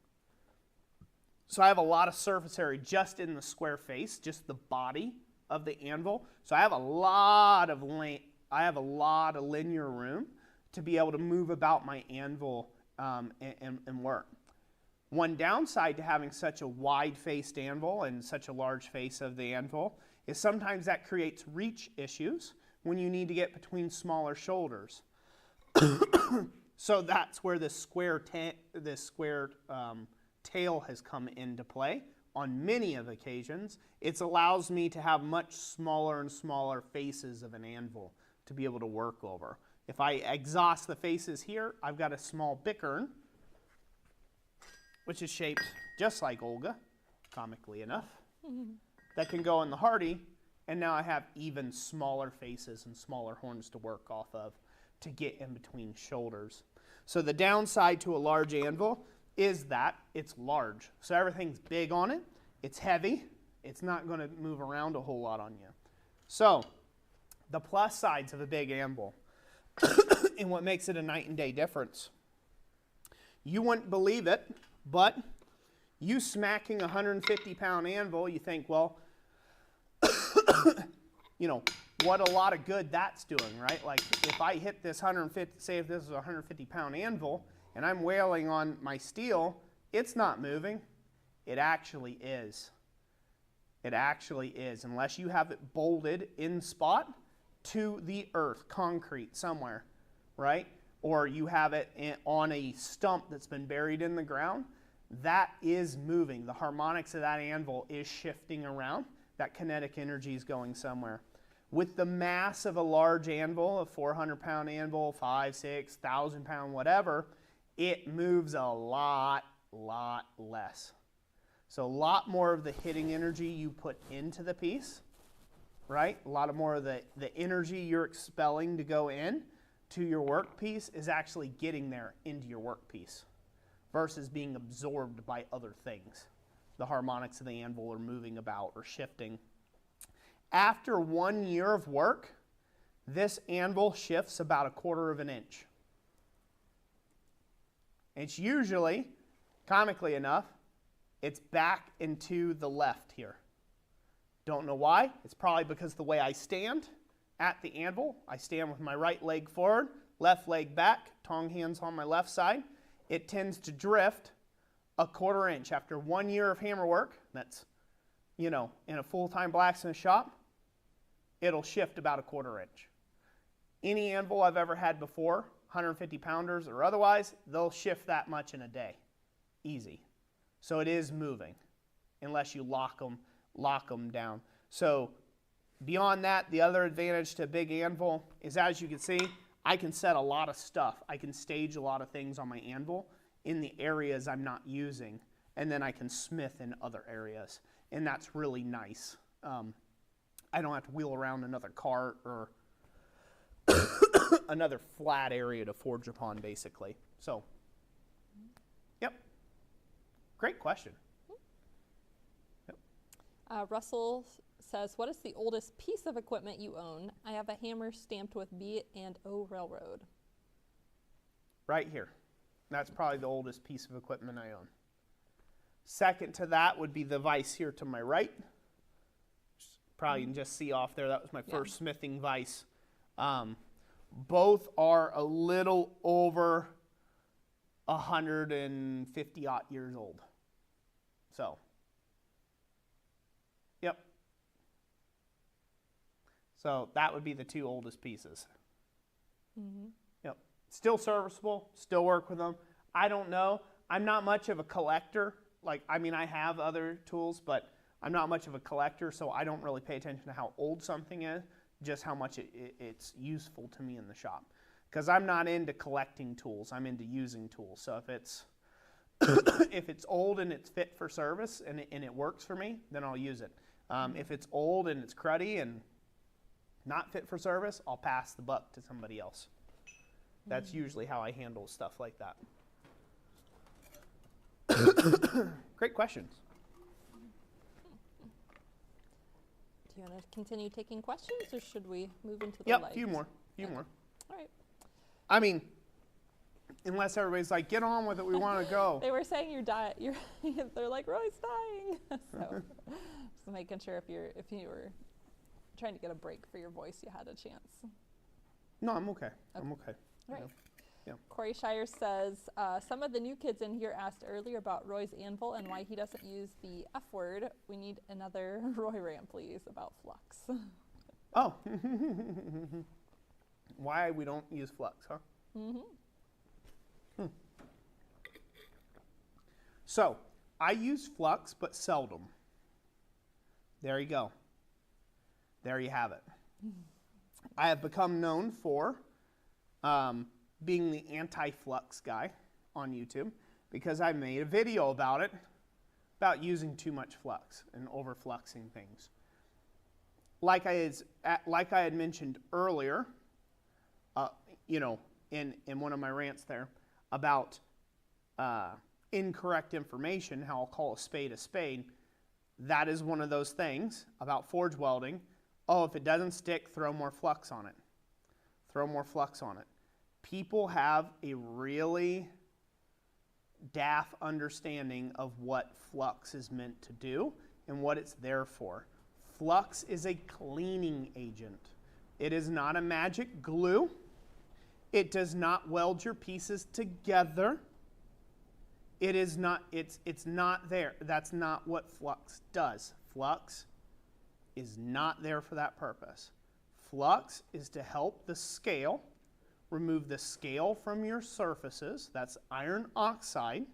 So I have a lot of surface area just in the square face, just the body of the anvil. So I have a lot of linear room to be able to move about my anvil and work. One downside to having such a wide-faced anvil and such a large face of the anvil is sometimes that creates reach issues when you need to get between smaller shoulders. So that's where this square tail has come into play. On many of occasions, it allows me to have much smaller and smaller faces of an anvil to be able to work over. If I exhaust the faces here, I've got a small bickern, which is shaped just like Olga, comically enough, that can go in the Hardy, and now I have even smaller faces and smaller horns to work off of to get in between shoulders. So the downside to a large anvil is that it's large. So everything's big on it, it's heavy, it's not going to move around a whole lot on you. So the plus sides of a big anvil and what makes it a night and day difference. You wouldn't believe it, but you smacking a 150-pound anvil, you think, well, you know, what a lot of good that's doing, right? Like if I hit this 150, say if this is a 150-pound anvil and I'm wailing on my steel, it's not moving. It actually is. It actually is, unless you have it bolted in spot to the earth, concrete somewhere, right? Or you have it on a stump that's been buried in the ground. That is moving. The harmonics of that anvil is shifting around. That kinetic energy is going somewhere. With the mass of a large anvil, a 400-pound anvil, 5, 6, 1,000-pound, whatever, it moves a lot less. So a lot more of the hitting energy you put into the piece, right? A lot more of the energy you're expelling to go in to your workpiece is actually getting there into your workpiece. versus being absorbed by other things. The harmonics of the anvil are moving about or shifting. After 1 year of work, this anvil shifts about 1/4 of an inch. It's usually, comically enough, it's back into the left here. Don't know why. It's probably because the way I stand at the anvil, I stand with my right leg forward, left leg back, tong hands on my left side. It tends to drift 1/4 inch. After 1 year of hammer work, that's, in a full-time blacksmith shop, it'll shift about 1/4 inch. Any anvil I've ever had before, 150 pounders or otherwise, they'll shift that much in a day. Easy. So it is moving, unless you lock them down. So beyond that, the other advantage to a big anvil is, as you can see, I can set a lot of stuff. I can stage a lot of things on my anvil in the areas I'm not using, and then I can smith in other areas, and that's really nice. I don't have to wheel around another cart or another flat area to forge upon, basically. So, yep. Great question. Yep. Russell says, what is the oldest piece of equipment you own? I have a hammer stamped with B and O Railroad. Right here. That's probably the oldest piece of equipment I own. Second to that would be the vise here to my right. Probably you can just see off there, that was my first smithing vise. Both are a little over 150 odd years old. So, yep. So that would be the two oldest pieces. Mm-hmm. Yep. Still serviceable, still work with them. I don't know. I'm not much of a collector. I have other tools, but I'm not much of a collector, so I don't really pay attention to how old something is, just how much it's useful to me in the shop. Because I'm not into collecting tools, I'm into using tools. So if it's if it's old and it's fit for service and it works for me, then I'll use it. If it's old and it's cruddy and not fit for service, I'll pass the buck to somebody else. That's usually how I handle stuff like that. Great questions. Do you want to continue taking questions, or should we move into the Yep, light? few more. All right. I mean, unless everybody's like, get on with it, we want to go. They were saying they're like, Roy's dying. So just making sure if you were trying to get a break for your voice, you had a chance. No, I'm okay. I'm okay. All right. Yeah. Corey Shire says, some of the new kids in here asked earlier about Roy's anvil and why he doesn't use the F word. We need another Roy rant, please, about flux. Oh. Why we don't use flux, huh? Mm-hmm. So, I use flux, but seldom. There you go. There you have it. I have become known for being the anti-flux guy on YouTube because I made a video about it, about using too much flux and over-fluxing things. Like I had mentioned earlier, in one of my rants there about incorrect information, how I'll call a spade, that is one of those things about forge welding. Oh, if it doesn't stick, throw more flux on it. Throw more flux on it. People have a really daft understanding of what flux is meant to do and what it's there for. Flux is a cleaning agent. It is not a magic glue. It does not weld your pieces together. It is not, it's not there. That's not what flux does. Flux is not there for that purpose. Flux is to help the scale, remove the scale from your surfaces, that's iron oxide,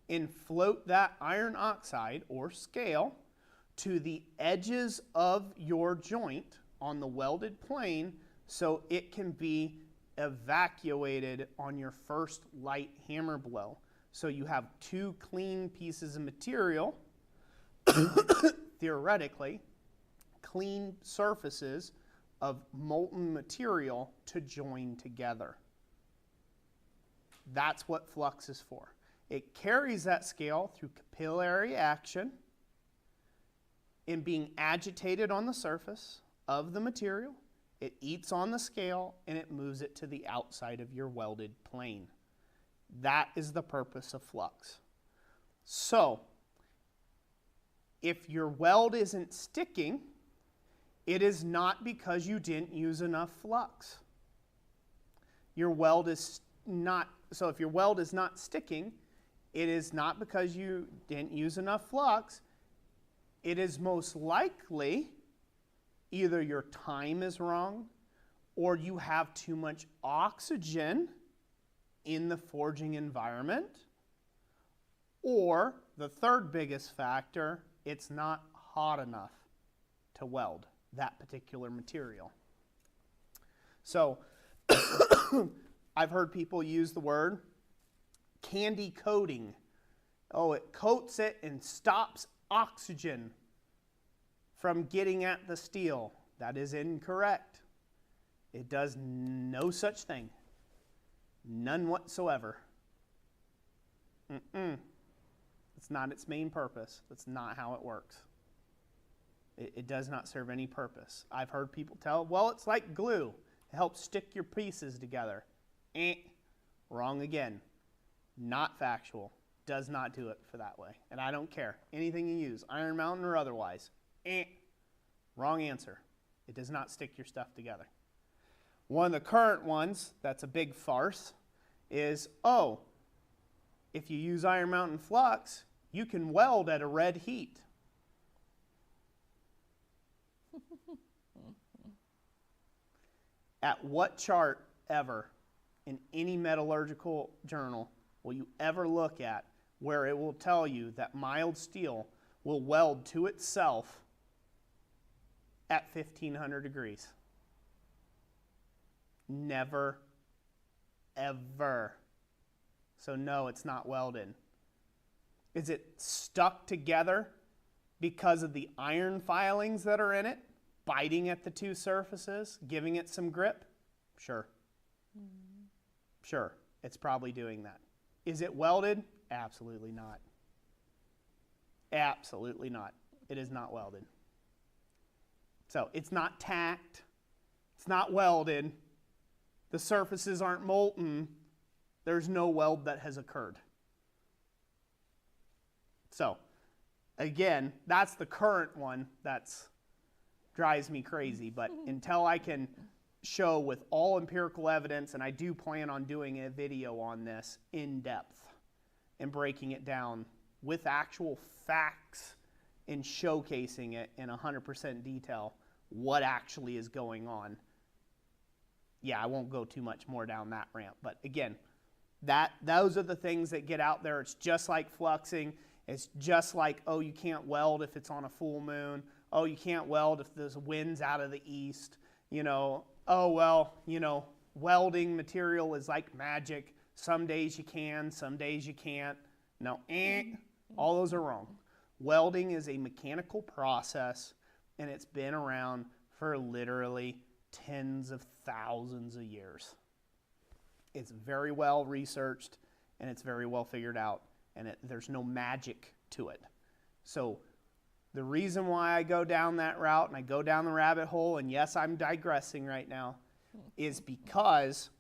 and float that iron oxide or scale to the edges of your joint on the welded plane so it can be evacuated on your first light hammer blow. So you have two clean pieces of material, theoretically, clean surfaces of molten material to join together. That's what flux is for. It carries that scale through capillary action in being agitated on the surface of the material. It eats on the scale and it moves it to the outside of your welded plane. That is the purpose of flux. So, if your weld isn't sticking, it is not because you didn't use enough flux. Your weld is not, so if your weld is not sticking, it is not because you didn't use enough flux. It is most likely either your time is wrong or you have too much oxygen in the forging environment, or the third biggest factor, it's not hot enough to weld that particular material. So I've heard people use the word candy coating. Oh, it coats it and stops oxygen from getting at the steel. That is incorrect. It does no such thing. None whatsoever. It's not its main purpose. That's not how it works. It does not serve any purpose. I've heard people tell, well, it's like glue. It helps stick your pieces together. Wrong again. Not factual. Does not do it for that way. And I don't care. Anything you use, Iron Mountain or otherwise. Wrong answer. It does not stick your stuff together. One of the current ones that's a big farce is, oh, if you use Iron Mountain flux, you can weld at a red heat. At what chart ever in any metallurgical journal will you ever look at where it will tell you that mild steel will weld to itself at 1500 degrees? Never, ever. So no, it's not welded. Is it stuck together because of the iron filings that are in it, biting at the two surfaces, giving it some grip? Sure. Sure, it's probably doing that. Is it welded? Absolutely not. Absolutely not. It is not welded. So it's not tacked. It's not welded. The surfaces aren't molten. There's no weld that has occurred. So, again, that's the current one that's drives me crazy. But until I can show with all empirical evidence, and I do plan on doing a video on this in depth and breaking it down with actual facts and showcasing it in 100% detail, what actually is going on. Yeah, I won't go too much more down that ramp. But again, those are the things that get out there. It's just like fluxing. It's just like, oh, you can't weld if it's on a full moon. Oh, you can't weld if there's winds out of the east. You know, oh, well, you know, welding material is like magic. Some days you can, some days you can't. No, all those are wrong. Welding is a mechanical process, and it's been around for literally tens of thousands of years. It's very well researched, and it's very well figured out, and there's no magic to it. So the reason why I go down that route and I go down the rabbit hole, and yes, I'm digressing right now, is because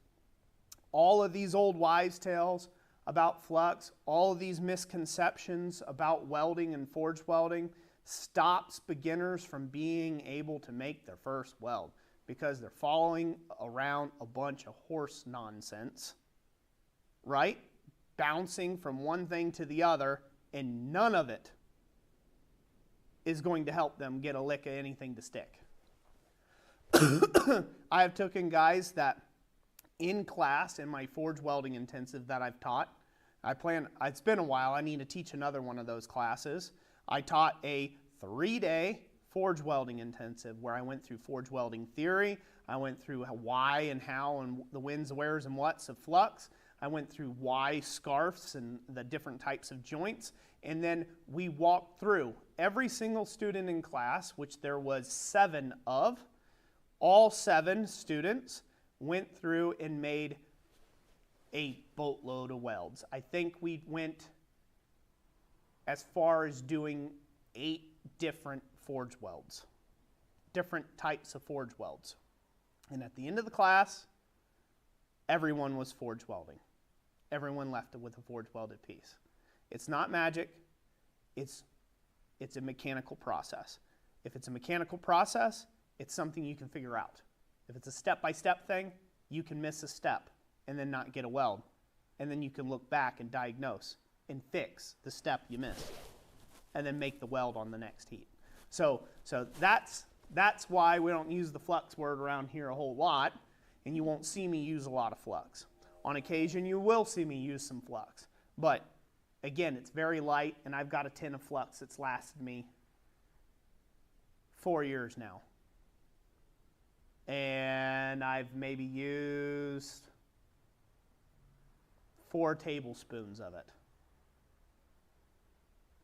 all of these old wives' tales about flux, all of these misconceptions about welding and forge welding stops beginners from being able to make their first weld, because they're following around a bunch of horse nonsense, right? Bouncing from one thing to the other, and none of it is going to help them get a lick of anything to stick. I have taken guys that in class in my forge welding intensive that I've taught. It's been a while, I need to teach another one of those classes. I taught a 3-day forge welding intensive where I went through forge welding theory. I went through why and how and the whens, wheres, and whats of flux. I went through why scarfs and the different types of joints. And then we walked through every single student in class, which there was 7 of. All 7 students went through and made a boatload of welds. I think we went as far as doing 8 different forge welds, different types of forge welds. And at the end of the class, everyone was forge welding. Everyone left with a forge welded piece. It's not magic. It's a mechanical process. If it's a mechanical process, it's something you can figure out. If it's a step-by-step thing, you can miss a step and then not get a weld. And then you can look back and diagnose and fix the step you missed and then make the weld on the next heat. So that's why we don't use the flux word around here a whole lot, and you won't see me use a lot of flux. On occasion, you will see me use some flux. But again, it's very light, and I've got a tin of flux that's lasted me 4 years now. And I've maybe used 4 tablespoons of it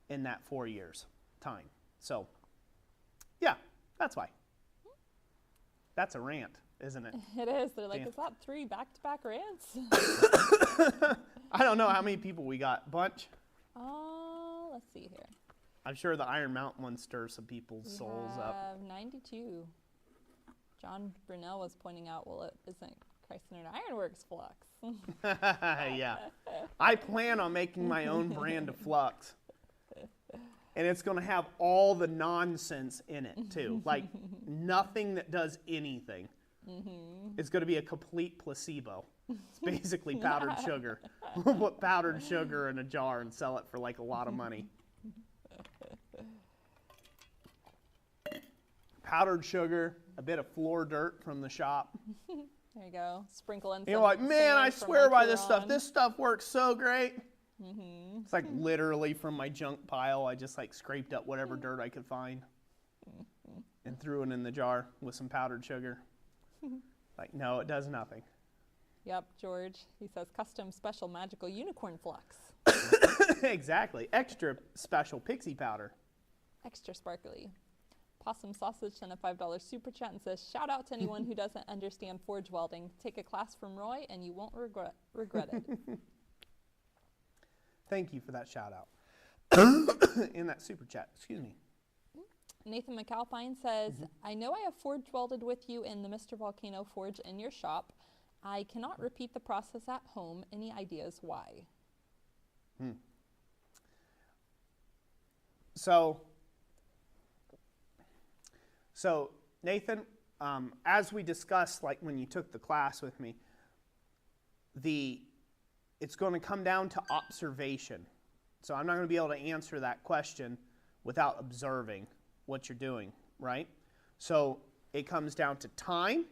in that 4 years time. So, yeah, that's why. That's a rant, isn't it? It is. They're like, is that 3 back-to-back rants? I don't know how many people we got. Bunch? Let's see here. I'm sure the Iron Mountain one stirs some people's souls up. We have 92. John Brunel was pointing out, well, it isn't Chrysler and Ironworks flux. Yeah. I plan on making my own brand of flux. And it's going to have all the nonsense in it, too. Like, nothing that does anything. It's going to be a complete placebo. It's basically powdered sugar. We'll put powdered sugar in a jar and sell it for, like, a lot of money. Powdered sugar, a bit of floor dirt from the shop. There you go. Sprinkle in some You're like, man, I sand from swear by later this stuff. on." This stuff works so great. It's like literally from my junk pile, I just like scraped up whatever dirt I could find and threw it in the jar with some powdered sugar. Like, no, it does nothing. Yep, George. He says custom special magical unicorn flux. Exactly. Extra special pixie powder. Extra sparkly. Possum Sausage sent a $5 super chat and says, shout out to anyone who doesn't understand forge welding. Take a class from Roy and you won't regret it. Thank you for that shout out. In that super chat. Excuse me. Nathan McAlpine says, I know I have forge welded with you in the Mr. Volcano forge in your shop. I cannot repeat the process at home. Any ideas why? So Nathan, as we discussed, like when you took the class with me, it's going to come down to observation. So I'm not going to be able to answer that question without observing what you're doing, right? So it comes down to time,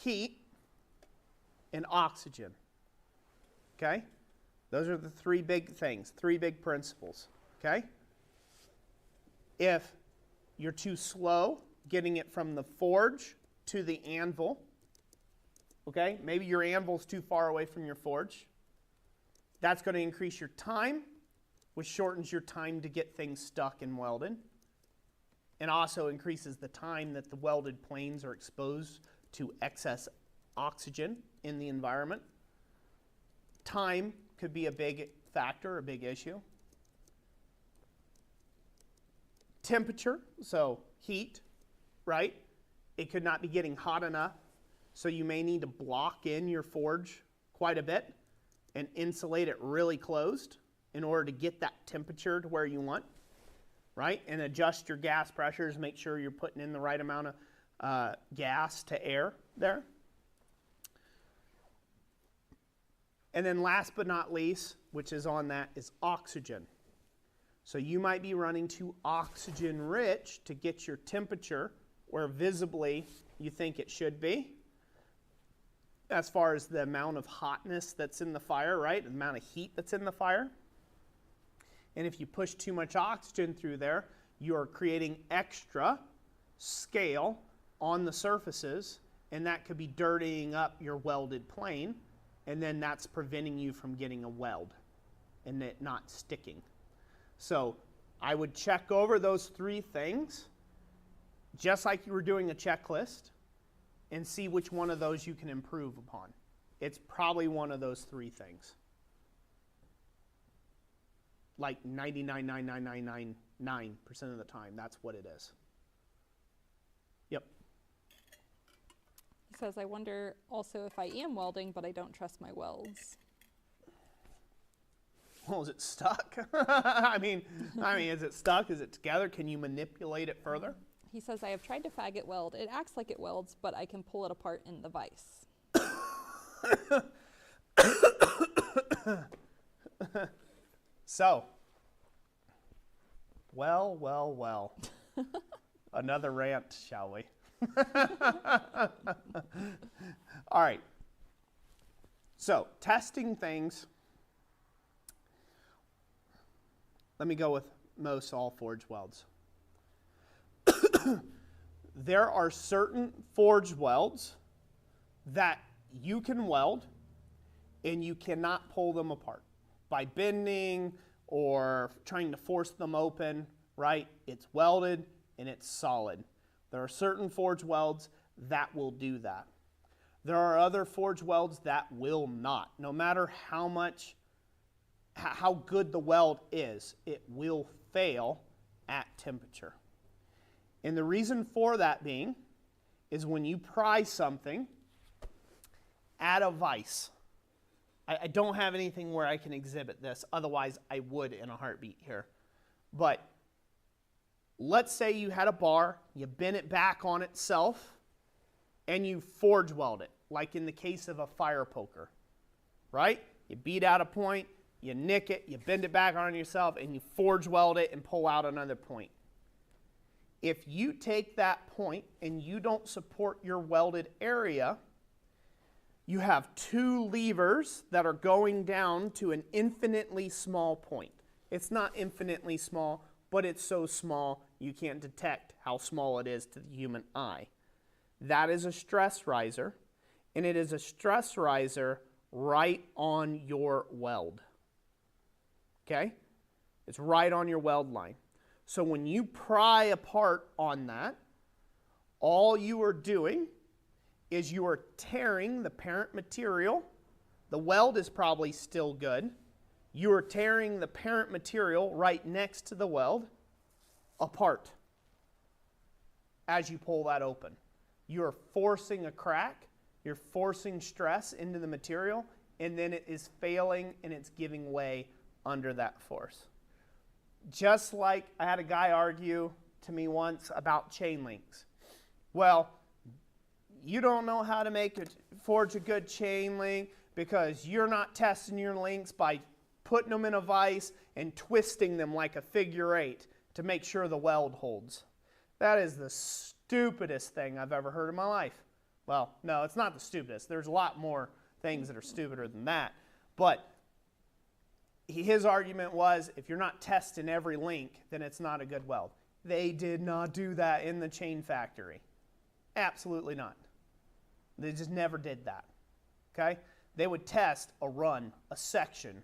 heat, and oxygen. Okay? Those are the 3 big things, 3 big principles. Okay? If you're too slow getting it from the forge to the anvil, okay? Maybe your anvil's too far away from your forge. That's going to increase your time, which shortens your time to get things stuck and welded, and also increases the time that the welded planes are exposed to excess oxygen in the environment. Time could be a big factor, a big issue. Temperature, so heat, right? It could not be getting hot enough, so you may need to block in your forge quite a bit and insulate it really closed in order to get that temperature to where you want, right? And adjust your gas pressures, make sure you're putting in the right amount of gas to air there. And then last but not least, which is on that, is oxygen. So you might be running too oxygen rich to get your temperature where visibly you think it should be, as far as the amount of hotness that's in the fire, right? The amount of heat that's in the fire. And if you push too much oxygen through there, you're creating extra scale on the surfaces, and that could be dirtying up your welded plane, and then that's preventing you from getting a weld and it not sticking. So I would check over those 3 things, just like you were doing a checklist, and see which one of those you can improve upon. it's probably one of those three things. Like 99.99999% of the time, that's what it is. Yep. He says, I wonder also if I am welding, but I don't trust my welds. Well, is it stuck? I mean, is it stuck? Is it together? Can you manipulate it further? He says, I have tried to faggot weld. It acts like it welds, but I can pull it apart in the vise. So, well. Another rant, shall we? All right. So, testing things. Let me go with most all forge welds. There are certain forge welds that you can weld and you cannot pull them apart by bending or trying to force them open, right? It's welded and it's solid. There are certain forge welds that will do that. There are other forge welds that will not. No matter how good the weld is, it will fail at temperature. And the reason for that being is when you pry something at a vise. I don't have anything where I can exhibit this, otherwise I would in a heartbeat here. But let's say you had a bar, you bent it back on itself, and you forge weld it, like in the case of a fire poker, right? You beat out a point, you nick it, you bend it back on yourself, and you forge weld it and pull out another point. If you take that point and you don't support your welded area, you have two levers that are going down to an infinitely small point. It's not infinitely small, but it's so small you can't detect how small it is to the human eye. That is a stress riser, and it is a stress riser right on your weld. Okay? It's right on your weld line. So when you pry apart on that, all you are doing is you are tearing the parent material. The weld is probably still good. You are tearing the parent material right next to the weld apart as you pull that open. You are forcing a crack, you're forcing stress into the material, and then it is failing and it's giving way under that force. Just like I had a guy argue to me once about chain links. Well, you don't know how to forge a good chain link because you're not testing your links by putting them in a vise and twisting them like a figure eight to make sure the weld holds. That is the stupidest thing I've ever heard in my life. Well, no, it's not the stupidest. There's a lot more things that are stupider than that. But his argument was, if you're not testing every link, then it's not a good weld. They did not do that in the chain factory. Absolutely not. They just never did that. Okay? They would test a run, a section,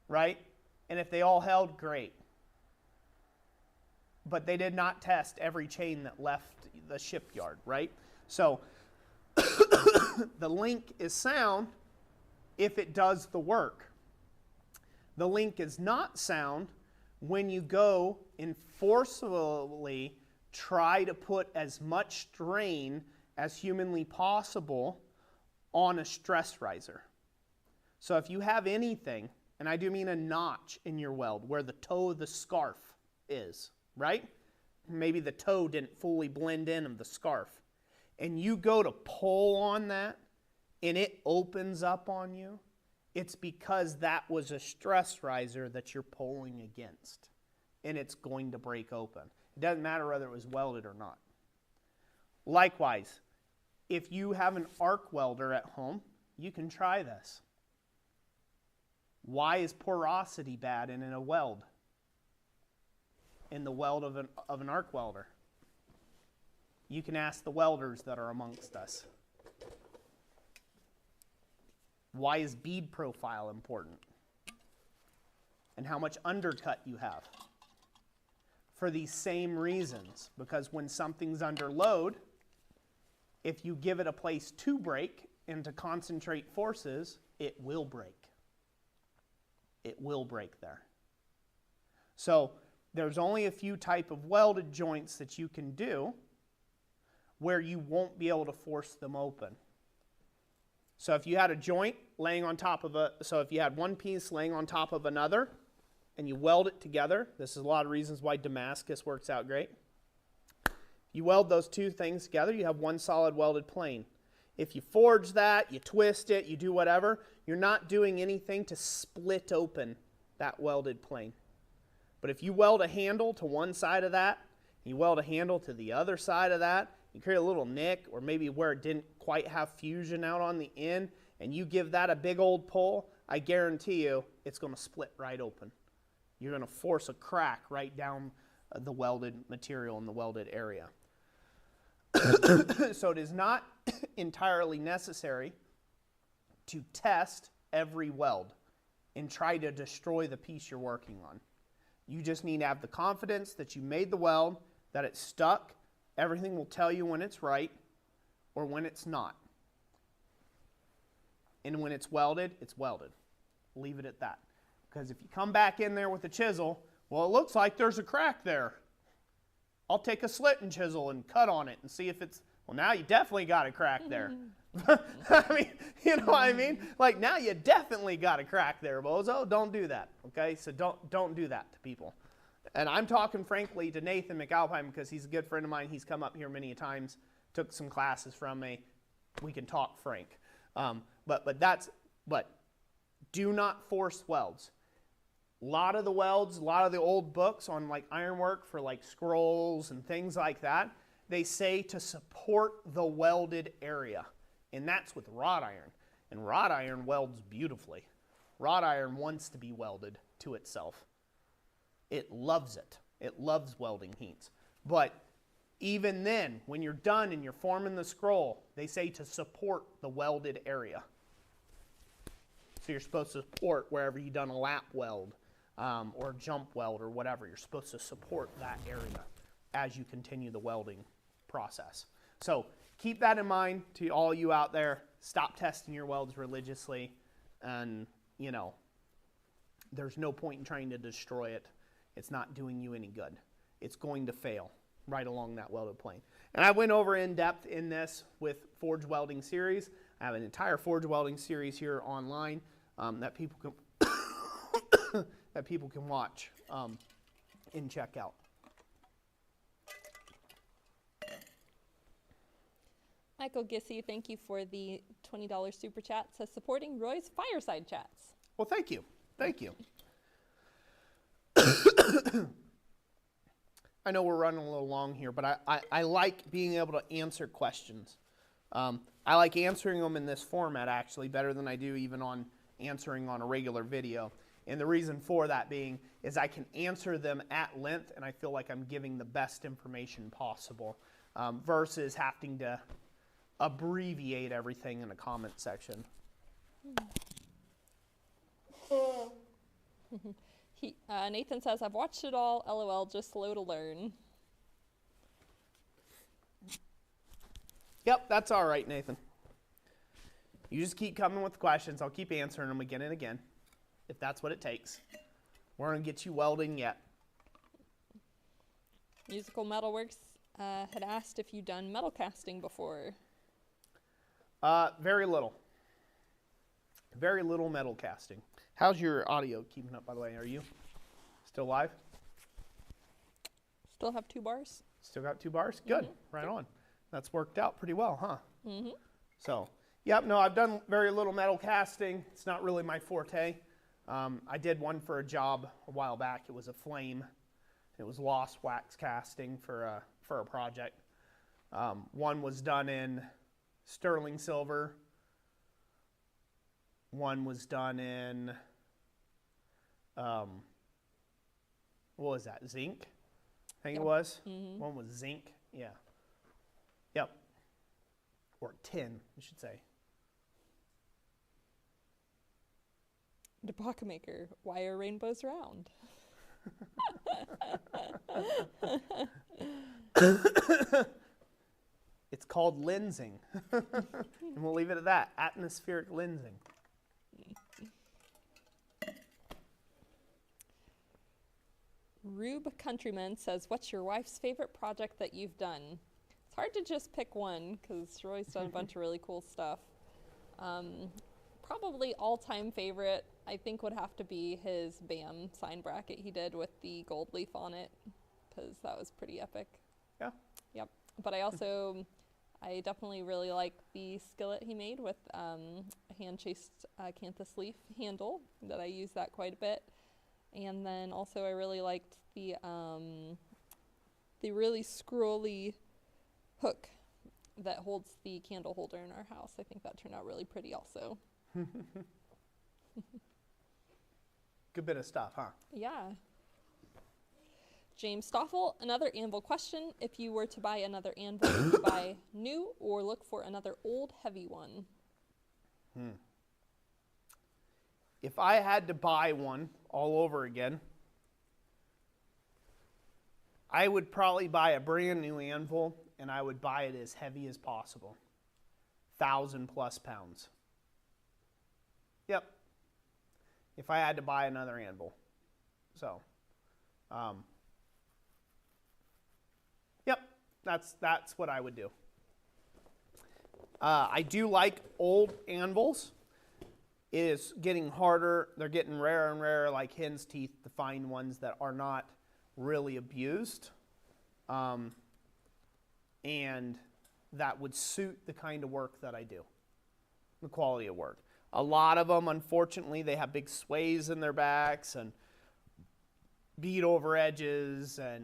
right? And if they all held, great. But they did not test every chain that left the shipyard, right? So the link is sound if it does the work. The link is not sound when you go and forcefully try to put as much strain as humanly possible on a stress riser. So if you have anything, and I do mean a notch in your weld where the toe of the scarf is, right? Maybe the toe didn't fully blend in of the scarf. And you go to pull on that and it opens up on you, it's because that was a stress riser that you're pulling against. And it's going to break open. It doesn't matter whether it was welded or not. Likewise, if you have an arc welder at home, you can try this. Why is porosity bad in a weld? In the weld of an arc welder? You can ask the welders that are amongst us. Why is bead profile important? And how much undercut you have? For these same reasons. Because when something's under load, if you give it a place to break and to concentrate forces, it will break. It will break there. So there's only a few type of welded joints that you can do where you won't be able to force them open. So if you had a joint laying on top of if you had one piece laying on top of another and you weld it together, this is a lot of reasons why Damascus works out great. You weld those two things together, you have one solid welded plane. If you forge that, you twist it, you do whatever, you're not doing anything to split open that welded plane. But if you weld a handle to one side of that, you weld a handle to the other side of that, you create a little nick, or maybe where it didn't quite have fusion out on the end, and you give that a big old pull, I guarantee you it's going to split right open. You're going to force a crack right down the welded material in the welded area. So it is not entirely necessary to test every weld and try to destroy the piece you're working on. You just need to have the confidence that you made the weld, that it's stuck. Everything will tell you when it's right or when it's not. And when it's welded, it's welded. Leave it at that. Because if you come back in there with a chisel, well, it looks like there's a crack there. I'll take a slit and chisel and cut on it and see if it's, well, now you definitely got a crack there. I mean, you know what I mean? Like, now you definitely got a crack there, bozo. Don't do that, okay? So don't do that to people. And I'm talking, frankly, to Nathan McAlpine because he's a good friend of mine. He's come up here many times, took some classes from me. We can talk frank. But do not force welds. A lot of the welds, a lot of the old books on like ironwork for like scrolls and things like that, they say to support the welded area. And that's with wrought iron. And wrought iron welds beautifully. Wrought iron wants to be welded to itself. It loves it. It loves welding heats. But even then, when you're done and you're forming the scroll, they say to support the welded area. So you're supposed to support wherever you've done a lap weld or jump weld or whatever. You're supposed to support that area as you continue the welding process. So keep that in mind to all you out there. Stop testing your welds religiously. And, you know, there's no point in trying to destroy it. It's not doing you any good. It's going to fail right along that welded plane. And I went over in depth in this with Forge Welding Series. I have an entire Forge Welding Series here online that people can that people can watch and check out. Michael Gissy, thank you for the $20 super chat. Says supporting Roy's fireside chats. Well, thank you. Thank you. I know we're running a little long here, but I like being able to answer questions. I like answering them in this format, actually, better than I do even on answering on a regular video. And the reason for that being is I can answer them at length, and I feel like I'm giving the best information possible versus having to abbreviate everything in a comment section. Nathan says, I've watched it all, LOL, just slow to learn. Yep, that's all right, Nathan. You just keep coming with questions. I'll keep answering them again and again, if that's what it takes. We're going to get you welding yet. Musical Metalworks had asked if you'd done metal casting before. Very little. Very little metal casting. How's your audio keeping up, by the way? Are you still live? Still have 2 bars. Still got 2 bars? Good. Mm-hmm. Right on. That's worked out pretty well, huh? Mm-hmm. So, yep, no, I've done very little metal casting. It's not really my forte. I did one for a job a while back. It was a flame. It was lost wax casting for a project. One was done in sterling silver. One was done in, what was that, zinc? I think it was. Mm-hmm. One was zinc, yeah. Yep. Or tin, I should say. Debaka Maker, why are rainbows round? It's called lensing. And we'll leave it at that, atmospheric lensing. Rube Countryman says, what's your wife's favorite project that you've done? It's hard to just pick one because Roy's done a bunch of really cool stuff. Probably all-time favorite, I think, would have to be his BAM sign bracket he did with the gold leaf on it, because that was pretty epic. Yeah. Yep. But I definitely really like the skillet he made with a hand-chased acanthus leaf handle. That I use that quite a bit. And then also I really liked the really scrolly hook that holds the candle holder in our house. I think that turned out really pretty also. Good bit of stuff, huh? Yeah. James Stoffel, another anvil question. If you were to buy another anvil, would you buy new or look for another old heavy one? If I had to buy one all over again, I would probably buy a brand new anvil, and I would buy it as heavy as possible. 1,000+ pounds. Yep. If I had to buy another anvil. So, yep, that's what I would do. I do like old anvils. It is getting harder. They're getting rarer and rarer, like hen's teeth, to find ones that are not really abused. And that would suit the kind of work that I do, the quality of work. A lot of them, unfortunately, they have big sways in their backs and bead over edges and,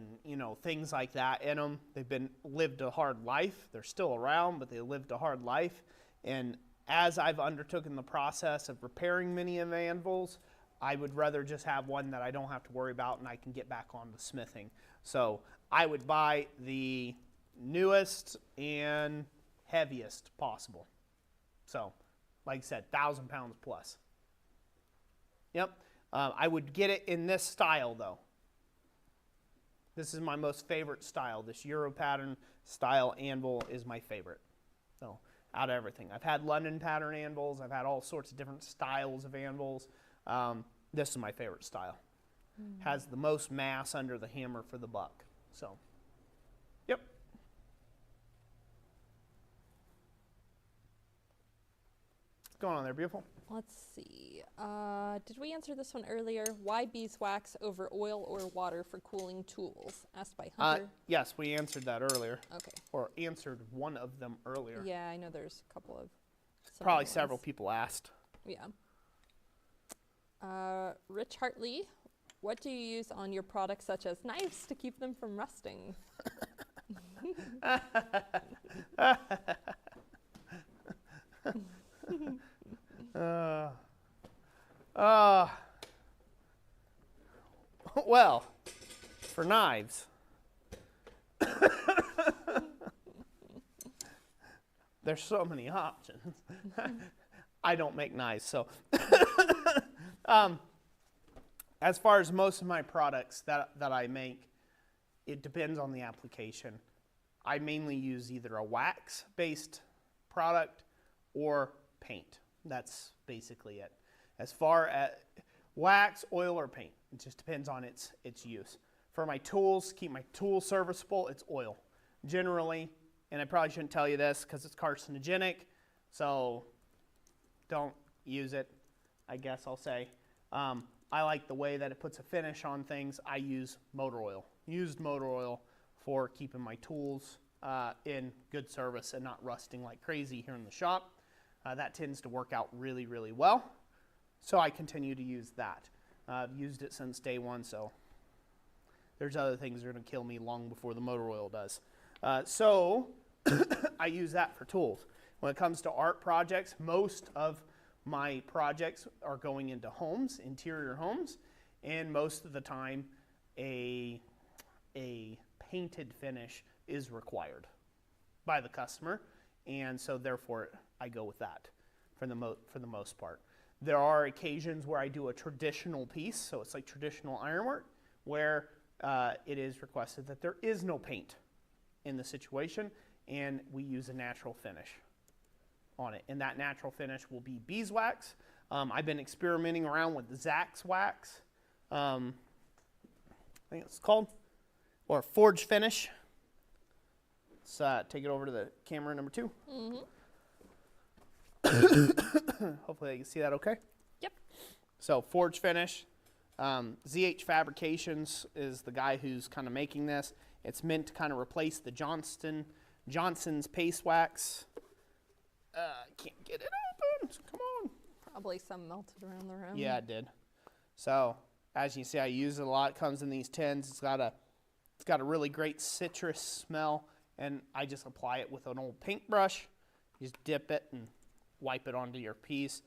things like that in them. They've lived a hard life. They're still around, but they lived a hard life. And as I've undertaken the process of repairing many of the anvils, I would rather just have one that I don't have to worry about and I can get back on to smithing. So I would buy the newest and heaviest possible. So, like I said, 1,000 pounds plus. Yep. I would get it in this style, though. This is my most favorite style. This Euro pattern style anvil is my favorite. So, out of everything. I've had London pattern anvils. I've had all sorts of different styles of anvils. This is my favorite style. Has the most mass under the hammer for the buck. So, yep. What's going on there, beautiful? Let's see. Did we answer this one earlier? Why beeswax over oil or water for cooling tools? Asked by Hunter. Yes, we answered that earlier. Okay. Or answered one of them earlier. Yeah, I know there's a couple of. Probably several people asked. Yeah. Rich Hartley, what do you use on your products such as knives to keep them from rusting? Well, for knives, there's so many options. I don't make knives, so as far as most of my products that I make, it depends on the application. I mainly use either a wax-based product or paint. That's basically it. As far as wax, oil, or paint, it just depends on its use. For my tools, keep my tools serviceable, it's oil. Generally, and I probably shouldn't tell you this because it's carcinogenic, so don't use it, I guess I'll say. I like the way that it puts a finish on things. I use motor oil. Used motor oil for keeping my tools in good service and not rusting like crazy here in the shop. That tends to work out really, really well. So I continue to use that. I've used it since day one, so there's other things that are going to kill me long before the motor oil does. So I use that for tools. When it comes to art projects, most of my projects are going into homes, interior homes, and most of the time a painted finish is required by the customer, and so therefore I go with that for the most part. There are occasions where I do a traditional piece, so it's like traditional ironwork, where it is requested that there is no paint in the situation, and we use a natural finish on it. And that natural finish will be beeswax. I've been experimenting around with Zax wax, I think it's called, or forge finish. Let's take it over to the camera number 2. Hopefully you can see that okay. Yep. So forge finish. ZH Fabrications is the guy who's kind of making this. It's meant to kind of replace the Johnson's paste wax. Can't get it open. Come on. Probably some melted around the rim. Yeah, it did. So as you see, I use it a lot. It comes in these tins. It's got a really great citrus smell, and I just apply it with an old paintbrush. You just dip it and wipe it onto your piece.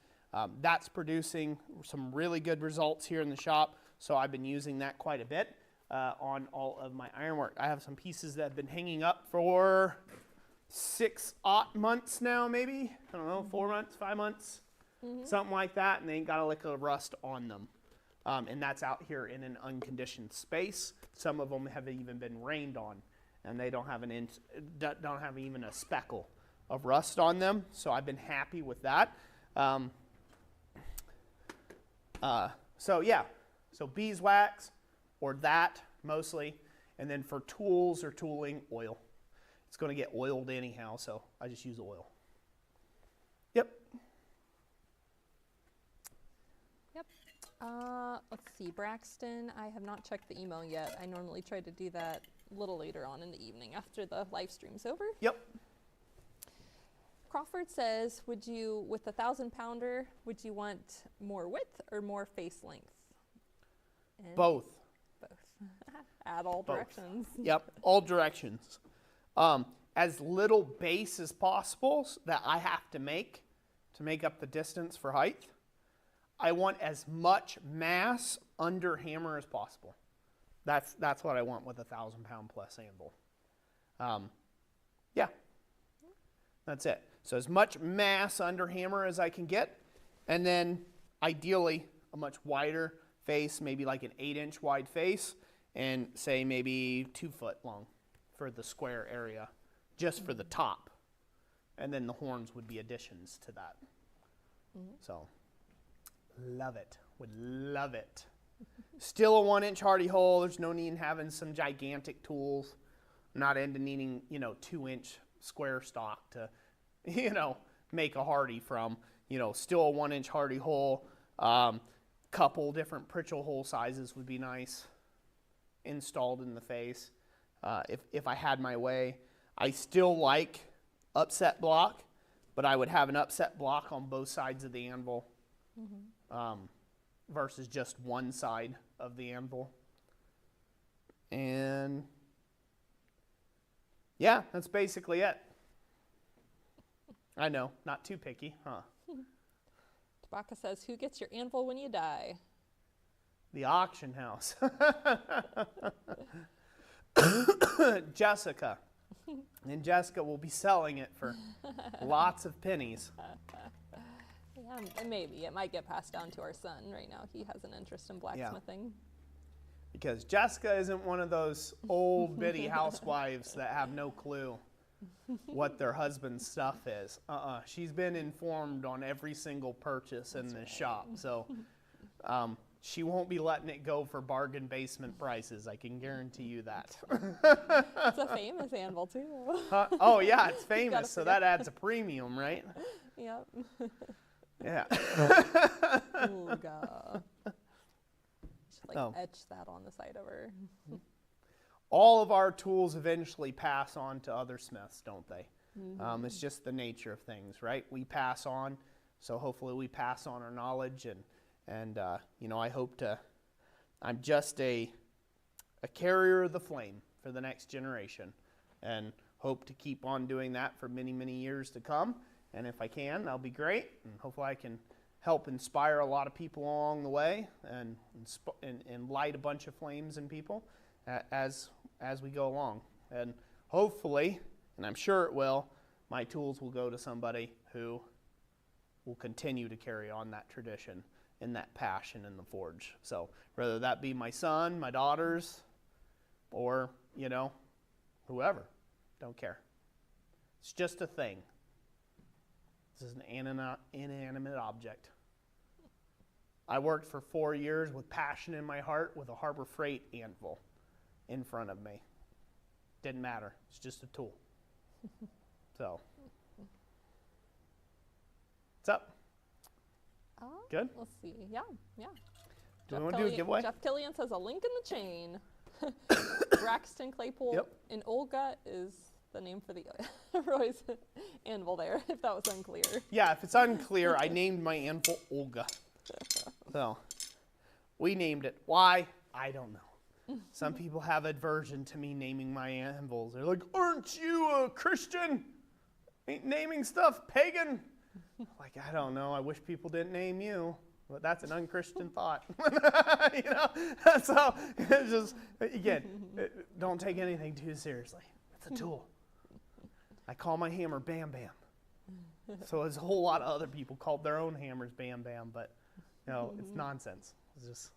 That's producing some really good results here in the shop, so I've been using that quite a bit on all of my ironwork. I have some pieces that have been hanging up for 6 months now, maybe. I don't know, 4 months, 5 months, something like that, and they ain't got a lick of rust on them. And that's out here in an unconditioned space. Some of them have even been rained on, and they don't have don't have even a speckle of rust on them. So I've been happy with that. So yeah, so beeswax or that mostly, and then for tools or tooling, oil. It's going to get oiled anyhow, so I just use oil. Yep. Yep. Let's see, Braxton, I have not checked the email yet. I normally try to do that a little later on in the evening after the live stream's over. Yep. Crawford says, with a 1,000-pounder, would you want more width or more face length? And Both. Both. At all directions. Yep, all directions. As little base as possible that I have to make up the distance for height. I want as much mass under hammer as possible. That's what I want with a 1,000-pound plus anvil. Yeah, that's it. So as much mass under hammer as I can get, and then ideally a much wider face, maybe like an 8-inch wide face, and say maybe 2 foot long for the square area, just for the top. And then the horns would be additions to that. So, love it. Would love it. Still a 1-inch hardy hole. There's no need in having some gigantic tools. I'm not into needing, 2-inch square stock to, make a hardy from. Still a 1-inch hardy hole. Couple different Pritchell hole sizes would be nice. Installed in the face. If I had my way. I still like upset block, but I would have an upset block on both sides of the anvil versus just one side of the anvil. And yeah, that's basically it. I know, not too picky, huh? Tabaka says, who gets your anvil when you die? The auction house. Jessica. And Jessica will be selling it for lots of pennies. Yeah, maybe. It might get passed down to our son. Right now he has an interest in blacksmithing. Yeah. Because Jessica isn't one of those old bitty housewives that have no clue what their husband's stuff is. She's been informed on every single purchase in this shop. So she won't be letting it go for bargain basement prices. I can guarantee you that. It's a famous anvil, too. Oh, yeah, it's famous. So that adds a premium, right? Yep. Yeah. Ooga. Should etch that on the side of her. All of our tools eventually pass on to other smiths, don't they? It's just the nature of things, right? We pass on, so hopefully we pass on our knowledge, and I hope to. I'm just a carrier of the flame for the next generation, and hope to keep on doing that for many, many years to come. And if I can, that'll be great, and hopefully I can help inspire a lot of people along the way, and light a bunch of flames in people as we go along. And hopefully, and I'm sure it will, my tools will go to somebody who will continue to carry on that tradition and that passion in the forge. So whether that be my son, my daughters, or, whoever, don't care. It's just a thing. This is an inanimate object. I worked for 4 years with passion in my heart with a Harbor Freight anvil in front of me. Didn't matter. It's just a tool. So, what's up? Good? Let's see. Yeah. Do we want to do a giveaway? Jeff Killian says a link in the chain. Braxton Claypool. Yep. And Olga is the name for the Roy's anvil there, if that was unclear. Yeah, if it's unclear, I named my anvil Olga. So, we named it. Why? I don't know. Some people have aversion to me naming my anvils. They're like, aren't you a Christian? Ain't naming stuff pagan? Like, I don't know. I wish people didn't name you. But that's an unchristian thought. You know? So, it's just, again, don't take anything too seriously. It's a tool. I call my hammer Bam Bam. So there's a whole lot of other people called their own hammers Bam Bam, but you know, it's nonsense. It's just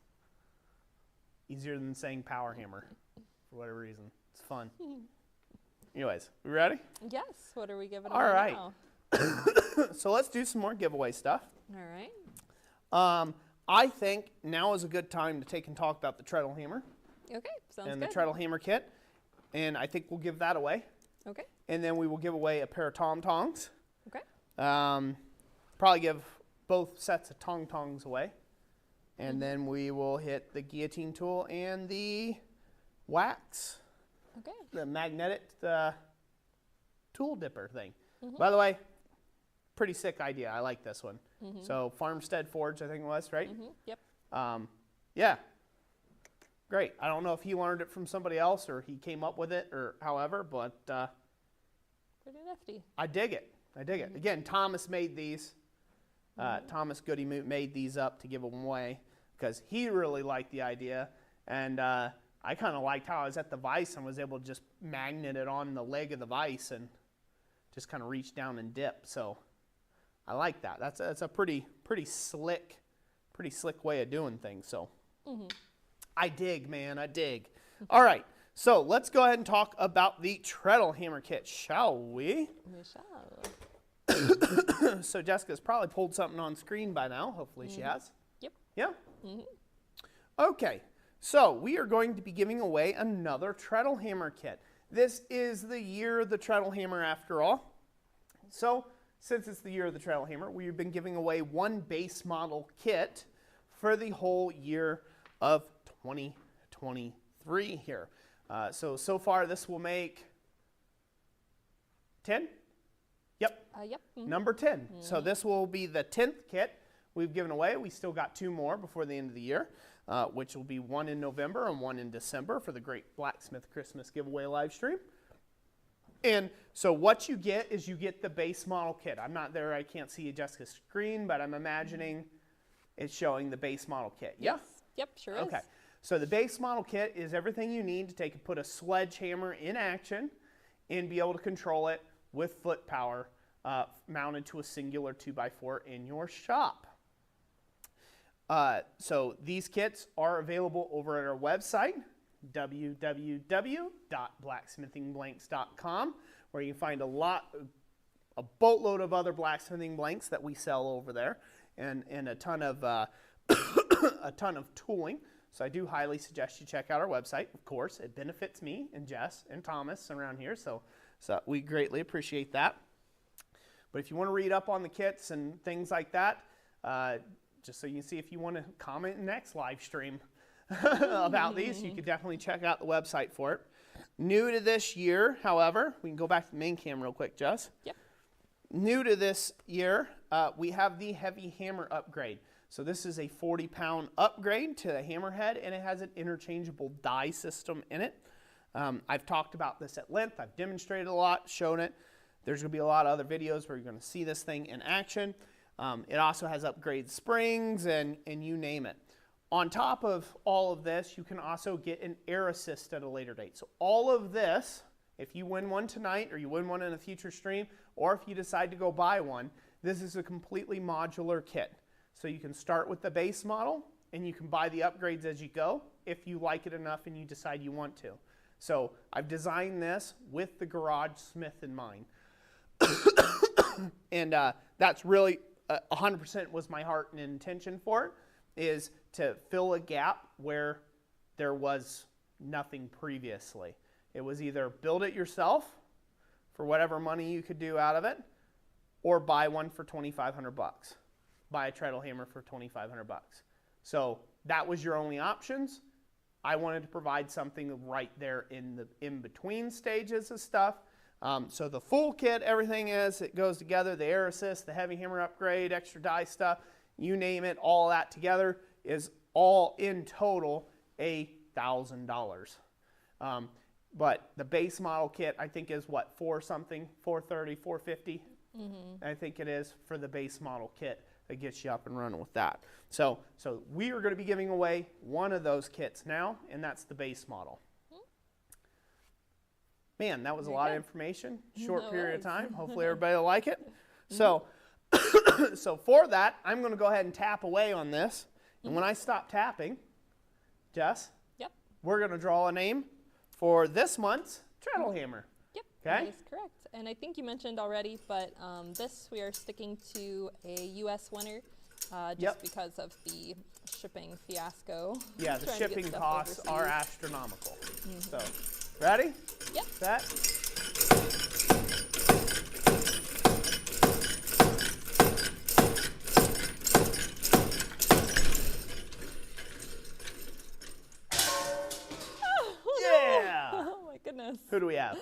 easier than saying power hammer for whatever reason. It's fun. Anyways, we ready? Yes. What are we giving All away right. now? So let's do some more giveaway stuff. All right. I think now is a good time to take and talk about the Treadle hammer Okay. Sounds and good. the Treadle hammer kit. And I think we'll give that away. Okay. And then we will give away a pair of tom tongs. Okay. Probably give both sets of tong tongs away. And then we will hit the guillotine tool and the wax, Okay. the magnetic tool dipper thing. By the way, pretty sick idea. I like this one. So Farmstead Forge, I think it was, right? Yep. Yeah. Great. I don't know if he learned it from somebody else or he came up with it or however, but Pretty nifty. I dig it. I dig it. Again, Thomas made these. Thomas Goodymoot made these up to give them away because he really liked the idea. And I kind of liked how I was at the vise and was able to just magnet it on the leg of the vise and just kind of reach down and dip. So I like that. That's a pretty slick way of doing things. So I dig, man. I dig. All right. So let's go ahead and talk about the Treadle hammer kit, shall we? We shall. So Jessica's probably pulled something on screen by now. Hopefully she has. Yep. Yeah? Okay. So we are going to be giving away another Treadle hammer kit. This is the year of the Treadle hammer after all. So since it's the year of the Treadle hammer, we've been giving away one base model kit for the whole year of 2023 here. So far this will make 10? Yep. Yep. Number 10. So this will be the 10th kit we've given away. We still got 2 more before the end of the year, which will be one in November and one in December for the Great Blacksmith Christmas Giveaway live stream. And so what you get is you get the base model kit. I'm not there. I can't see Jessica's screen, but I'm imagining it's showing the base model kit. Yeah? Yes. Yep, sure is. Okay. So the base model kit is everything you need to take and put a sledgehammer in action and be able to control it with foot power mounted to a singular 2x4 in your shop. So these kits are available over at our website, www.blacksmithingblanks.com, where you can find a boatload of other blacksmithing blanks that we sell over there, and a ton of a ton of tooling. So I do highly suggest you check out our website. Of course, it benefits me and Jess and Thomas around here, so we greatly appreciate that. But if you want to read up on the kits and things like that, just so you can see if you want to comment next live stream about these, you could definitely check out the website for it. New to this year, however, we can go back to the main cam real quick, Jess. Yep. New to this year, we have the heavy hammer upgrade. So this is a 40-pound upgrade to the hammerhead, and it has an interchangeable die system in it. I've talked about this at length. I've demonstrated a lot, shown it. There's going to be a lot of other videos where you're going to see this thing in action. It also has upgrade springs and you name it. On top of all of this, you can also get an air assist at a later date. So all of this, if you win one tonight or you win one in a future stream, or if you decide to go buy one, this is a completely modular kit. So you can start with the base model and you can buy the upgrades as you go if you like it enough and you decide you want to. So I've designed this with the garage smith in mind. And that's really 100% was my heart and intention for it, is to fill a gap where there was nothing previously. It was either build it yourself for whatever money you could do out of it, or buy one for $2,500 bucks. Buy a treadle hammer for $2,500 bucks. So that was your only options. I wanted to provide something right there in the in-between stages of stuff. So the full kit, everything it goes together, the air assist, the heavy hammer upgrade, extra die stuff, you name it, all that together is all in total $1,000. But the base model kit, I think, is what, $430, $450? I think it is for the base model kit that gets you up and running with that. So we are going to be giving away one of those kits now, and that's the base model. Man, that was a lot of information, short period of time. Hopefully everybody will like it. So, so for that, I'm going to go ahead and tap away on this. And when I stop tapping, Jess, we're going to draw a name for this month's treadle hammer. Yep, okay? that is correct. And I think you mentioned already, but this we are sticking to a U.S. winner just because of the shipping fiasco. Yeah, the shipping costs are astronomical. So, ready? Yep. Set. Who do we have?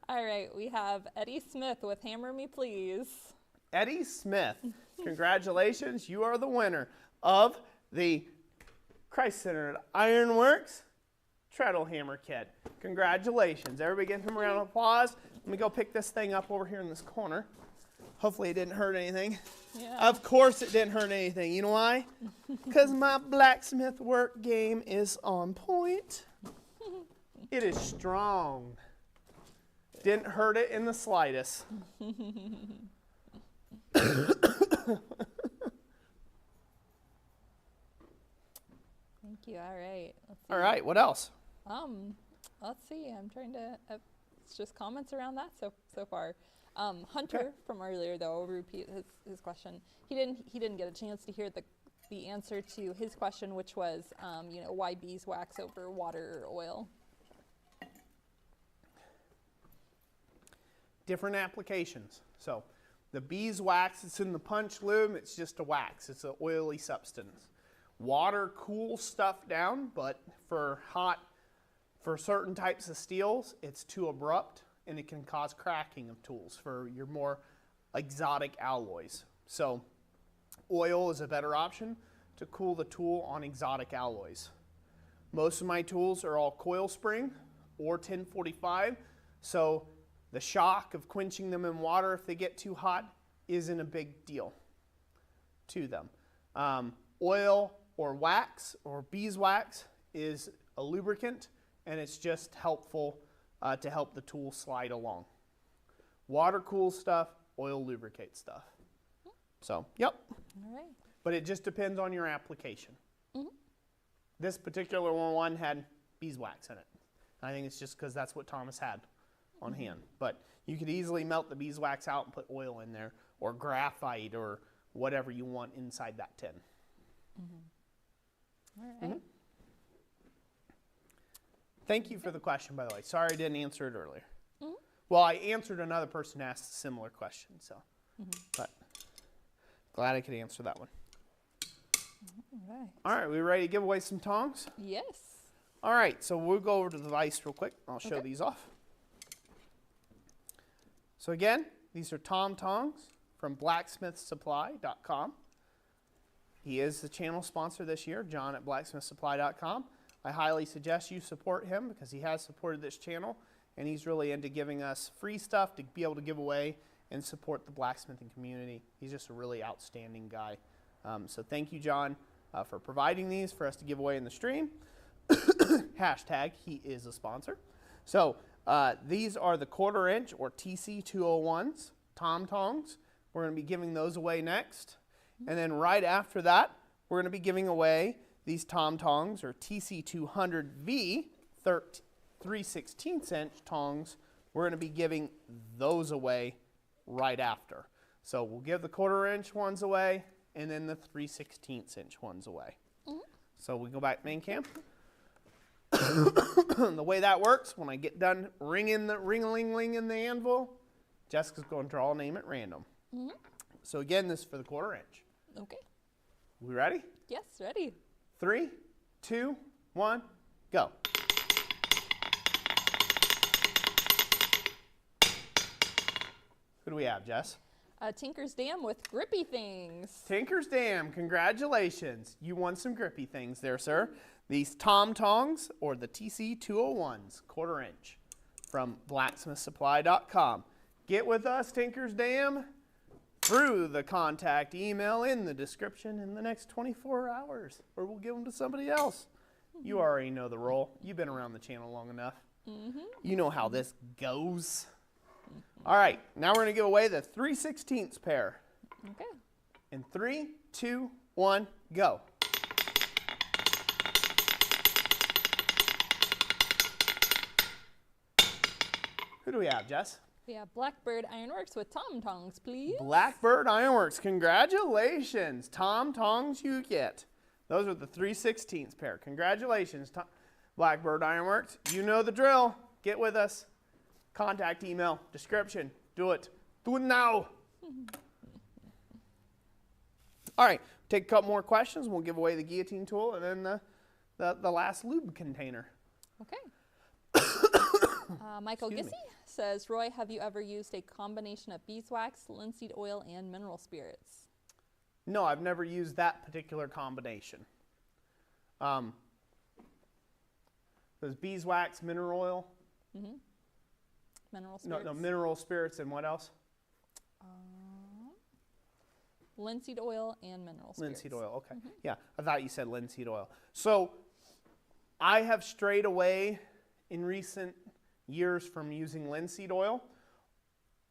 All right, we have Eddie Smith with Hammer Me Please. Eddie Smith, congratulations. You are the winner of the Christ-centered Ironworks Treadle Hammer Kit. Congratulations. Everybody give him a round of applause. Let me go pick this thing up over here in this corner. Hopefully it didn't hurt anything. Yeah. Of course it didn't hurt anything. You know why? Because my blacksmith work game is on point. It is strong. Didn't hurt it in the slightest. Thank you. All right. All right. What else? Let's see. I'm trying to. It's just comments around that so far. Hunter from earlier, though, I'll repeat his question. He didn't get a chance to hear the answer to his question, which was, why beeswax over water or oil? Different applications. So the beeswax, it's in the punch loom, it's just a wax. It's an oily substance. Water cools stuff down, but for certain types of steels, it's too abrupt and it can cause cracking of tools for your more exotic alloys. So oil is a better option to cool the tool on exotic alloys. Most of my tools are all coil spring or 1045, so the shock of quenching them in water if they get too hot isn't a big deal to them. Oil or wax or beeswax is a lubricant, and it's just helpful to help the tool slide along. Water cools stuff, oil lubricates stuff. So, yep. All right. But it just depends on your application. This particular one had beeswax in it. I think it's just because that's what Thomas had on hand. But you could easily melt the beeswax out and put oil in there, or graphite, or whatever you want inside that tin. All right. Thank you for the question, by the way. Sorry I didn't answer it earlier. Well, I answered another person who asked a similar question, so. But glad I could answer that one. All right. All right, we ready to give away some tongs? Yes. All right, so we'll go over to the vise real quick. I'll show these off. So again, these are Tom tongs from blacksmithsupply.com. He is the channel sponsor this year, John at blacksmithsupply.com. I highly suggest you support him because he has supported this channel, and he's really into giving us free stuff to be able to give away and support the blacksmithing community. He's just a really outstanding guy. So thank you, John, for providing these for us to give away in the stream. Hashtag he is a sponsor. So these are the 1/4 inch or TC201s, Tom tongs. We're going to be giving those away next. And then right after that, we're going to be giving away these Tom tongs or TC200V 3/16 inch tongs. We're going to be giving those away right after. So we'll give the 1/4 inch ones away and then the 3/16 inch ones away. So we go back to main cam. The way that works, when I get done ringing the ring-a-ling-ling in the anvil, Jessica's going to draw a name at random. So again, this is for the 1/4 inch. Okay. We ready? Yes, ready. 3, 2, 1, go. Who do we have, Jess? Tinker's Dam with grippy things. Tinker's Dam, congratulations. You won some grippy things there, sir. These Tom Tongs, or the TC201s, 1/4 inch, from blacksmithsupply.com. Get with us, Tinker's Dam, through the contact email in the description in the next 24 hours, or we'll give them to somebody else. You already know the role. You've been around the channel long enough. You know how this goes. All right, now we're going to give away the 3/16 pair. Okay. In 3, 2, 1, go. Who do we have, Jess? We have Blackbird Ironworks with Tom Tongs, please. Blackbird Ironworks, congratulations. Tom Tongs you get. Those are the 3/16 pair. Congratulations, Blackbird Ironworks. You know the drill. Get with us. Contact email, description. Do it. Do it now. All right, take a couple more questions. We'll give away the guillotine tool and then the last lube container. Okay. Michael Gissy says, Roy, have you ever used a combination of beeswax, linseed oil, and mineral spirits? No, I've never used that particular combination. There's beeswax, mineral oil. Mineral spirits? No, mineral spirits and what else? Linseed oil and mineral spirits. Linseed oil, okay. Yeah, I thought you said linseed oil. So I have strayed away in recent years from using linseed oil.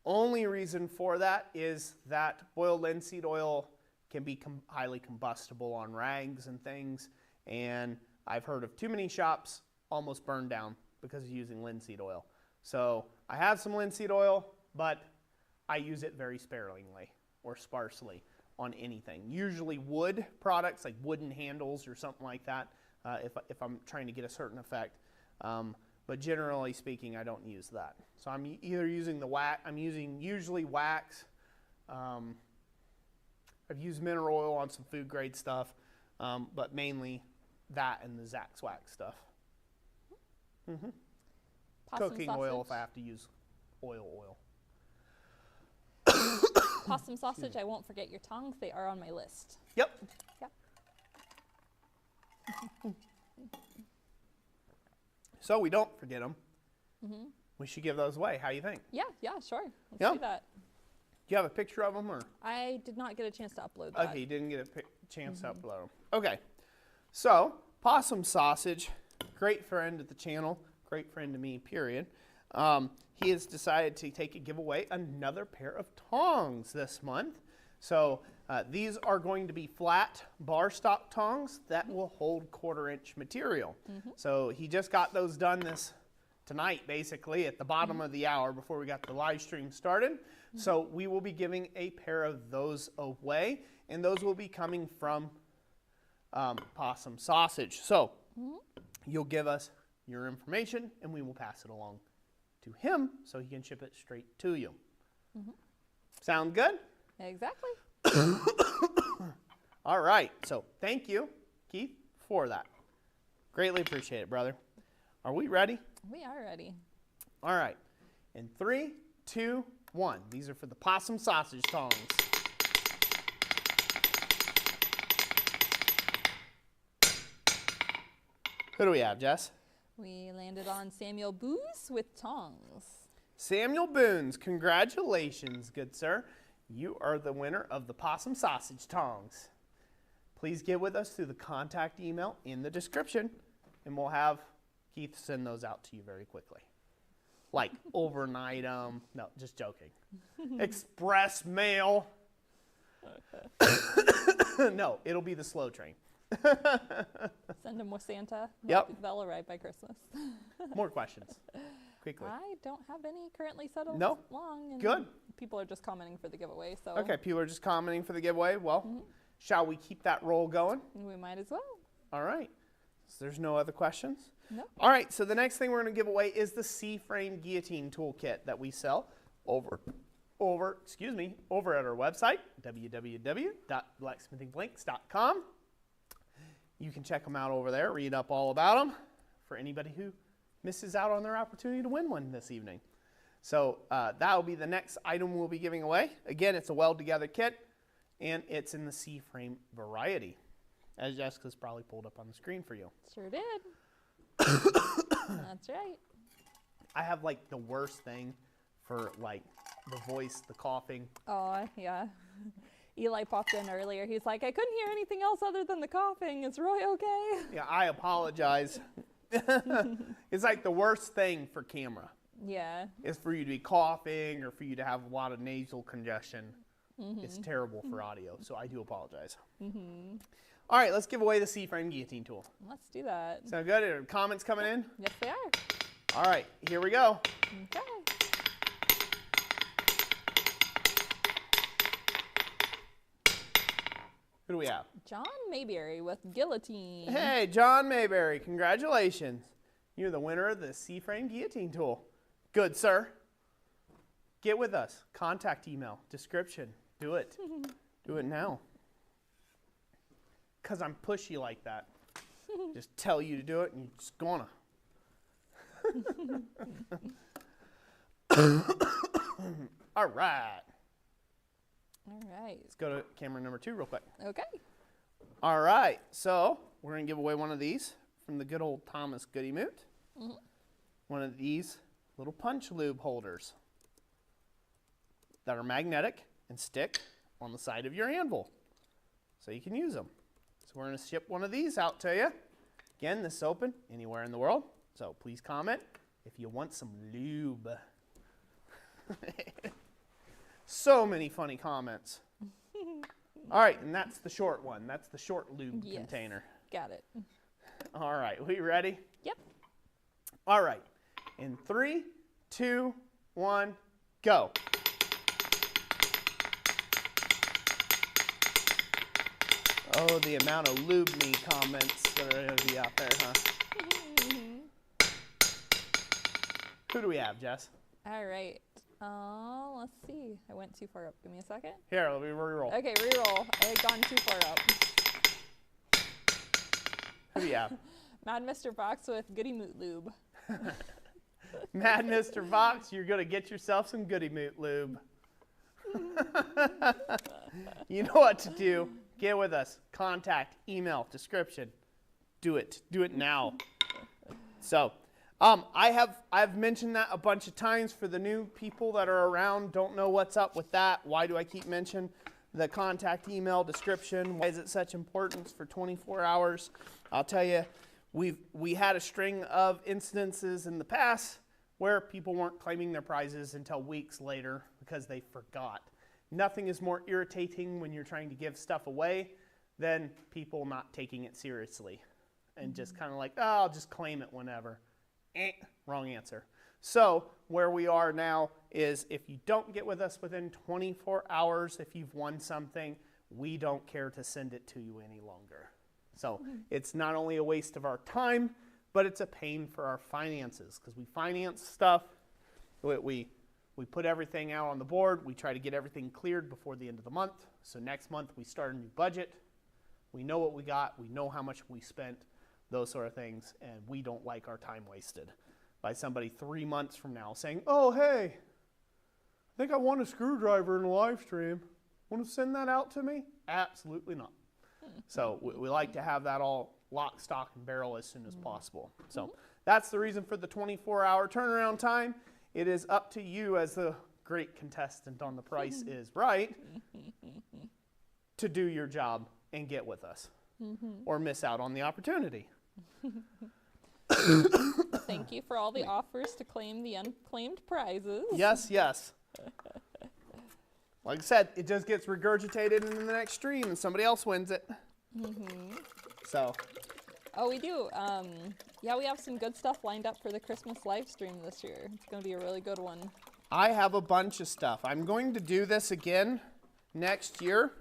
Only reason for that is that boiled linseed oil can be highly combustible on rags and things, and I've heard of too many shops almost burned down because of using linseed oil. So I have some linseed oil, but I use it very sparingly or sparsely on anything. Usually wood products like wooden handles or something like that if I'm trying to get a certain effect. But generally speaking, I don't use that. So I'm either using the wax, I'm using usually wax. I've used mineral oil on some food grade stuff, but mainly that and the Zax wax stuff. Cooking sausage. oil if I have to use oil. Possum sausage, I won't forget your tongs. They are on my list. Yep. So we don't forget them. We should give those away. How do you think? Yeah, sure. Let's do that. Do you have a picture of them? Or? I did not get a chance to upload that. Okay, you didn't get a chance to upload them. Okay. So, Possum Sausage, great friend of the channel, great friend to me, period. He has decided to give away another pair of tongs this month. So these are going to be flat bar stock tongs that will hold 1/4 inch material. So he just got those done tonight, basically, at the bottom of the hour before we got the live stream started. So we will be giving a pair of those away, and those will be coming from Possum Sausage. So you'll give us your information, and we will pass it along to him so he can ship it straight to you. Sound good? Exactly. All right. So thank you, Keith, for that. Greatly appreciate it, brother. Are we ready? We are ready. All right. In 3, 2, 1. These are for the Possum Sausage tongs. Who do we have, Jess? We landed on Samuel Booz with tongs. Samuel Boons, congratulations, good sir. You are the winner of the Possum Sausage tongs. Please get with us through the contact email in the description, and we'll have Keith send those out to you very quickly. Like overnight, no, just joking. Express mail. No, it'll be the slow train. Send them with Santa. Yep. They'll arrive by Christmas. More questions. quickly? I don't have any currently settled No? long. And Good. People are just commenting for the giveaway, so. Okay, people are just commenting for the giveaway. Well, shall we keep that roll going? We might as well. All right. So there's no other questions? No. All right, so the next thing we're going to give away is the C-frame guillotine toolkit that we sell over at our website, www.blacksmithingblinks.com. You can check them out over there, read up all about them for anybody who misses out on their opportunity to win one this evening. So that will be the next item we'll be giving away. Again, it's a weld-together kit, and it's in the C-frame variety, as Jessica's probably pulled up on the screen for you. Sure did. That's right. I have like the worst thing for like the voice, the coughing. Oh, yeah. Eli popped in earlier. He's like, I couldn't hear anything else other than the coughing. Is Roy okay? Yeah, I apologize. It's like the worst thing for camera. Yeah. Is for you to be coughing or for you to have a lot of nasal congestion. It's terrible for audio, so I do apologize. All right, let's give away the C-frame guillotine tool. Let's do that. Sound good? Are comments coming in? Yes, they are. All right, here we go. Okay. Who do we have? John Mayberry with guillotine. Hey, John Mayberry, congratulations. You're the winner of the C-frame guillotine tool. Good, sir. Get with us. Contact email, description. Do it. Do it now. Because I'm pushy like that. Just tell you to do it and you're just gonna. All right. All right. Let's go to camera number 2 real quick. Okay. All right. So we're going to give away one of these from the good old Thomas Goodymoot. One of these little punch lube holders that are magnetic and stick on the side of your anvil so you can use them. So we're going to ship one of these out to you. Again, this is open anywhere in the world, so please comment if you want some lube. So many funny comments. All right, and that's the short one. That's the short lube container. Got it. All right, we ready? Yep. All right, in 3, 2, 1, go. Oh, the amount of lube me comments that are going to be out there, huh? Who do we have, Jess? All right. Let's see. I went too far up. Give me a second. Here, let me re-roll. Okay, re-roll. I had gone too far up. Who do you have? Mad Mr. Fox with Goody Moot Lube. Mad Mr. Fox, you're going to get yourself some Goody Moot lube. You know what to do. Get with us. Contact, email, description. Do it. Do it now. So, I've mentioned that a bunch of times for the new people that are around, don't know what's up with that. Why do I keep mentioning the contact, email, description? Why is it such importance for 24 hours? I'll tell you, we had a string of incidences in the past where people weren't claiming their prizes until weeks later because they forgot. Nothing is more irritating when you're trying to give stuff away than people not taking it seriously and just kind of like, oh, I'll just claim it whenever. Wrong answer. So where we are now is if you don't get with us within 24 hours, if you've won something, we don't care to send it to you any longer. So it's not only a waste of our time, but it's a pain for our finances because we finance stuff. We put everything out on the board. We try to get everything cleared before the end of the month. So next month we start a new budget. We know what we got. We know how much we spent, those sort of things, and we don't like our time wasted by somebody 3 months from now saying, oh, hey, I think I won a screwdriver in a live stream. Want to send that out to me? Absolutely not. So we like to have that all lock, stock, and barrel as soon as possible. So that's the reason for the 24-hour turnaround time. It is up to you as the great contestant on The Price is Right to do your job and get with us or miss out on the opportunity. Thank you for all the offers to claim the unclaimed prizes. Yes, yes. Like I said, it just gets regurgitated into the next stream and somebody else wins it. So Oh, we do. Yeah, we have some good stuff lined up for the Christmas live stream this year. It's going to be a really good one. I have a bunch of stuff. I'm going to do this again next year.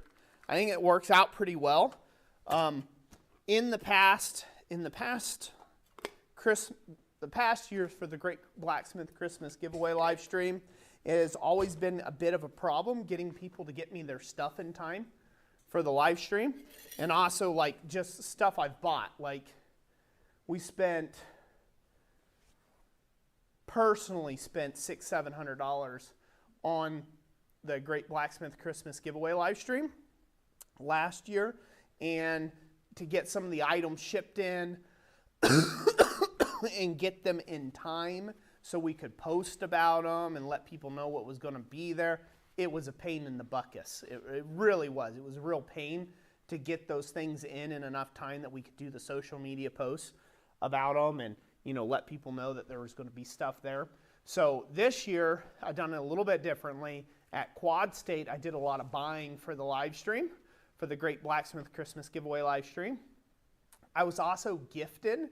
I think it works out pretty well. In the past years for the Great Blacksmith Christmas Giveaway live stream, it has always been a bit of a problem getting people to get me their stuff in time for the live stream. And also like just stuff I've bought. Like we personally spent $600-700 on the Great Blacksmith Christmas Giveaway live stream last year, and to get some of the items shipped in and get them in time so we could post about them and let people know what was going to be there. It was a pain in the buckus. It really was. It was a real pain to get those things in enough time that we could do the social media posts about them and, you know, let people know that there was going to be stuff there. So this year, I've done it a little bit differently. At Quad State, I did a lot of buying for the live stream, for the Great Blacksmith Christmas Giveaway live stream. I was also gifted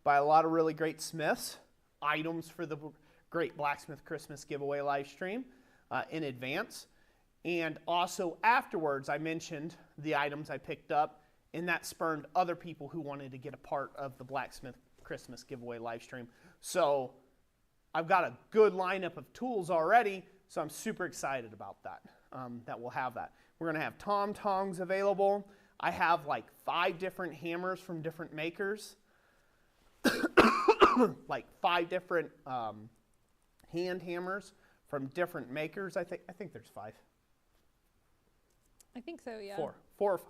by a lot of really great smiths items for the Great Blacksmith Christmas Giveaway live stream in advance. And also afterwards, I mentioned the items I picked up, and that spurred other people who wanted to get a part of the Blacksmith Christmas Giveaway live stream. So I've got a good lineup of tools already, so I'm super excited about that, that we'll have that. We're going to have tom tongs available. I have like 5 different hammers from different makers, like 5 different hand hammers from different makers. I think there's 5. I think so, yeah. 4 or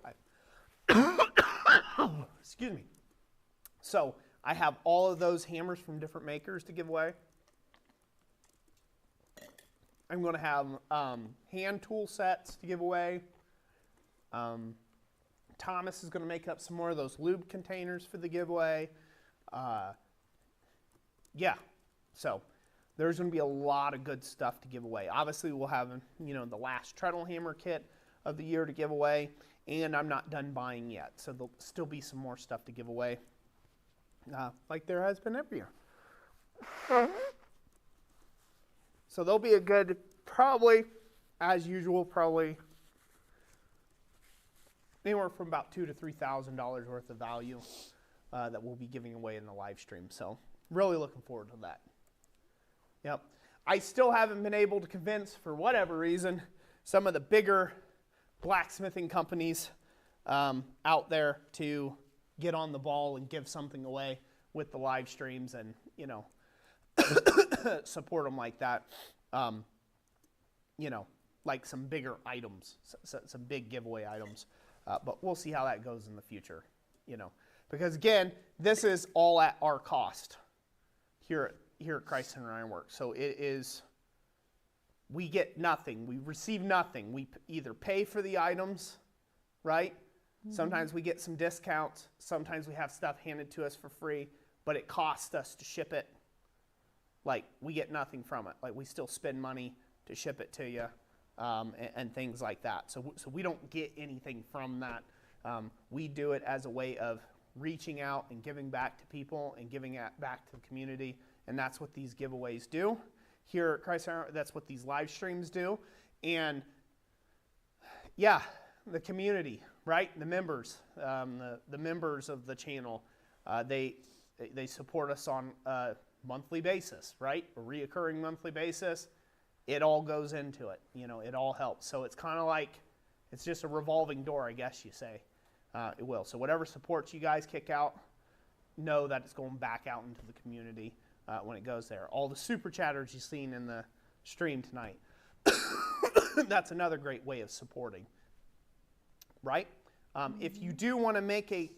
5. Excuse me. So I have all of those hammers from different makers to give away. I'm going to have hand tool sets to give away. Thomas is going to make up some more of those lube containers for the giveaway. Yeah, so there's going to be a lot of good stuff to give away. Obviously, we'll have, you know, the last Treadle hammer kit of the year to give away, and I'm not done buying yet, so there'll still be some more stuff to give away, like there has been every year. So there'll be a good, probably, as usual, probably anywhere from about $2,000 to $3,000 worth of value that we'll be giving away in the live stream. So really looking forward to that. Yep. I still haven't been able to convince, for whatever reason, some of the bigger blacksmithing companies out there to get on the ball and give something away with the live streams and, you know, support them like that. You know, like some bigger items, some big giveaway items. But we'll see how that goes in the future, you know. Because again, this is all at our cost here at Christ Center Ironworks. So it is, we get nothing. We receive nothing. We either pay for the items, right? Mm-hmm. Sometimes we get some discounts. Sometimes we have stuff handed to us for free, but it costs us to ship it. Like, we get nothing from it. Like, we still spend money to ship it to you and things like that. So we don't get anything from that. We do it as a way of reaching out and giving back to people and giving back to the community. And that's what these giveaways do. Here at Christ Center, that's what these live streams do. And yeah, the community, right? The members, the members of the channel, they support us on a monthly basis, right? A reoccurring monthly basis. It all goes into it, you know, it all helps. So it's kind of like, it's just a revolving door, I guess you say. It will. So whatever supports you guys kick out, know that it's going back out into the community when it goes there. All the super chatters you've seen in the stream tonight, that's another great way of supporting, right? If you do want to make a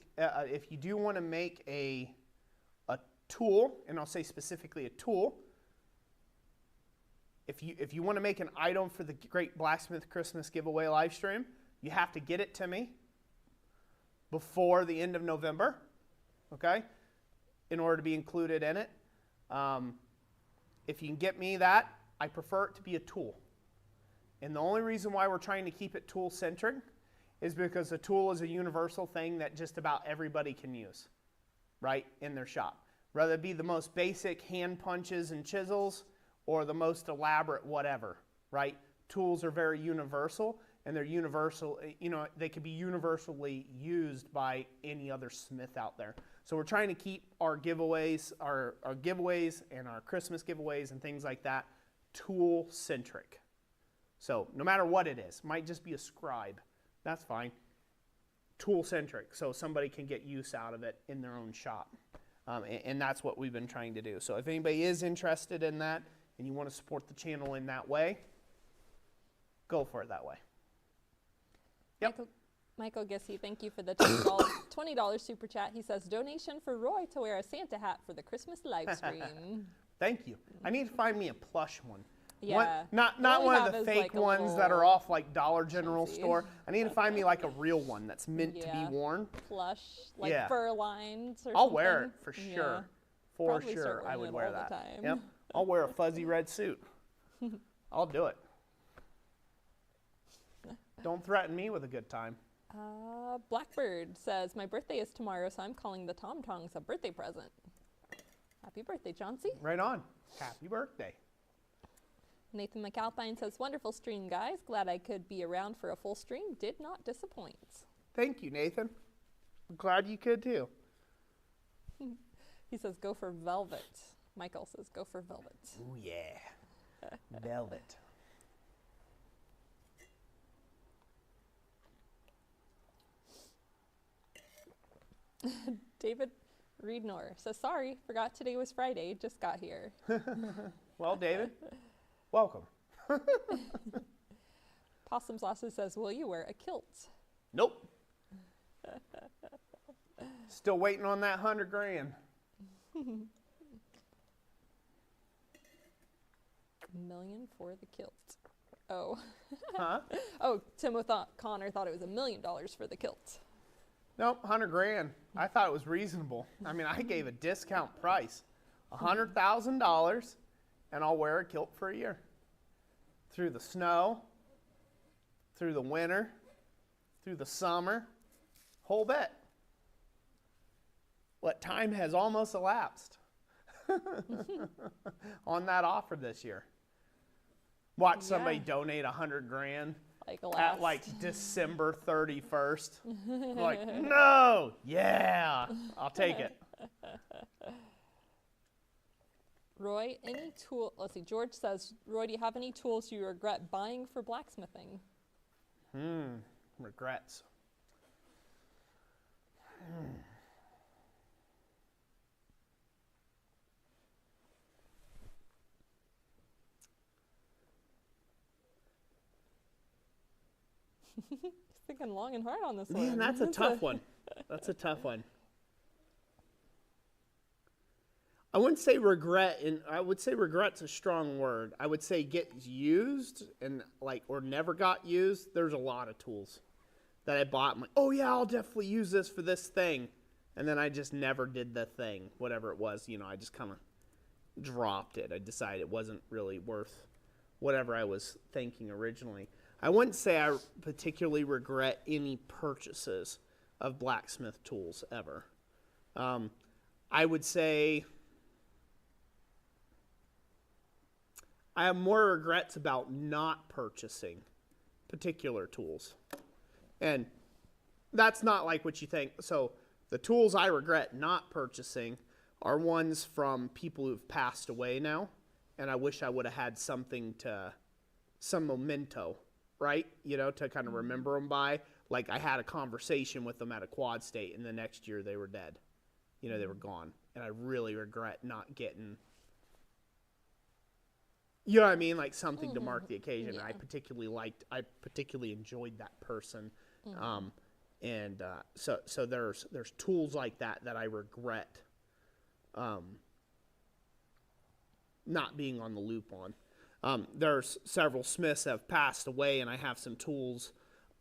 tool, and I'll say specifically a tool, if you want to make an item for the Great Blacksmith Christmas Giveaway live stream, you have to get it to me before the end of November, okay, in order to be included in it. If you can get me that, I prefer it to be a tool. And the only reason why we're trying to keep it tool-centric is because a tool is a universal thing that just about everybody can use, right, in their shop. Whether it be the most basic hand punches and chisels or the most elaborate whatever, right? Tools are very universal, and they're universal, you know, they can be universally used by any other smith out there. So we're trying to keep our giveaways, our giveaways and our Christmas giveaways and things like that tool-centric. So no matter what it is, might just be a scribe, that's fine. Tool-centric, so somebody can get use out of it in their own shop. And that's what we've been trying to do. So if anybody is interested in that and you want to support the channel in that way, go for it that way. Yep. Michael Gissy, thank you for the $20 super chat. He says, donation for Roy to wear a Santa hat for the Christmas live stream. Thank you. I need to find me a plush one. Yeah. Not one of the fake ones that are off like Dollar General store. I need to find me like a real one that's meant to be worn. Plush, like fur lines or I'll something. wear it for sure. Yeah. For Probably sure, I would wear that. The time. Yep. I'll wear a fuzzy red suit. I'll do it. Don't threaten me with a good time. Blackbird says, my birthday is tomorrow, so I'm calling the Tom Tongs a birthday present. Happy birthday, Chauncey. Right on. Happy birthday. Nathan McAlpine says, wonderful stream, guys. Glad I could be around for a full stream. Did not disappoint. Thank you, Nathan. I'm glad you could too. He says, go for velvet. Michael says, go for velvet. Oh, yeah. Velvet. David Reednor says, sorry, forgot today was Friday. Just got here. Well, David, welcome. Possum's Lasses says, will you wear a kilt? Nope. Still waiting on that $100 grand. $1,000,000 for the kilt. Oh. Huh? Oh, Connor thought it was $1 million for the kilt. Nope, $100 grand. I thought it was reasonable. I mean, I gave a discount price, $100,000, and I'll wear a kilt for a year. Through the snow, through the winter, through the summer, whole bit. What time has almost elapsed on that offer this year? Watch somebody donate $100 grand. At like December 31st. Like, no, yeah, I'll take it. Roy, any tool, let's see, George says, Roy, do you have any tools you regret buying for blacksmithing? Regrets. He's thinking long and hard on this one. Man, that's a tough one. That's a tough one. I wouldn't say regret, and I would say regret's a strong word. I would say get used and like, or never got used. There's a lot of tools that I bought. I'm like, oh yeah, I'll definitely use this for this thing. And then I just never did the thing, whatever it was. You know, I just kind of dropped it. I decided it wasn't really worth whatever I was thinking originally. I wouldn't say I particularly regret any purchases of blacksmith tools ever. I would say I have more regrets about not purchasing particular tools. And that's not like what you think. So the tools I regret not purchasing are ones from people who've passed away now. And I wish I would have had something to, some memento, right? You know, to kind of remember them by. Like I had a conversation with them at a quad state and the next year they were dead. You know, they were gone. And I really regret not getting, you know what I mean? Like something to mark the occasion. Yeah. I particularly enjoyed that person. So there's tools like that I regret not being on the loop on. There's several smiths that have passed away, and I have some tools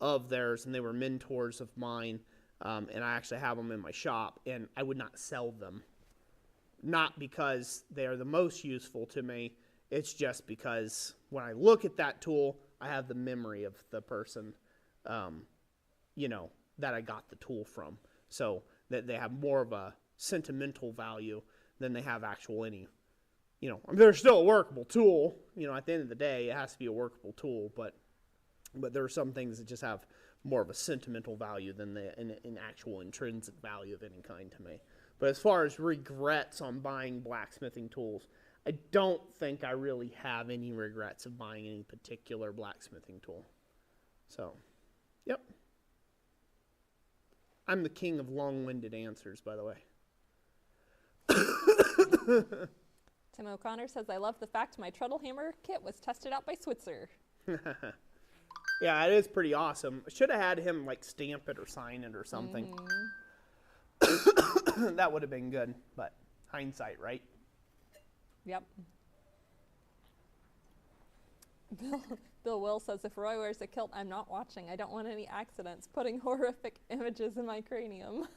of theirs, and they were mentors of mine, and I actually have them in my shop, and I would not sell them. Not because they are the most useful to me, it's just because when I look at that tool, I have the memory of the person, you know, that I got the tool from. So that they have more of a sentimental value than they have actual any. You know, I mean, they're still a workable tool. You know, at the end of the day, it has to be a workable tool. But there are some things that just have more of a sentimental value than an actual intrinsic value of any kind to me. But as far as regrets on buying blacksmithing tools, I don't think I really have any regrets of buying any particular blacksmithing tool. So, yep. I'm the king of long-winded answers, by the way. Tim O'Connor says, I love the fact my treadle hammer kit was tested out by Switzer. Yeah, it is pretty awesome. Should have had him like stamp it or sign it or something. That would have been good, but hindsight, right? Yep. Bill Will says, if Roy wears a kilt, I'm not watching. I don't want any accidents putting horrific images in my cranium.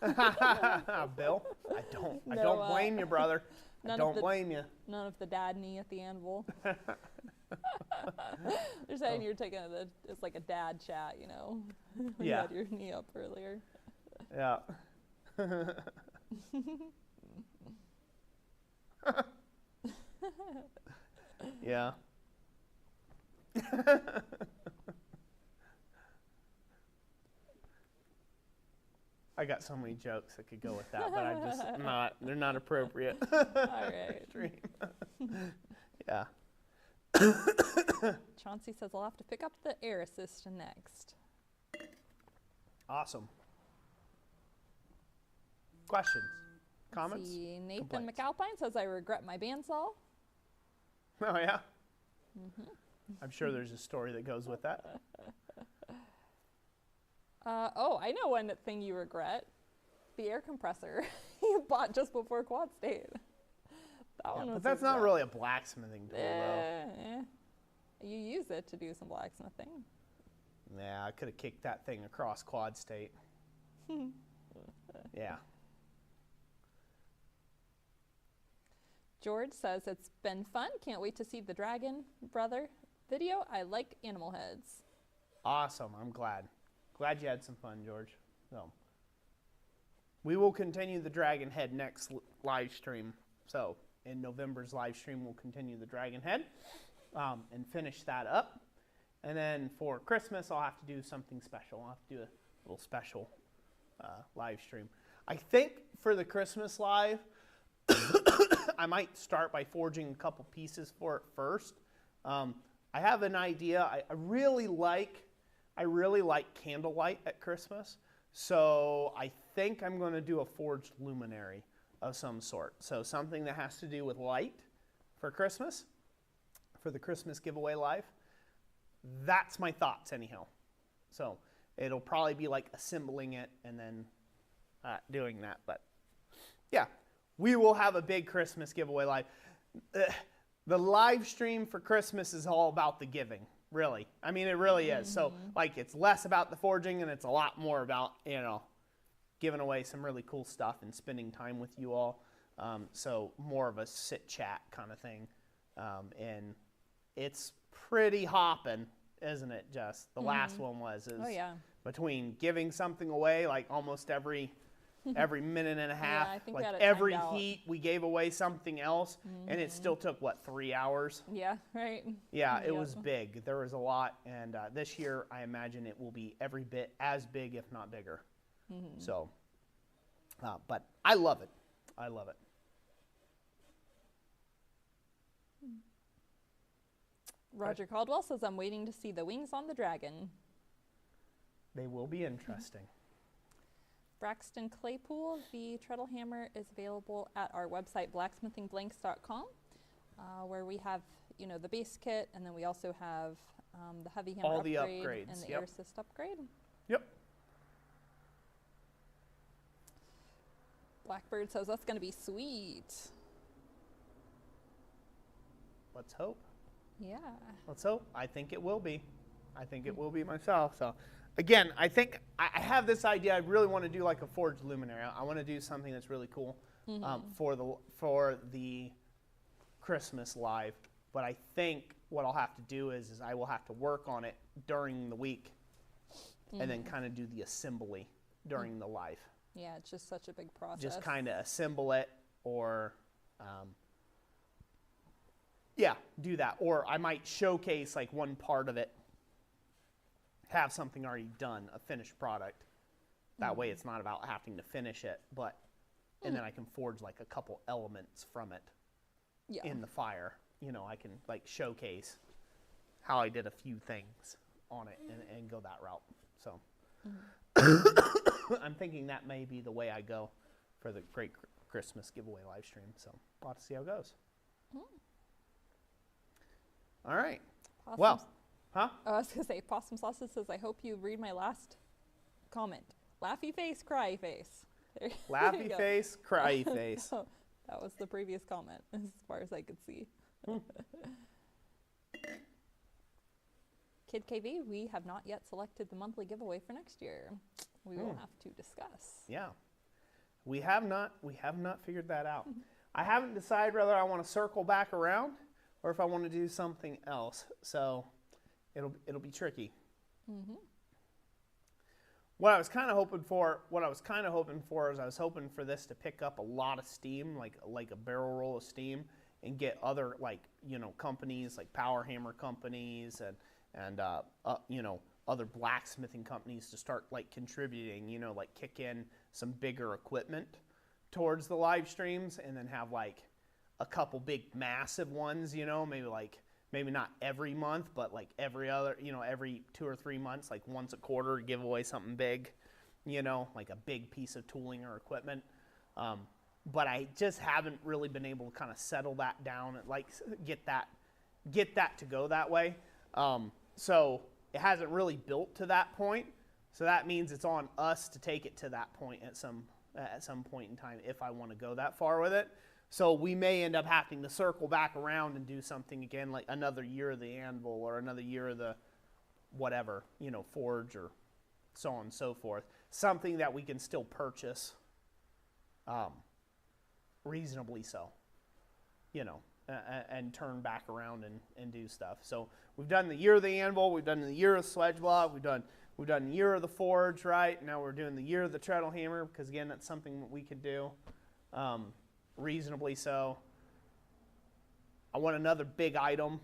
Bill, I don't blame you, brother. I don't blame you. None of the dad knee at the anvil. They're saying you're taking it's like a dad chat, you know. When you had your knee up earlier. Yeah. Yeah. I got so many jokes that could go with that, but I'm just not. They're not appropriate. All right. Yeah. Chauncey says I'll have to pick up the air assist next. Awesome. Questions? Comments? See, Nathan Complaints? McAlpine says I regret my bandsaw. Oh, yeah? I'm sure there's a story that goes with that. I know one thing you regret. The air compressor you bought just before Quad State. That one was but that's not really a blacksmithing tool, though. You use it to do some blacksmithing. Yeah, I could have kicked that thing across Quad State. Yeah. George says it's been fun. Can't wait to see the Dragon Brother video. I like animal heads. Awesome. I'm glad. Glad you had some fun, George. So, we will continue the Dragon Head next live stream. So, in November's live stream, we'll continue the Dragon Head and finish that up. And then for Christmas, I'll have to do something special. I'll have to do a little special live stream. I think for the Christmas live, I might start by forging a couple pieces for it first. I have an idea. I really like candlelight at Christmas. So I think I'm going to do a forged luminary of some sort. So something that has to do with light for Christmas, for the Christmas giveaway live. That's my thoughts anyhow. So it'll probably be like assembling it and then doing that. But yeah, we will have a big Christmas giveaway live. The live stream for Christmas is all about the giving, really. I mean, it really is. So like it's less about the forging and it's a lot more about, giving away some really cool stuff and spending time with you all. So more of a sit chat kind of thing. And it's pretty hopping, isn't it, Jess? The last one was. Between giving something away like almost every minute and a half. Yeah, I think like we had it every timed out. heat we gave away something else and it still took 3 hours? Yeah, right. Yeah, it was big. There was a lot, and this year I imagine it will be every bit as big, if not bigger. So, but I love it. I love it. Roger Caldwell says I'm waiting to see the wings on the dragon. They will be interesting. Braxton Claypool, the treadle hammer is available at our website blacksmithingblanks.com, where we have the base kit, and then we also have the heavy hammer all the upgrade upgrades and the air assist upgrade. Yep. Blackbird says that's going to be sweet. Let's hope. Yeah. Let's hope. I think it will be. I think it will be myself. So, again, I think I have this idea. I really want to do like a forged luminary. I want to do something that's really cool for the Christmas live. But I think what I'll have to do is I will have to work on it during the week and then kind of do the assembly during the live. Yeah, it's just such a big process. Just kind of assemble it, or yeah, do that. Or I might showcase like one part of it, have something already done, a finished product. That way it's not about having to finish it, but, and then I can forge like a couple elements from it in the fire. You know, I can like showcase how I did a few things on it and go that route. So I'm thinking that may be the way I go for the Great Christmas Giveaway live stream. So we'll have to see how it goes. All right. Possum. Well, huh? Oh, I was going to say, Possum Sausage says, I hope you read my last comment. Laughy face, cry face. Laughy face, cry face. No, that was the previous comment, as far as I could see. Kid KV, we have not yet selected the monthly giveaway for next year. We will have to discuss. Yeah. We have not figured that out. I haven't decided whether I want to circle back around or if I want to do something else. So it'll be tricky. What I was kind of hoping for is I was hoping for this to pick up a lot of steam, like a barrel roll of steam, and get other, like, you know, companies like power hammer companies and you know, other blacksmithing companies to start like contributing, you know, like kick in some bigger equipment towards the live streams, and then have like a couple big massive ones, you know, maybe not every month, but like every other, you know, every 2 or 3 months, like once a quarter, give away something big, you know, like a big piece of tooling or equipment. But I just haven't really been able to kind of settle that down and like get that to go that way. So it hasn't really built to that point. So that means it's on us to take it to that point at some point in time if I want to go that far with it. So we may end up having to circle back around and do something again, like another year of the anvil or another year of the whatever, you know, forge or so on and so forth. Something that we can still purchase reasonably so, you know, and turn back around and do stuff. So we've done the year of the anvil, we've done the year of sledge block, we've done the year of the forge, right? Now we're doing the year of the treadle hammer, because again, that's something that we could do reasonably so. I want another big item.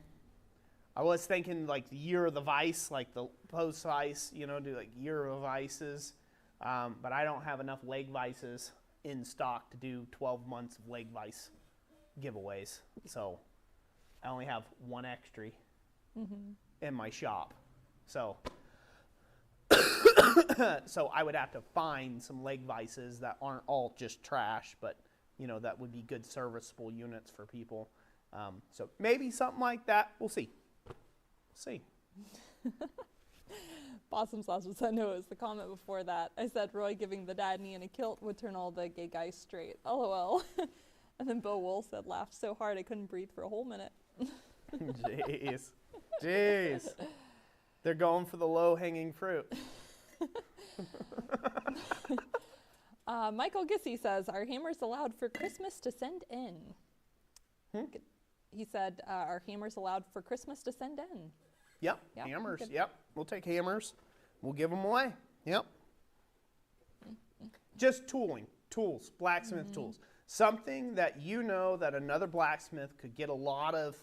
I was thinking like the year of the vise, like the post vise, you know, do like year of vices. But I don't have enough leg vices in stock to do 12 months of leg vice giveaways. So I only have one extra in my shop. So so I would have to find some leg vices that aren't all just trash, but you know, that would be good serviceable units for people. So maybe something like that. We'll see. Possum Sausage said, no, it was the comment before that. I said Roy giving the dad knee in a kilt would turn all the gay guys straight. LOL. And then Bill Wool said, laughed so hard I couldn't breathe for a whole minute. Jeez. They're going for the low-hanging fruit. Michael Gissy says, are hammers allowed for Christmas to send in? He said, are hammers allowed for Christmas to send in? Yep, hammers. Yep, we'll take hammers. We'll give them away. Yep. Just tools, blacksmith tools. Something that you know that another blacksmith could get a lot of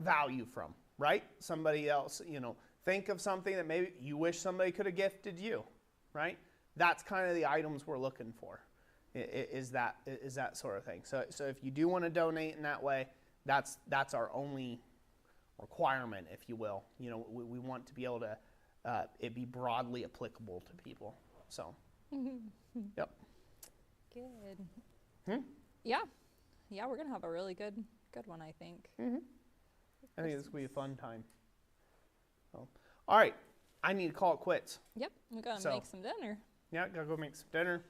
value from, right? Somebody else, you know, think of something that maybe you wish somebody could have gifted you, right? That's kind of the items we're looking for, is that sort of thing. So if you do want to donate in that way, that's our only requirement, if you will. You know, we want to be able to it be broadly applicable to people. So, yep. Good. Yeah, we're gonna have a really good one, I think. I think this will be a fun time. So, all right, I need to call it quits. Yep, we gotta make some dinner. Yeah, gotta go make some dinner.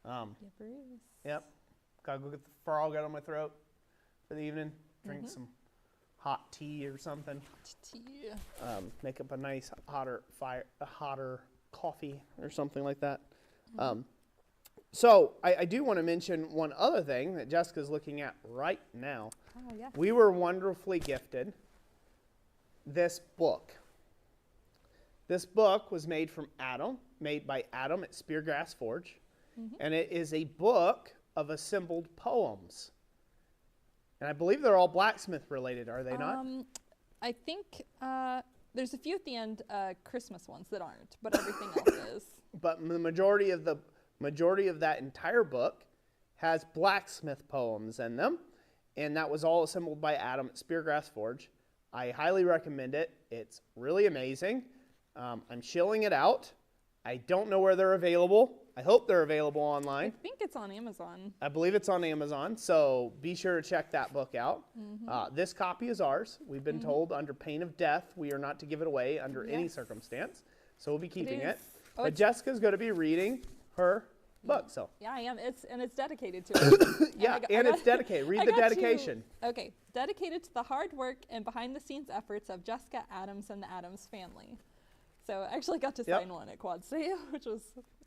Bruce. Yep, gotta go get the frog out of my throat for the evening. Drink some hot tea or something. Tea. Make up a nice hotter coffee or something like that. So I do want to mention one other thing that Jessica's looking at right now. Oh, yes. We were wonderfully gifted this book. This book was made from Adam made by Adam at Speargrass Forge. And it is a book of assembled poems. And I believe they're all blacksmith related, are they not? I think there's a few at the end, Christmas ones that aren't, but everything else is. But the majority of that entire book has blacksmith poems in them, and that was all assembled by Adam at Speargrass Forge. I highly recommend it. It's really amazing. I'm shilling it out. I don't know where they're available. I hope they're available online. I think it's on Amazon. I believe it's on Amazon, so be sure to check that book out. This copy is ours. We've been told under pain of death we are not to give it away under any circumstance, so we'll be keeping it. But Jessica's going to be reading her book. So yeah, I am. It's dedicated to it. It's dedicated. Read the dedication. Okay, dedicated to the hard work and behind-the-scenes efforts of Jessica Adams and the Adams family. So I actually got to sign one at Quad State, which was,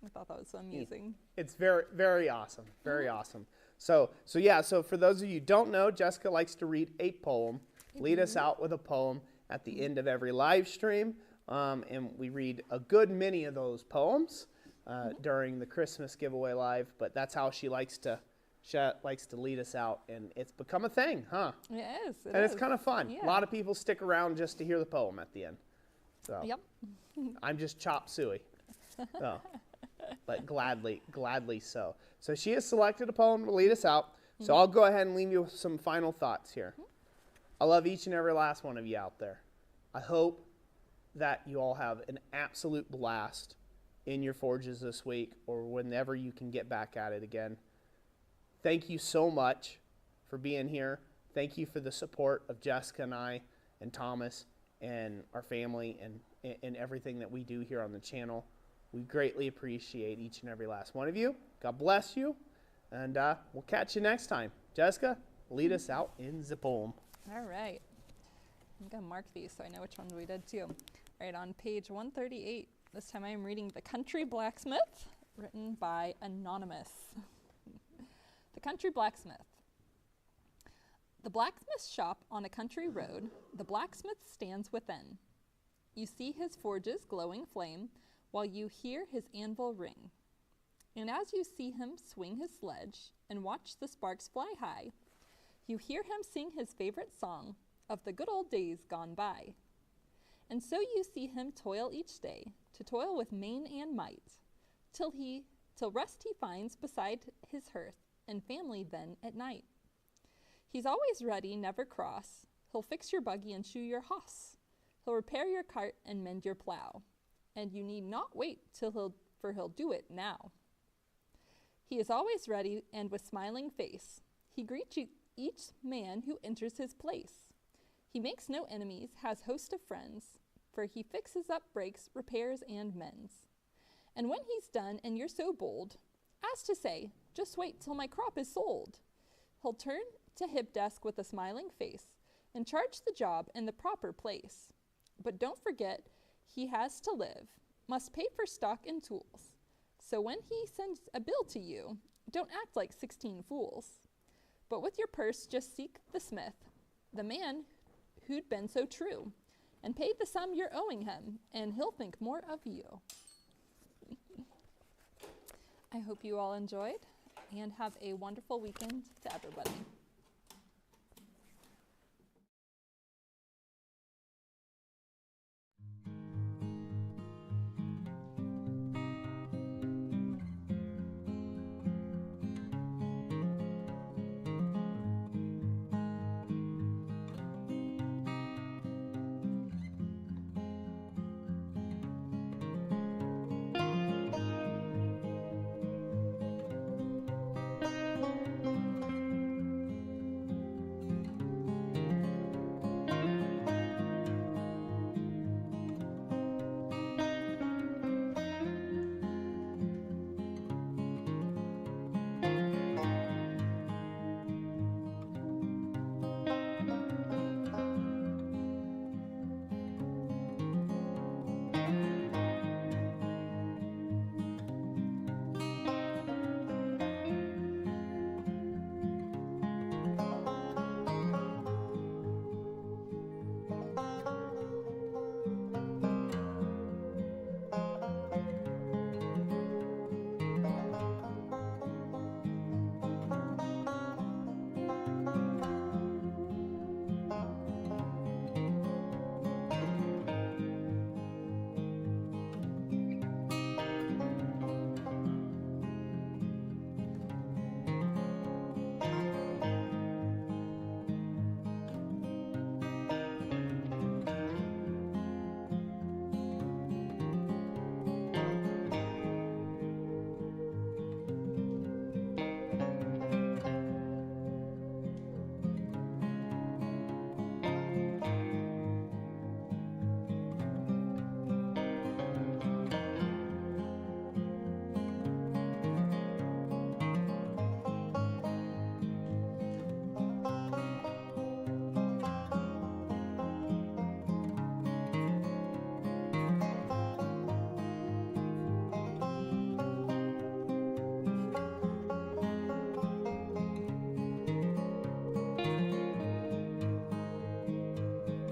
I thought that was so amusing. It's very, very awesome. Very awesome. So for those of you who don't know, Jessica likes to read a poem, lead us out with a poem at the end of every live stream. And we read a good many of those poems during the Christmas giveaway live, but that's how she likes to lead us out, and it's become a thing, huh? It is. It's kind of fun. Yeah. A lot of people stick around just to hear the poem at the end. So yep. I'm just chop suey. So, but gladly so. So she has selected a poem to lead us out. So I'll go ahead and leave you with some final thoughts here. I love each and every last one of you out there. I hope that you all have an absolute blast in your forges this week or whenever you can get back at it again. Thank you so much for being here. Thank you for the support of Jessica and I and Thomas and our family and everything that we do here on the channel. We greatly appreciate each and every last one of you. God bless you, and we'll catch you next time. Jessica, lead us out in the poem. All right. I'm going to mark these so I know which ones we did too. All right, on page 138, this time I'm reading The Country Blacksmith, written by Anonymous. The Country Blacksmith. The blacksmith's shop on a country road, the blacksmith stands within. You see his forge's glowing flame, while you hear his anvil ring. And as you see him swing his sledge and watch the sparks fly high, you hear him sing his favorite song of the good old days gone by. And so you see him toil each day, to toil with main and might, till rest he finds beside his hearth, and family then at night. He's always ready, never cross. He'll fix your buggy and shoe your hoss. He'll repair your cart and mend your plow. And you need not wait for he'll do it now. He is always ready and with smiling face. He greets each man who enters his place. He makes no enemies, has host of friends, for he fixes up, breaks, repairs, and mends. And when he's done and you're so bold as to say, just wait till my crop is sold, he'll turn to hip desk with a smiling face and charge the job in the proper place. But don't forget, he has to live, must pay for stock and tools. So when he sends a bill to you, don't act like 16 fools. But with your purse just seek the smith, the man who'd been so true, and pay the sum you're owing him, and he'll think more of you. I hope you all enjoyed, and have a wonderful weekend to everybody.